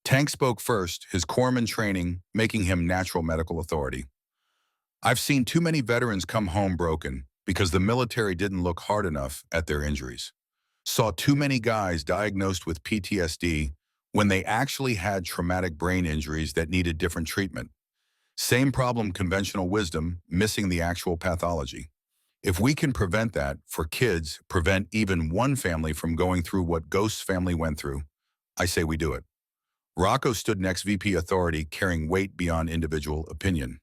Tank spoke first, his corpsman training making him natural medical authority. I've seen too many veterans come home broken because the military didn't look hard enough at their injuries. Saw too many guys diagnosed with PTSD when they actually had traumatic brain injuries that needed different treatment. Same problem, conventional wisdom, missing the actual pathology. If we can prevent that for kids, prevent even one family from going through what Ghost's family went through, I say we do it. Rocco stood next, VP authority, carrying weight beyond individual opinion.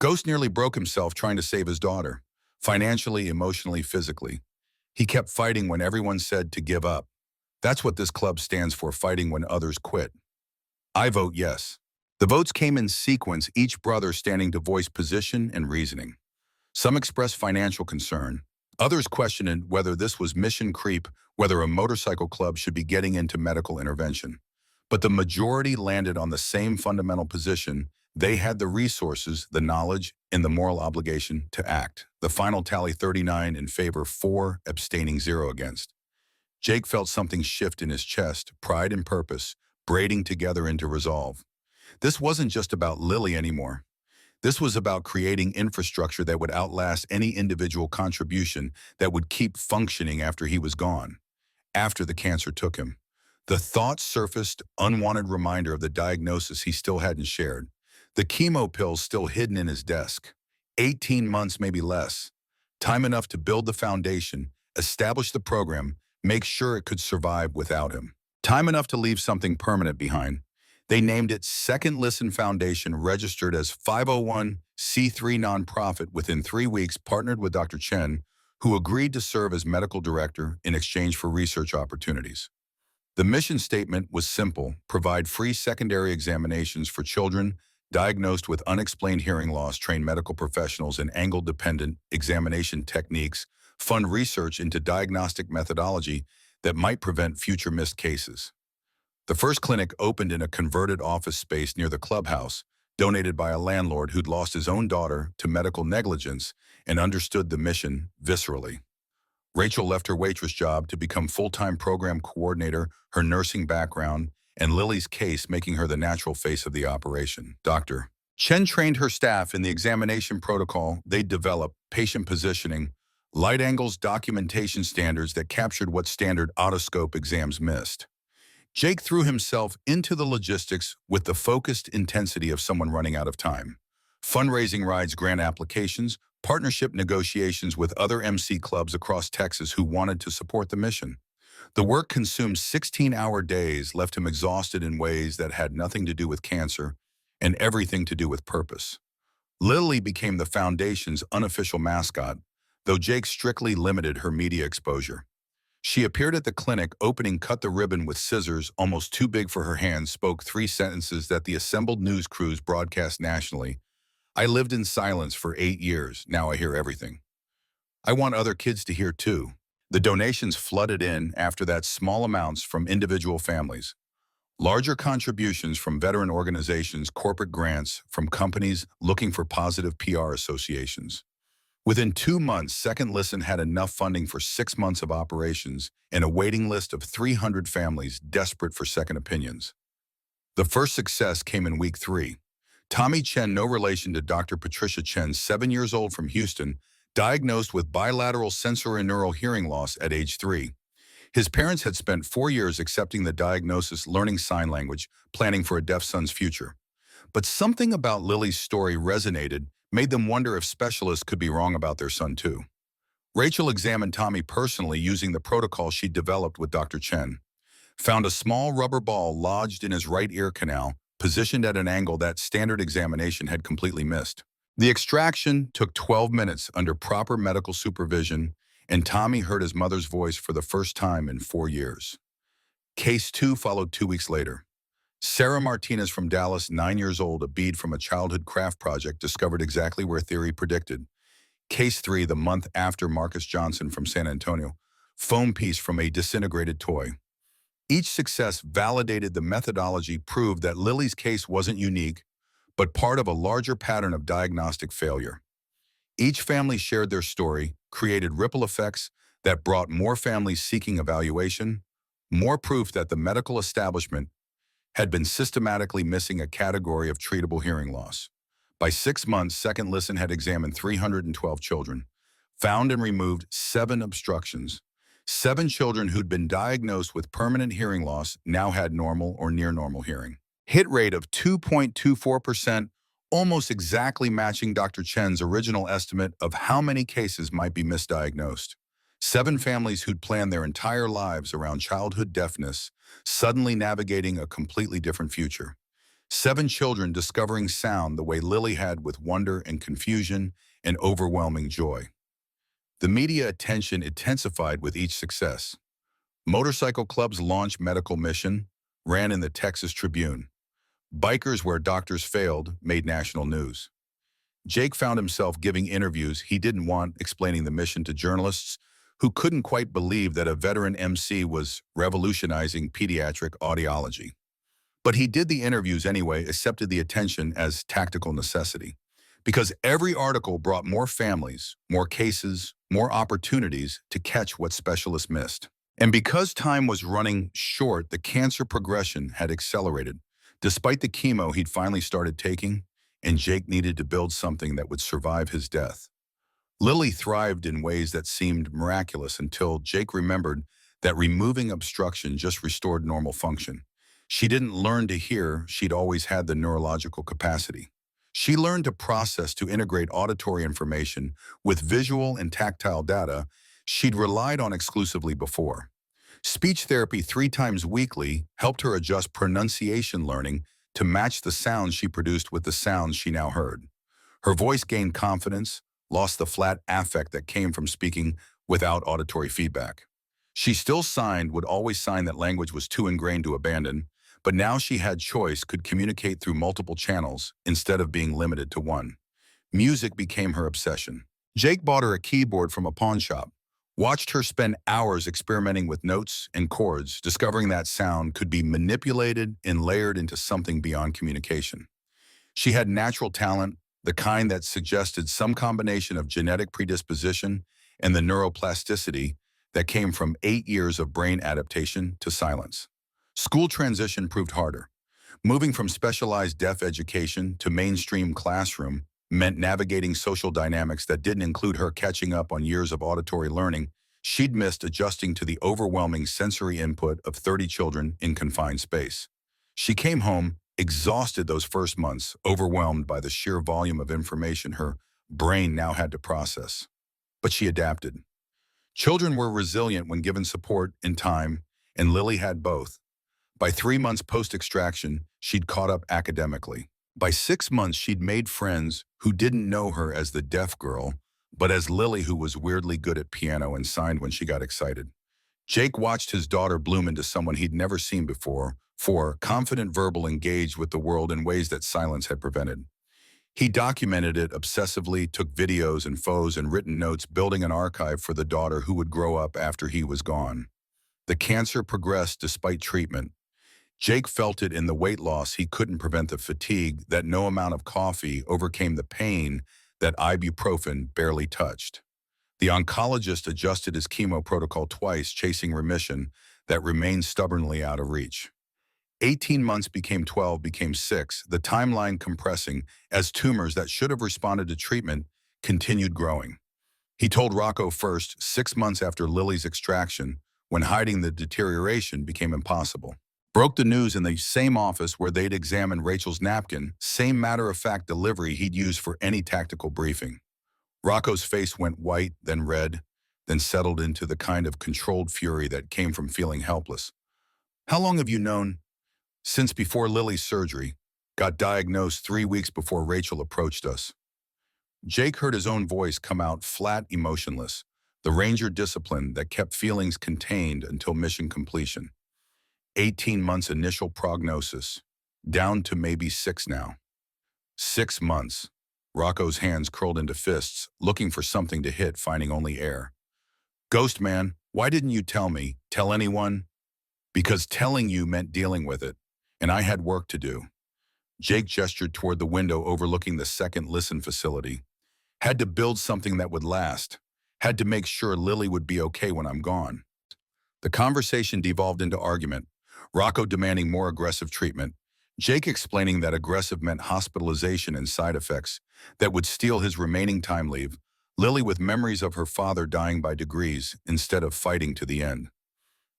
Ghost nearly broke himself trying to save his daughter, financially, emotionally, physically. He kept fighting when everyone said to give up. That's what this club stands for, fighting when others quit. I vote yes. The votes came in sequence, each brother standing to voice position and reasoning. Some expressed financial concern. Others questioned whether this was mission creep, whether a motorcycle club should be getting into medical intervention. But the majority landed on the same fundamental position. They had the resources, the knowledge, and the moral obligation to act. The final tally: 39 in favor, 4 abstaining, 0 against. Jake felt something shift in his chest, pride and purpose, braiding together into resolve. This wasn't just about Lily anymore. This was about creating infrastructure that would outlast any individual contribution, that would keep functioning after he was gone, after the cancer took him. The thought surfaced, unwanted reminder of the diagnosis he still hadn't shared. The chemo pills still hidden in his desk. 18 months, maybe less. Time enough to build the foundation, establish the program, make sure it could survive without him. Time enough to leave something permanent behind. They named it Second Listen Foundation, registered as 501c3 nonprofit. Within 3 weeks, partnered with Dr. Chen, who agreed to serve as medical director in exchange for research opportunities. The mission statement was simple: provide free secondary examinations for children diagnosed with unexplained hearing loss, train medical professionals in angle-dependent examination techniques, fund research into diagnostic methodology that might prevent future missed cases. The first clinic opened in a converted office space near the clubhouse, donated by a landlord who'd lost his own daughter to medical negligence and understood the mission viscerally. Rachel left her waitress job to become full-time program coordinator, her nursing background, and Lily's case making her the natural face of the operation. Dr. Chen trained her staff in the examination protocol they'd developed: patient positioning, light angles, documentation standards that captured what standard otoscope exams missed. Jake threw himself into the logistics with the focused intensity of someone running out of time. Fundraising rides, grant applications, partnership negotiations with other MC clubs across Texas who wanted to support the mission. The work consumed 16-hour days, left him exhausted in ways that had nothing to do with cancer and everything to do with purpose. Lily became the foundation's unofficial mascot, though Jake strictly limited her media exposure. She appeared at the clinic opening, cut the ribbon with scissors almost too big for her hands, spoke 3 sentences that the assembled news crews broadcast nationally. I lived in silence for 8 years, now I hear everything. I want other kids to hear too. The donations flooded in after that, small amounts from individual families. Larger contributions from veteran organizations, corporate grants from companies looking for positive PR associations. Within 2 months, Second Listen had enough funding for 6 months of operations and a waiting list of 300 families desperate for second opinions. The first success came in week 3. Tommy Chen, no relation to Dr. Patricia Chen, 7 years old, from Houston, diagnosed with bilateral sensorineural hearing loss at age 3. His parents had spent 4 years accepting the diagnosis, learning sign language, planning for a deaf son's future. But something about Lily's story resonated, made them wonder if specialists could be wrong about their son too. Rachel examined Tommy personally using the protocol she'd developed with Dr. Chen. Found a small rubber ball lodged in his right ear canal, positioned at an angle that standard examination had completely missed. The extraction took 12 minutes under proper medical supervision, and Tommy heard his mother's voice for the first time in 4 years. Case 2 followed 2 weeks later. Sarah Martinez from Dallas, 9 years old, a bead from a childhood craft project, discovered exactly where theory predicted. Case 3, the month after. Marcus Johnson from San Antonio, foam piece from a disintegrated toy. Each success validated the methodology, proved that Lily's case wasn't unique, but part of a larger pattern of diagnostic failure. Each family shared their story, created ripple effects that brought more families seeking evaluation, more proof that the medical establishment had been systematically missing a category of treatable hearing loss. By 6 months, Second Listen had examined 312 children, found and removed 7 obstructions. 7 children who'd been diagnosed with permanent hearing loss now had normal or near normal hearing. Hit rate of 2.24%, almost exactly matching Dr. Chen's original estimate of how many cases might be misdiagnosed. 7 families who'd planned their entire lives around childhood deafness, suddenly navigating a completely different future. 7 children discovering sound the way Lily had, with wonder and confusion and overwhelming joy. The media attention intensified with each success. Motorcycle clubs launched medical mission, ran in the Texas Tribune. Bikers where doctors failed made national news. Jake found himself giving interviews he didn't want, explaining the mission to journalists who couldn't quite believe that a veteran MC was revolutionizing pediatric audiology. But he did the interviews anyway, accepted the attention as tactical necessity. Because every article brought more families, more cases, more opportunities to catch what specialists missed. And because time was running short, the cancer progression had accelerated. Despite the chemo he'd finally started taking, and Jake needed to build something that would survive his death. Lily thrived in ways that seemed miraculous until Jake remembered that removing obstruction just restored normal function. She didn't learn to hear, she'd always had the neurological capacity. She learned to process, to integrate auditory information with visual and tactile data she'd relied on exclusively before. Speech therapy 3 times weekly helped her adjust pronunciation learning to match the sounds she produced with the sounds she now heard. Her voice gained confidence, lost the flat affect that came from speaking without auditory feedback. She still would always sign that language was too ingrained to abandon, but now she had choice, could communicate through multiple channels instead of being limited to one. Music became her obsession. Jake bought her a keyboard from a pawn shop, watched her spend hours experimenting with notes and chords, discovering that sound could be manipulated and layered into something beyond communication. She had natural talent, the kind that suggested some combination of genetic predisposition and the neuroplasticity that came from 8 years of brain adaptation to silence. School transition proved harder. Moving from specialized deaf education to mainstream classroom meant navigating social dynamics that didn't include her catching up on years of auditory learning she'd missed, adjusting to the overwhelming sensory input of 30 children in confined space. She came home exhausted those first months, overwhelmed by the sheer volume of information her brain now had to process. But she adapted. Children were resilient when given support and time, and Lily had both. By 3 months post-extraction, she'd caught up academically. By 6 months, she'd made friends who didn't know her as the deaf girl, but as Lily, who was weirdly good at piano and signed when she got excited. Jake watched his daughter bloom into someone he'd never seen before, confident, verbal, engaged with the world in ways that silence had prevented. He documented it obsessively, took videos and photos and written notes, building an archive for the daughter who would grow up after he was gone. The cancer progressed despite treatment. Jake felt it in the weight loss he couldn't prevent, the fatigue that no amount of coffee overcame, the pain that ibuprofen barely touched. The oncologist adjusted his chemo protocol twice, chasing remission that remained stubbornly out of reach. 18 months became 12, became 6, the timeline compressing as tumors that should have responded to treatment continued growing. He told Rocco first, 6 months after Lily's extraction, when hiding the deterioration became impossible. Broke the news in the same office where they'd examined Rachel's napkin, same matter-of-fact delivery he'd used for any tactical briefing. Rocco's face went white, then red, then settled into the kind of controlled fury that came from feeling helpless. "How long have you known?" "Since before Lily's surgery. Got diagnosed 3 weeks before Rachel approached us." Jake heard his own voice come out flat, emotionless, the Ranger discipline that kept feelings contained until mission completion. 18 months initial prognosis, down to maybe 6 now. 6 months. Rocco's hands curled into fists, looking for something to hit, finding only air. "Ghost man, why didn't you tell me? Tell anyone?" "Because telling you meant dealing with it, and I had work to do." Jake gestured toward the window overlooking the Second Listen facility. Had to build something that would last. Had to make sure Lily would be okay when I'm gone. The conversation devolved into argument, Rocco demanding more aggressive treatment, Jake explaining that aggressive meant hospitalization and side effects that would steal his remaining time leave, Lily with memories of her father dying by degrees instead of fighting to the end.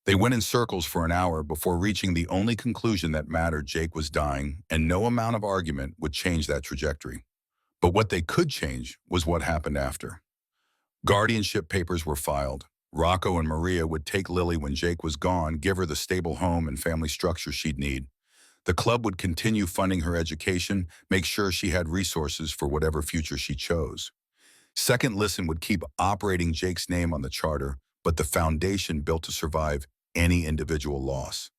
They went in circles for an hour before reaching the only conclusion that mattered: Jake was dying, and no amount of argument would change that trajectory. But what they could change was what happened after. Guardianship papers were filed. Rocco and Maria would take Lily when Jake was gone, give her the stable home and family structure she'd need. The club would continue funding her education, make sure she had resources for whatever future she chose. Second Listen would keep operating Jake's name on the charter, but the foundation built to survive any individual loss.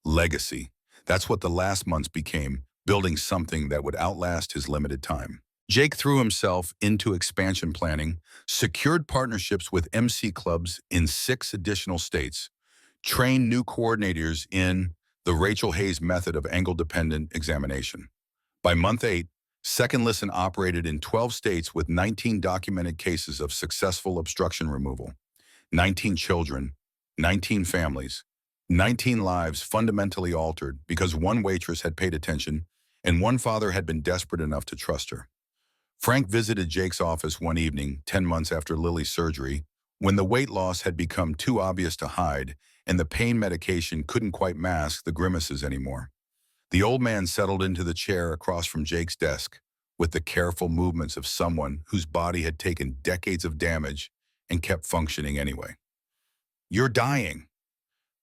Legacy. That's what the last months became, building something that would outlast his limited time. Jake threw himself into expansion planning, secured partnerships with MC clubs in 6 additional states, trained new coordinators in the Rachel Hayes method of angle-dependent examination. By month 8, Second Listen operated in 12 states with 19 documented cases of successful obstruction removal, 19 children, 19 families, 19 lives fundamentally altered because one waitress had paid attention and one father had been desperate enough to trust her. Frank visited Jake's office one evening, 10 months after Lily's surgery, when the weight loss had become too obvious to hide and the pain medication couldn't quite mask the grimaces anymore. The old man settled into the chair across from Jake's desk with the careful movements of someone whose body had taken decades of damage and kept functioning anyway. "You're dying."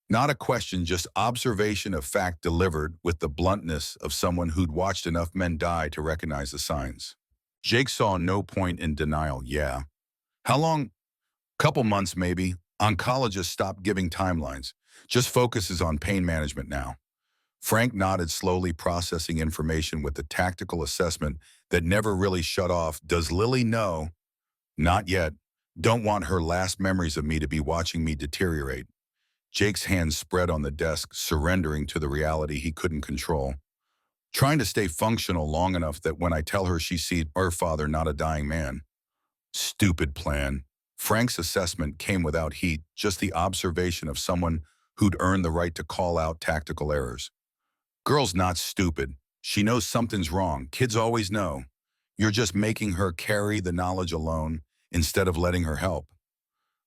Not a question, just observation of fact delivered with the bluntness of someone who'd watched enough men die to recognize the signs. Jake saw no point in denial. "Yeah. How long? Couple months maybe. Oncologists stopped giving timelines. Just focuses on pain management now." Frank nodded, slowly processing information with the tactical assessment that never really shut off. "Does Lily know?" "Not yet. Don't want her last memories of me to be watching me deteriorate." Jake's hands spread on the desk, surrendering to the reality he couldn't control. "Trying to stay functional long enough that when I tell her she sees her father, not a dying man." Stupid plan. Frank's assessment came without heat, just the observation of someone who'd earned the right to call out tactical errors. "Girl's not stupid. She knows something's wrong. Kids always know. You're just making her carry the knowledge alone instead of letting her help."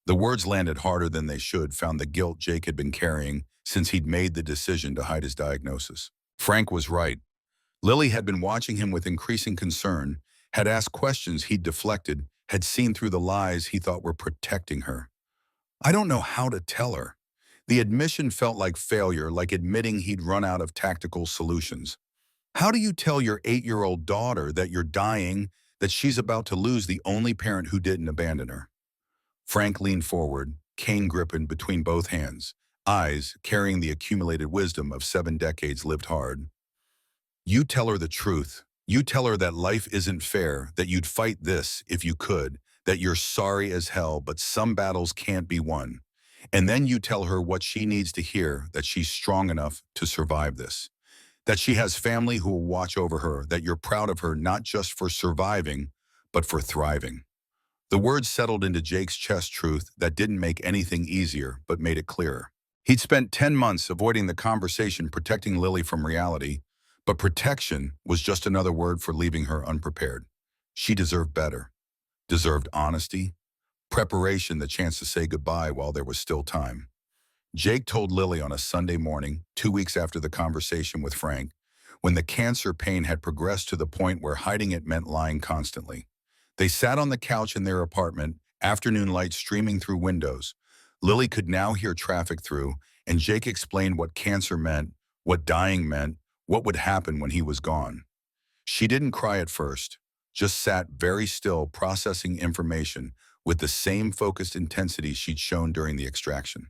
The words landed harder than they should, found the guilt Jake had been carrying since he'd made the decision to hide his diagnosis. Frank was right. Lily had been watching him with increasing concern, had asked questions he'd deflected, had seen through the lies he thought were protecting her. "I don't know how to tell her." The admission felt like failure, like admitting he'd run out of tactical solutions. "How do you tell your 8-year-old daughter that you're dying, that she's about to lose the only parent who didn't abandon her?" Frank leaned forward, cane gripping between both hands, eyes carrying the accumulated wisdom of 7 decades lived hard. "You tell her the truth. You tell her that life isn't fair, that you'd fight this if you could, that you're sorry as hell, but some battles can't be won. And then you tell her what she needs to hear, that she's strong enough to survive this, that she has family who will watch over her, that you're proud of her not just for surviving, but for thriving." The words settled into Jake's chest, truth that didn't make anything easier, but made it clearer. He'd spent 10 months avoiding the conversation, protecting Lily from reality, but protection was just another word for leaving her unprepared. She deserved better, deserved honesty, preparation, the chance to say goodbye while there was still time. Jake told Lily on a Sunday morning, 2 weeks after the conversation with Frank, when the cancer pain had progressed to the point where hiding it meant lying constantly. They sat on the couch in their apartment, afternoon light streaming through windows. Lily could now hear traffic through, and Jake explained what cancer meant, what dying meant, what would happen when he was gone. She didn't cry at first, just sat very still, processing information with the same focused intensity she'd shown during the extraction.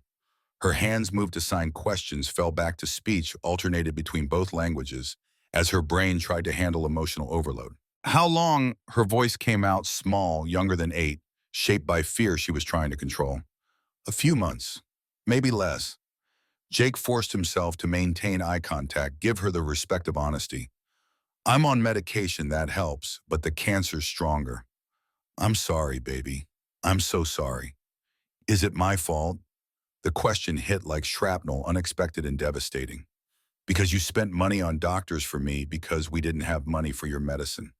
Her hands moved to sign questions, fell back to speech, alternated between both languages as her brain tried to handle emotional overload. "How long?" Her voice came out small, younger than 8, shaped by fear she was trying to control. "A few months, maybe less." Jake forced himself to maintain eye contact, give her the respect of honesty. "I'm on medication, that helps, but the cancer's stronger." I'm sorry, baby. I'm so sorry. Is it my fault? The question hit like shrapnel, unexpected and devastating. Because you spent money on doctors for me because we didn't have money for your medicine.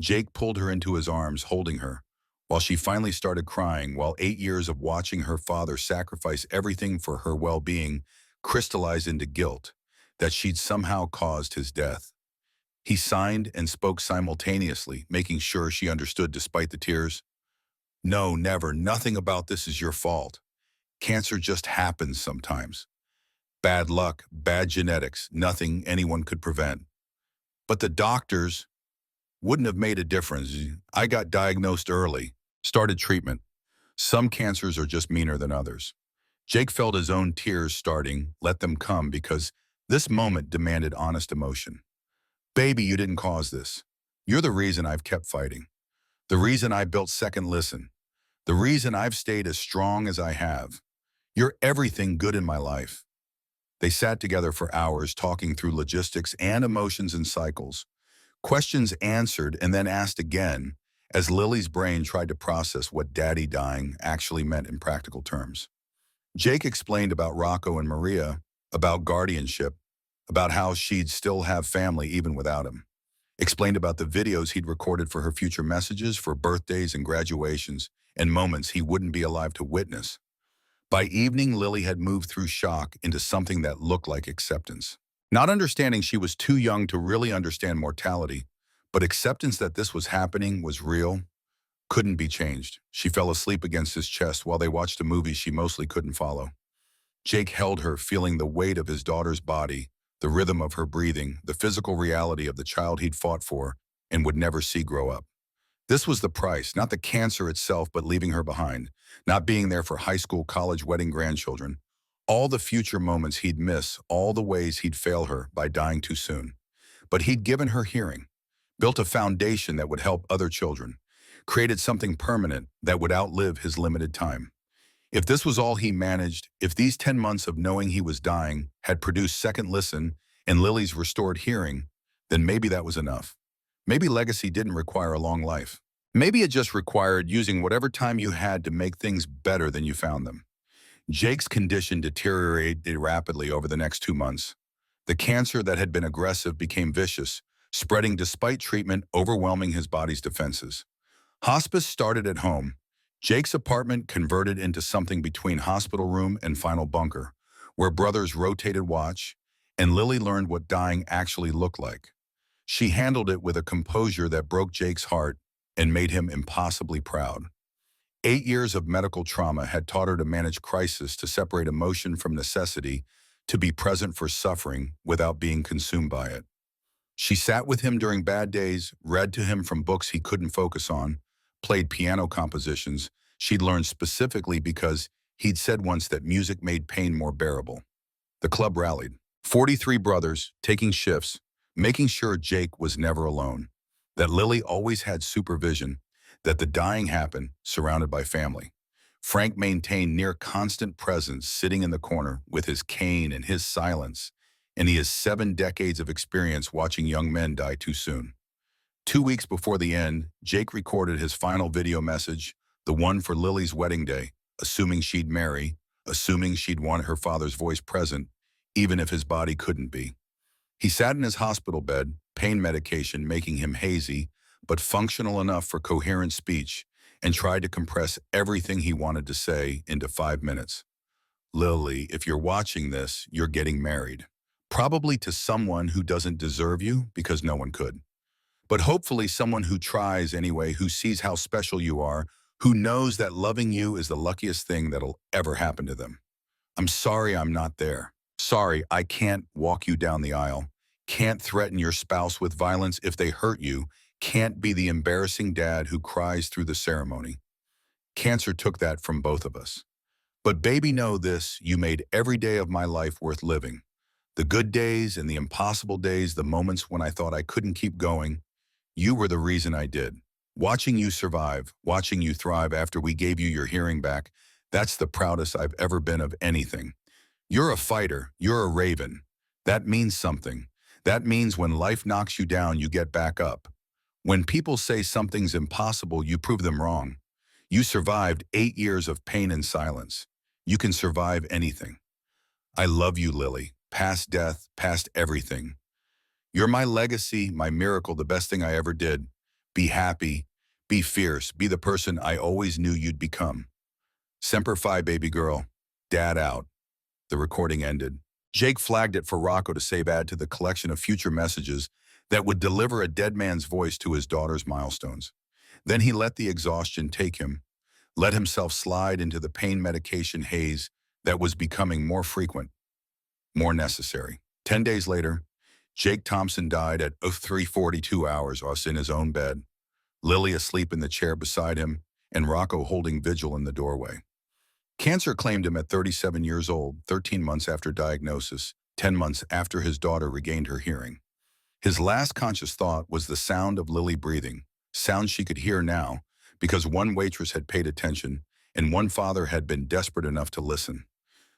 Jake pulled her into his arms, holding her, while she finally started crying, while 8 years of watching her father sacrifice everything for her well-being crystallized into guilt that she'd somehow caused his death. He signed and spoke simultaneously, making sure she understood despite the tears. No, never. Nothing about this is your fault. Cancer just happens sometimes. Bad luck, bad genetics, nothing anyone could prevent. But the doctors wouldn't have made a difference. I got diagnosed early, started treatment. Some cancers are just meaner than others. Jake felt his own tears starting, let them come because this moment demanded honest emotion. Baby, you didn't cause this. You're the reason I've kept fighting. The reason I built Second Listen. The reason I've stayed as strong as I have. You're everything good in my life. They sat together for hours talking through logistics and emotions and cycles. Questions answered and then asked again as Lily's brain tried to process what daddy dying actually meant in practical terms. Jake explained about Rocco and Maria, about guardianship, about how she'd still have family even without him. Explained about the videos he'd recorded for her future messages for birthdays and graduations and moments he wouldn't be alive to witness. By evening, Lily had moved through shock into something that looked like acceptance. Not understanding she was too young to really understand mortality, but acceptance that this was happening, was real, couldn't be changed. She fell asleep against his chest while they watched a movie she mostly couldn't follow. Jake held her, feeling the weight of his daughter's body, the rhythm of her breathing, the physical reality of the child he'd fought for and would never see grow up. This was the price, not the cancer itself, but leaving her behind, not being there for high school, college, wedding, grandchildren. All the future moments he'd miss, all the ways he'd fail her by dying too soon. But he'd given her hearing, built a foundation that would help other children, created something permanent that would outlive his limited time. If this was all he managed, if these 10 months of knowing he was dying had produced Second Listen and Lily's restored hearing, then maybe that was enough. Maybe legacy didn't require a long life. Maybe it just required using whatever time you had to make things better than you found them. Jake's condition deteriorated rapidly over the next 2 months. The cancer that had been aggressive became vicious, spreading despite treatment, overwhelming his body's defenses. Hospice started at home. Jake's apartment converted into something between hospital room and final bunker, where brothers rotated watch, and Lily learned what dying actually looked like. She handled it with a composure that broke Jake's heart and made him impossibly proud. 8 years of medical trauma had taught her to manage crisis, to separate emotion from necessity, to be present for suffering without being consumed by it. She sat with him during bad days, read to him from books he couldn't focus on, played piano compositions she'd learned specifically because he'd said once that music made pain more bearable. The club rallied. 43 brothers, taking shifts, making sure Jake was never alone, that Lily always had supervision, that the dying happened, surrounded by family. Frank maintained near constant presence, sitting in the corner with his cane and his silence, and he has 7 decades of experience watching young men die too soon. 2 weeks before the end, Jake recorded his final video message, the one for Lily's wedding day, assuming she'd marry, assuming she'd want her father's voice present, even if his body couldn't be. He sat in his hospital bed, pain medication making him hazy, but functional enough for coherent speech, and tried to compress everything he wanted to say into 5 minutes. Lily, if you're watching this, you're getting married. Probably to someone who doesn't deserve you because no one could. But hopefully someone who tries anyway, who sees how special you are, who knows that loving you is the luckiest thing that'll ever happen to them. I'm sorry I'm not there. Sorry, I can't walk you down the aisle. Can't threaten your spouse with violence if they hurt you. Can't be the embarrassing dad who cries through the ceremony. Cancer took that from both of us. But baby, know this, you made every day of my life worth living. The good days and the impossible days, the moments when I thought I couldn't keep going, you were the reason I did. Watching you survive, watching you thrive after we gave you your hearing back, that's the proudest I've ever been of anything. You're a fighter, you're a raven. That means something. That means when life knocks you down, you get back up. When people say something's impossible, you prove them wrong. You survived 8 years of pain and silence. You can survive anything. I love you, Lily. Past death, past everything. You're my legacy, my miracle, the best thing I ever did. Be happy, be fierce, be the person I always knew you'd become. Semper Fi, baby girl. Dad out. The recording ended. Jake flagged it for Rocco to save add to the collection of future messages that would deliver a dead man's voice to his daughter's milestones. Then he let the exhaustion take him, let himself slide into the pain medication haze that was becoming more frequent, more necessary. 10 days later, Jake Thompson died at 03:42 hours us in his own bed, Lily asleep in the chair beside him, and Rocco holding vigil in the doorway. Cancer claimed him at 37 years old, 13 months after diagnosis, 10 months after his daughter regained her hearing. His last conscious thought was the sound of Lily breathing, sound she could hear now because one waitress had paid attention and one father had been desperate enough to listen.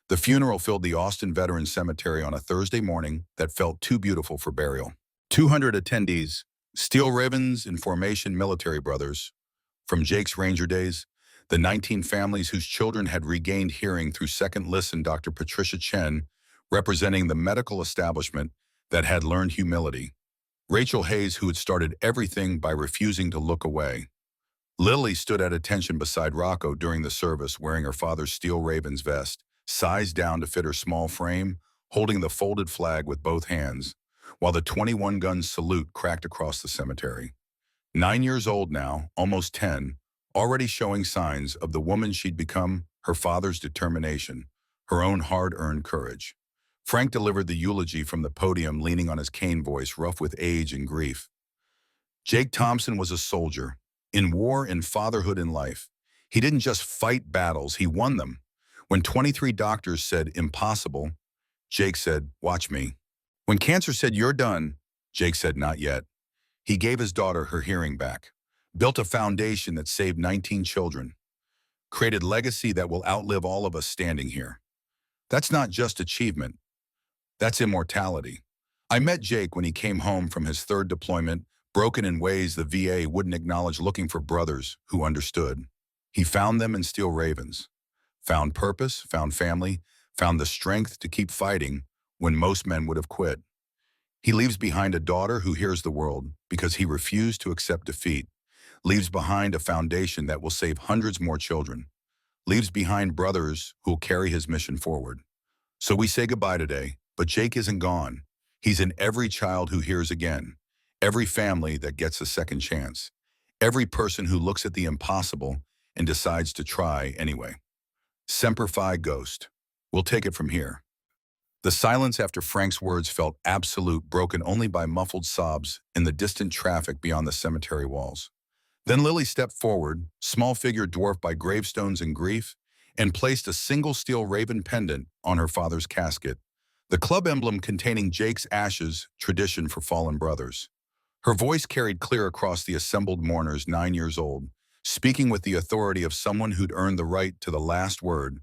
The funeral filled the Austin Veterans Cemetery on a Thursday morning that felt too beautiful for burial. 200 attendees, Steel Ravens in formation military brothers. From Jake's Ranger days, the 19 families whose children had regained hearing through second listen, Dr. Patricia Chen, representing the medical establishment that had learned humility. Rachel Hayes, who had started everything by refusing to look away. Lily stood at attention beside Rocco during the service, wearing her father's Steel Ravens vest, sized down to fit her small frame, holding the folded flag with both hands, while the 21-gun salute cracked across the cemetery. 9 years old now, almost 10, already showing signs of the woman she'd become, her father's determination, her own hard-earned courage. Frank delivered the eulogy from the podium, leaning on his cane voice, rough with age and grief. Jake Thompson was a soldier, in war, in fatherhood, in life. He didn't just fight battles, he won them. When 23 doctors said impossible, Jake said, watch me. When cancer said you're done, Jake said not yet. He gave his daughter her hearing back, built a foundation that saved 19 children, created legacy that will outlive all of us standing here. That's not just achievement. That's immortality. I met Jake when he came home from his third deployment, broken in ways the VA wouldn't acknowledge, looking for brothers who understood. He found them in Steel Ravens, found purpose, found family, found the strength to keep fighting when most men would have quit. He leaves behind a daughter who hears the world because he refused to accept defeat, leaves behind a foundation that will save hundreds more children, leaves behind brothers who will carry his mission forward. So we say goodbye today. But Jake isn't gone. He's in every child who hears again, every family that gets a second chance, every person who looks at the impossible and decides to try anyway. Semper Fi, Ghost. We'll take it from here. The silence after Frank's words felt absolute, broken only by muffled sobs in the distant traffic beyond the cemetery walls. Then Lily stepped forward, small figure dwarfed by gravestones and grief, and placed a single steel raven pendant on her father's casket, the club emblem containing Jake's ashes, tradition for fallen brothers. Her voice carried clear across the assembled mourners, 9 years old, speaking with the authority of someone who'd earned the right to the last word.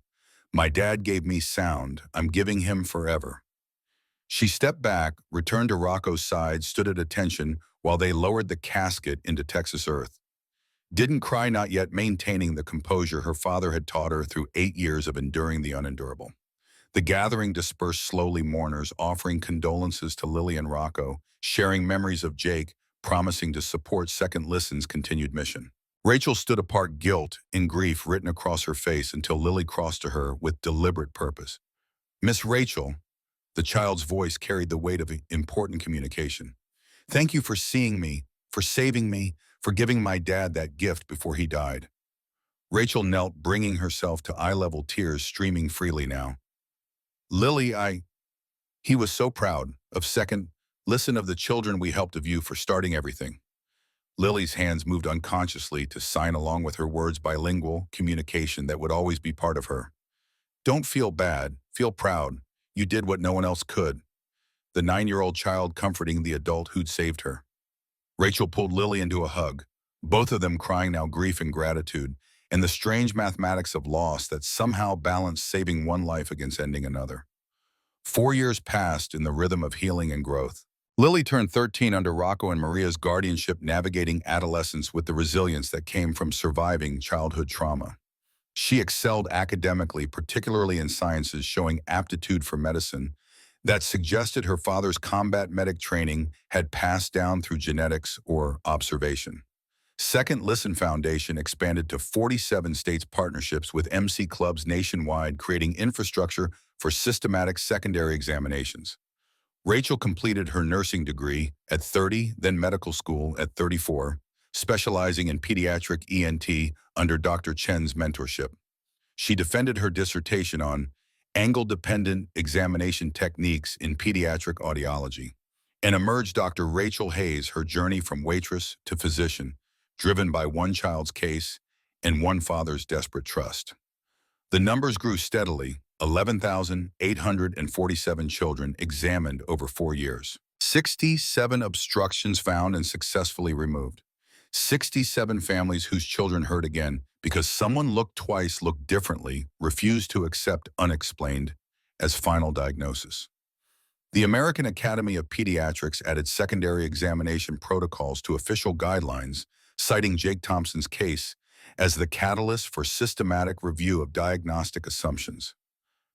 My dad gave me sound. I'm giving him forever. She stepped back, returned to Rocco's side, stood at attention while they lowered the casket into Texas earth. Didn't cry, not yet, maintaining the composure her father had taught her through 8 years of enduring the unendurable. The gathering dispersed slowly, mourners offering condolences to Lily and Rocco, sharing memories of Jake, promising to support Second Listen's continued mission. Rachel stood apart, guilt and grief written across her face, until Lily crossed to her with deliberate purpose. Miss Rachel, the child's voice carried the weight of important communication. Thank you for seeing me, for saving me, for giving my dad that gift before he died. Rachel knelt, bringing herself to eye-level tears streaming freely now. Lily, he was so proud of Second Listen, of the children we helped, of you for starting everything. Lily's hands moved unconsciously to sign along with her words, bilingual communication that would always be part of her. Don't feel bad, feel proud. You did what no one else could. The 9-year-old child comforting the adult who'd saved her. Rachel pulled Lily into a hug, both of them crying now, grief and gratitude, and the strange mathematics of loss that somehow balanced saving one life against ending another. 4 years passed in the rhythm of healing and growth. Lily turned 13 under Rocco and Maria's guardianship, navigating adolescence with the resilience that came from surviving childhood trauma. She excelled academically, particularly in sciences, showing aptitude for medicine that suggested her father's combat medic training had passed down through genetics or observation. Second Listen Foundation expanded to 47 states partnerships with MC clubs nationwide, creating infrastructure for systematic secondary examinations. Rachel completed her nursing degree at 30, then medical school at 34, specializing in pediatric ENT under Dr. Chen's mentorship. She defended her dissertation on angle-dependent examination techniques in pediatric audiology and emerged Dr. Rachel Hayes her journey from waitress to physician, driven by one child's case and one father's desperate trust. The numbers grew steadily, 11,847 children examined over 4 years. 67 obstructions found and successfully removed. 67 families whose children heard again because someone looked twice, looked differently, refused to accept unexplained as final diagnosis. The American Academy of Pediatrics added secondary examination protocols to official guidelines, citing Jake Thompson's case as the catalyst for systematic review of diagnostic assumptions.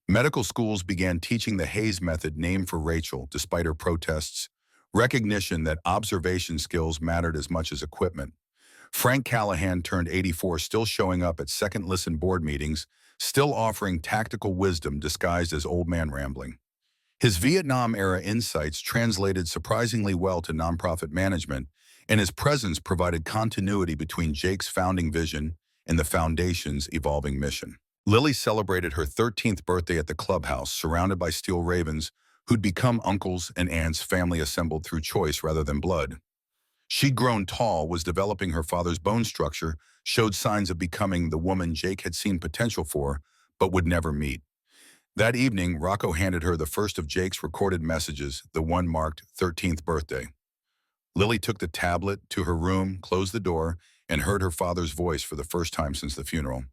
Medical schools began teaching the Hayes method, named for Rachel, despite her protests, recognition that observation skills mattered as much as equipment. Frank Callahan turned 84, still showing up at Second Listen board meetings, still offering tactical wisdom disguised as old man rambling. His Vietnam-era insights translated surprisingly well to nonprofit management, and his presence provided continuity between Jake's founding vision and the Foundation's evolving mission. Lily celebrated her 13th birthday at the clubhouse, surrounded by steel ravens who'd become uncles and aunts, family assembled through choice rather than blood. She'd grown tall, was developing her father's bone structure, showed signs of becoming the woman Jake had seen potential for, but would never meet. That evening, Rocco handed her the first of Jake's recorded messages, the one marked 13th birthday. Lily took the tablet to her room, closed the door, and heard her father's voice for the first time since the funeral.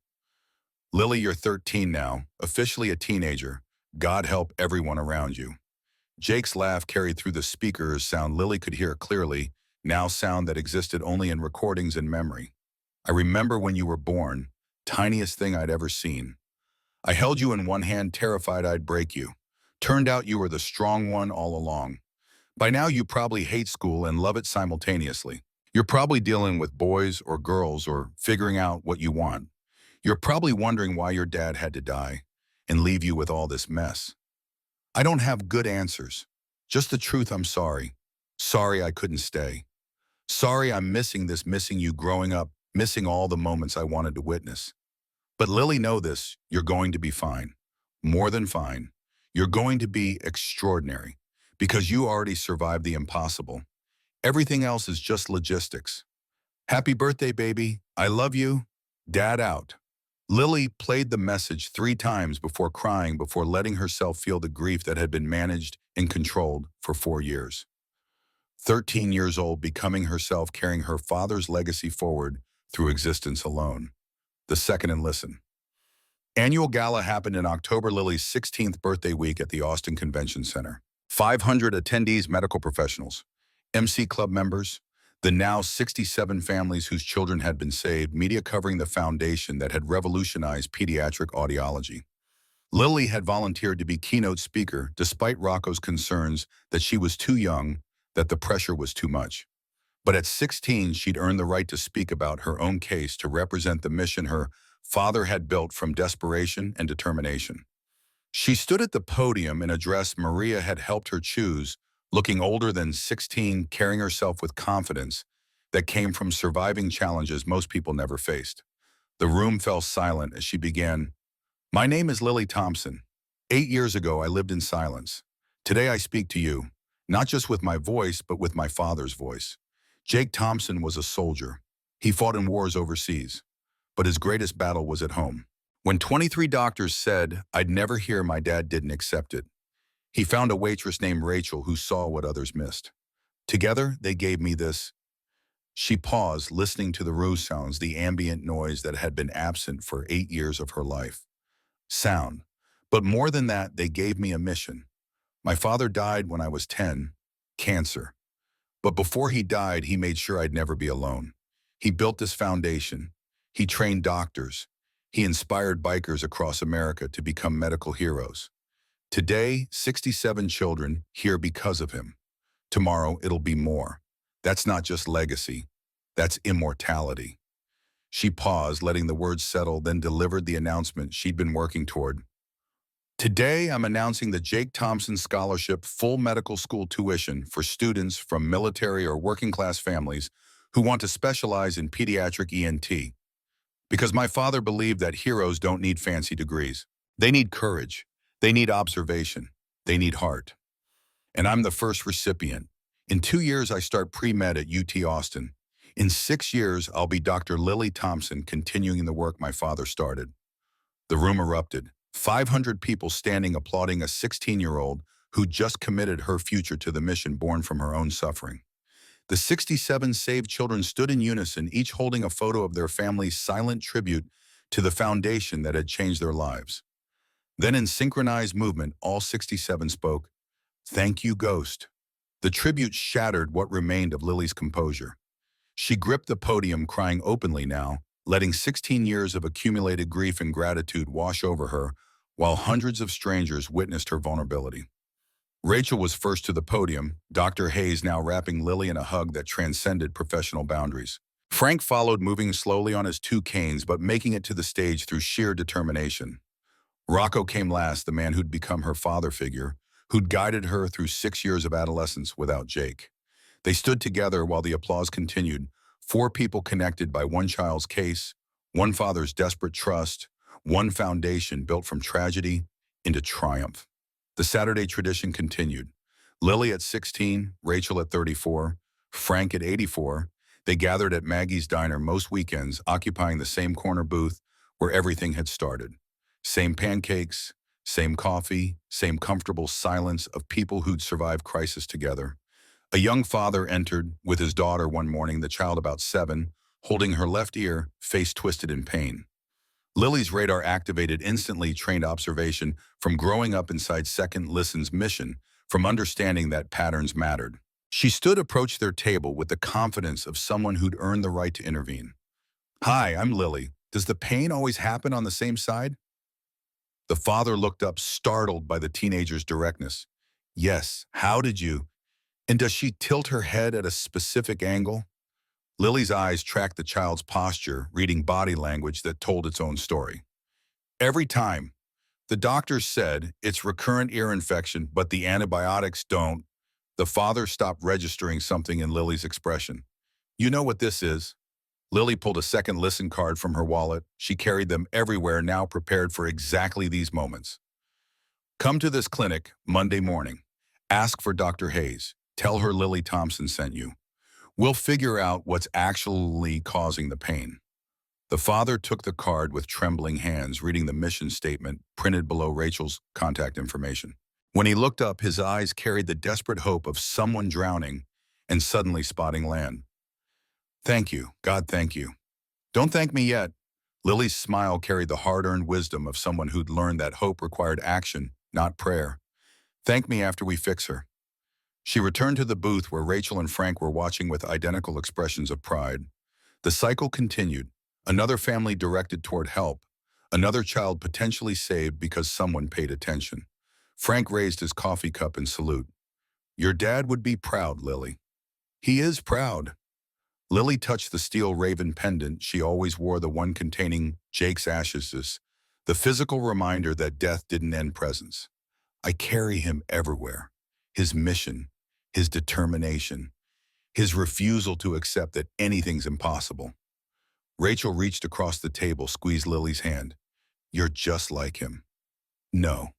"Lily, you're 13 now, officially a teenager. God help everyone around you." Jake's laugh carried through the speakers, sound Lily could hear clearly, now sound that existed only in recordings and memory. "I remember when you were born, tiniest thing I'd ever seen. I held you in one hand, terrified I'd break you. Turned out you were the strong one all along. By now you probably hate school and love it simultaneously. You're probably dealing with boys or girls or figuring out what you want. You're probably wondering why your dad had to die and leave you with all this mess. I don't have good answers. Just the truth. I'm sorry. Sorry I couldn't stay. Sorry I'm missing this, missing you growing up, missing all the moments I wanted to witness. But Lily, know this, you're going to be fine. More than fine. You're going to be extraordinary because you already survived the impossible. Everything else is just logistics. Happy birthday, baby. I love you. Dad out." Lily played the message 3 times before crying, before letting herself feel the grief that had been managed and controlled for 4 years. 13 years old, becoming herself, carrying her father's legacy forward through existence alone. The Second and Listen annual gala happened in October, Lily's 16th birthday week at the Austin Convention Center. 500 attendees, medical professionals, MC club members, the now 67 families whose children had been saved, media covering the foundation that had revolutionized pediatric audiology. Lily had volunteered to be keynote speaker, despite Rocco's concerns that she was too young, that the pressure was too much. But at 16, she'd earned the right to speak about her own case, to represent the mission her father had built from desperation and determination. She stood at the podium in a dress Maria had helped her choose, looking older than 16, carrying herself with confidence that came from surviving challenges most people never faced. The room fell silent as she began. "My name is Lily Thompson. 8 years ago, I lived in silence. Today, I speak to you, not just with my voice, but with my father's voice. Jake Thompson was a soldier. He fought in wars overseas, but his greatest battle was at home. When 23 doctors said I'd never hear, my dad didn't accept it. He found a waitress named Rachel who saw what others missed. Together, they gave me this." She paused, listening to the room sounds, the ambient noise that had been absent for 8 years of her life. Sound. "But more than that, they gave me a mission. My father died when I was 10. cancer. But before he died, he made sure I'd never be alone. He built this foundation. He trained doctors. He inspired bikers across America to become medical heroes. Today, 67 children here because of him. Tomorrow, it'll be more. That's not just legacy. That's immortality. She paused, letting the words settle, then delivered the announcement she'd been working toward. Today, I'm announcing the Jake Thompson Scholarship full medical school tuition for students from military or working-class families who want to specialize in pediatric ENT. Because my father believed that heroes don't need fancy degrees. They need courage. They need observation. They need heart. And I'm the first recipient. In 2 years, I start pre-med at UT Austin. In 6 years, I'll be Dr. Lily Thompson, continuing the work my father started. The room erupted. 500 people standing applauding a 16-year-old who just committed her future to the mission born from her own suffering. The 67 saved children stood in unison, each holding a photo of their family's silent tribute to the foundation that had changed their lives. Then in synchronized movement, all 67 spoke, "Thank you, Ghost." The tribute shattered what remained of Lily's composure. She gripped the podium, crying openly now, letting 16 years of accumulated grief and gratitude wash over her, while hundreds of strangers witnessed her vulnerability. Rachel was first to the podium, Dr. Hayes now wrapping Lily in a hug that transcended professional boundaries. Frank followed, moving slowly on his 2 canes, but making it to the stage through sheer determination. Rocco came last, the man who'd become her father figure, who'd guided her through 6 years of adolescence without Jake. They stood together while the applause continued, 4 people connected by one child's case, one father's desperate trust, one foundation built from tragedy into triumph. The Saturday tradition continued. Lily at 16, Rachel at 34, Frank at 84. They gathered at Maggie's Diner most weekends, occupying the same corner booth where everything had started. Same pancakes, same coffee, same comfortable silence of people who'd survived crisis together. A young father entered with his daughter one morning, the child about 7, holding her left ear, face twisted in pain. Lily's radar activated instantly, trained observation from growing up inside Second Listen's mission, from understanding that patterns mattered. She stood, approached their table with the confidence of someone who'd earned the right to intervene. "Hi, I'm Lily. Does the pain always happen on the same side?" The father looked up, startled by the teenager's directness. "Yes, how did you? And does she tilt her head at a specific angle?" Lily's eyes tracked the child's posture, reading body language that told its own story. "Every time. The doctor said it's recurrent ear infection, but the antibiotics don't." The father stopped, registering something in Lily's expression. "You know what this is?" Lily pulled a Second Listen card from her wallet. She carried them everywhere, now prepared for exactly these moments. "Come to this clinic Monday morning. Ask for Dr. Hayes. Tell her Lily Thompson sent you. We'll figure out what's actually causing the pain." The father took the card with trembling hands, reading the mission statement printed below Rachel's contact information. When he looked up, his eyes carried the desperate hope of someone drowning and suddenly spotting land. "Thank you, God, thank you." "Don't thank me yet." Lily's smile carried the hard-earned wisdom of someone who'd learned that hope required action, not prayer. "Thank me after we fix her." She returned to the booth where Rachel and Frank were watching with identical expressions of pride. The cycle continued. Another family directed toward help. Another child potentially saved because someone paid attention. Frank raised his coffee cup in salute. "Your dad would be proud, Lily." "He is proud." Lily touched the steel raven pendant she always wore, the one containing Jake's ashes, the physical reminder that death didn't end presence. "I carry him everywhere. His mission, his determination, his refusal to accept that anything's impossible." Rachel reached across the table, squeezed Lily's hand. "You're just like him." "No."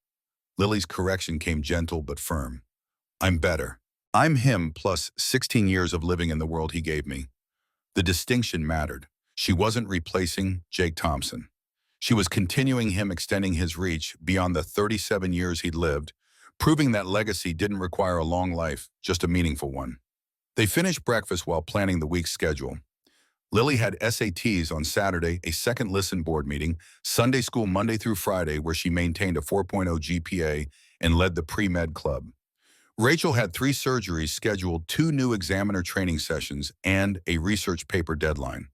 Lily's correction came gentle but firm. "I'm better. I'm him plus 16 years of living in the world he gave me." The distinction mattered. She wasn't replacing Jake Thompson. She was continuing him, extending his reach beyond the 37 years he'd lived, proving that legacy didn't require a long life, just a meaningful one. They finished breakfast while planning the week's schedule. Lily had SATs on Saturday, a Second Listen board meeting, Sunday school Monday through Friday, where she maintained a 4.0 GPA and led the pre-med club. Rachel had 3 surgeries scheduled, 2 new examiner training sessions, and a research paper deadline.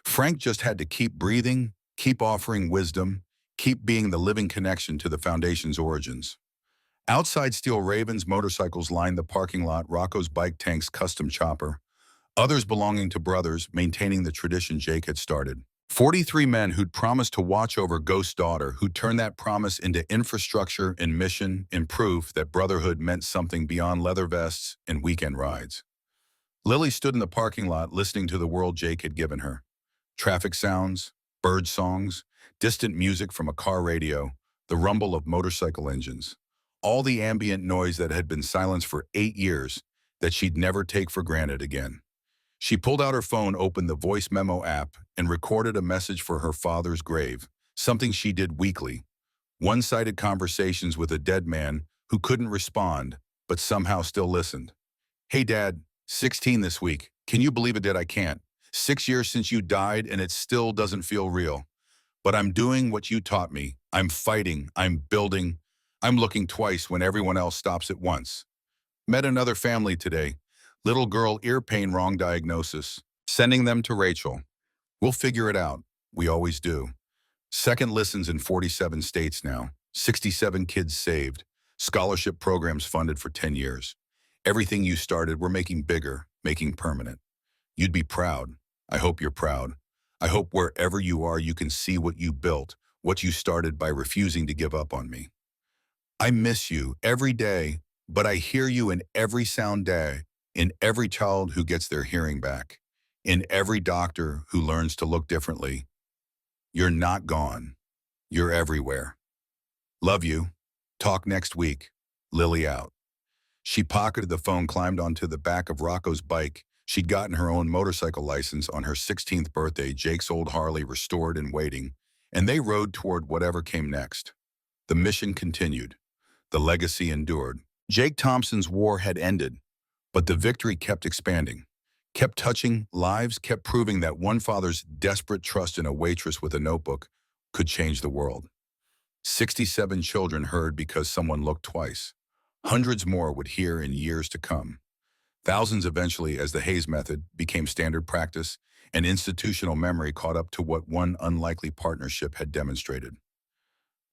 Frank just had to keep breathing, keep offering wisdom, keep being the living connection to the Foundation's origins. Outside Steel Raven's motorcycles lined the parking lot, Rocco's bike tanks custom chopper, others belonging to brothers maintaining the tradition Jake had started. 43 men who'd promised to watch over Ghost's daughter, who'd turned that promise into infrastructure and mission and proof that brotherhood meant something beyond leather vests and weekend rides. Lily stood in the parking lot listening to the world Jake had given her. Traffic sounds, bird songs, distant music from a car radio, the rumble of motorcycle engines. All the ambient noise that had been silenced for 8 years that she'd never take for granted again. She pulled out her phone, opened the voice memo app, and recorded a message for her father's grave, something she did weekly. One-sided conversations with a dead man who couldn't respond, but somehow still listened. Hey Dad, 16 this week. Can you believe it that I can't? 6 years since you died and it still doesn't feel real. But I'm doing what you taught me. I'm fighting, I'm building, I'm looking twice when everyone else stops at once. Met another family today. Little girl, ear pain, wrong diagnosis. Sending them to Rachel. We'll figure it out. We always do. Second listens in 47 states now. 67 kids saved. Scholarship programs funded for 10 years. Everything you started, we're making bigger, making permanent. You'd be proud. I hope you're proud. I hope wherever you are, you can see what you built, what you started by refusing to give up on me. I miss you every day, but I hear you in every sound day, in every child who gets their hearing back, in every doctor who learns to look differently. You're not gone. You're everywhere. Love you. Talk next week. Lily out. She pocketed the phone, climbed onto the back of Rocco's bike. She'd gotten her own motorcycle license on her 16th birthday, Jake's old Harley restored and waiting, and they rode toward whatever came next. The mission continued. The legacy endured. Jake Thompson's war had ended, but the victory kept expanding, kept touching lives, kept proving that one father's desperate trust in a waitress with a notebook could change the world. 67 children heard because someone looked twice. Hundreds more would hear in years to come. Thousands eventually, as the Hayes method became standard practice and institutional memory caught up to what one unlikely partnership had demonstrated.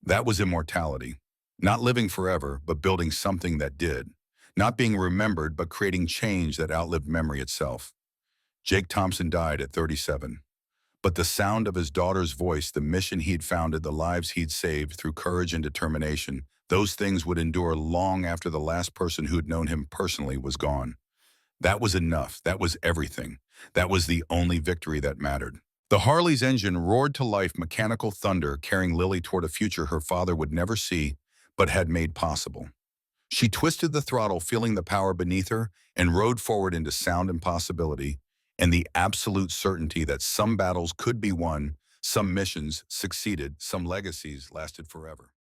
That was immortality. Not living forever, but building something that did. Not being remembered, but creating change that outlived memory itself. Jake Thompson died at 37. But the sound of his daughter's voice, the mission he'd founded, the lives he'd saved through courage and determination, those things would endure long after the last person who'd known him personally was gone. That was enough. That was everything. That was the only victory that mattered. The Harley's engine roared to life, mechanical thunder, carrying Lily toward a future her father would never see, but had made possible. She twisted the throttle, feeling the power beneath her, and rode forward into sound and possibility, and the absolute certainty that some battles could be won, some missions succeeded, some legacies lasted forever.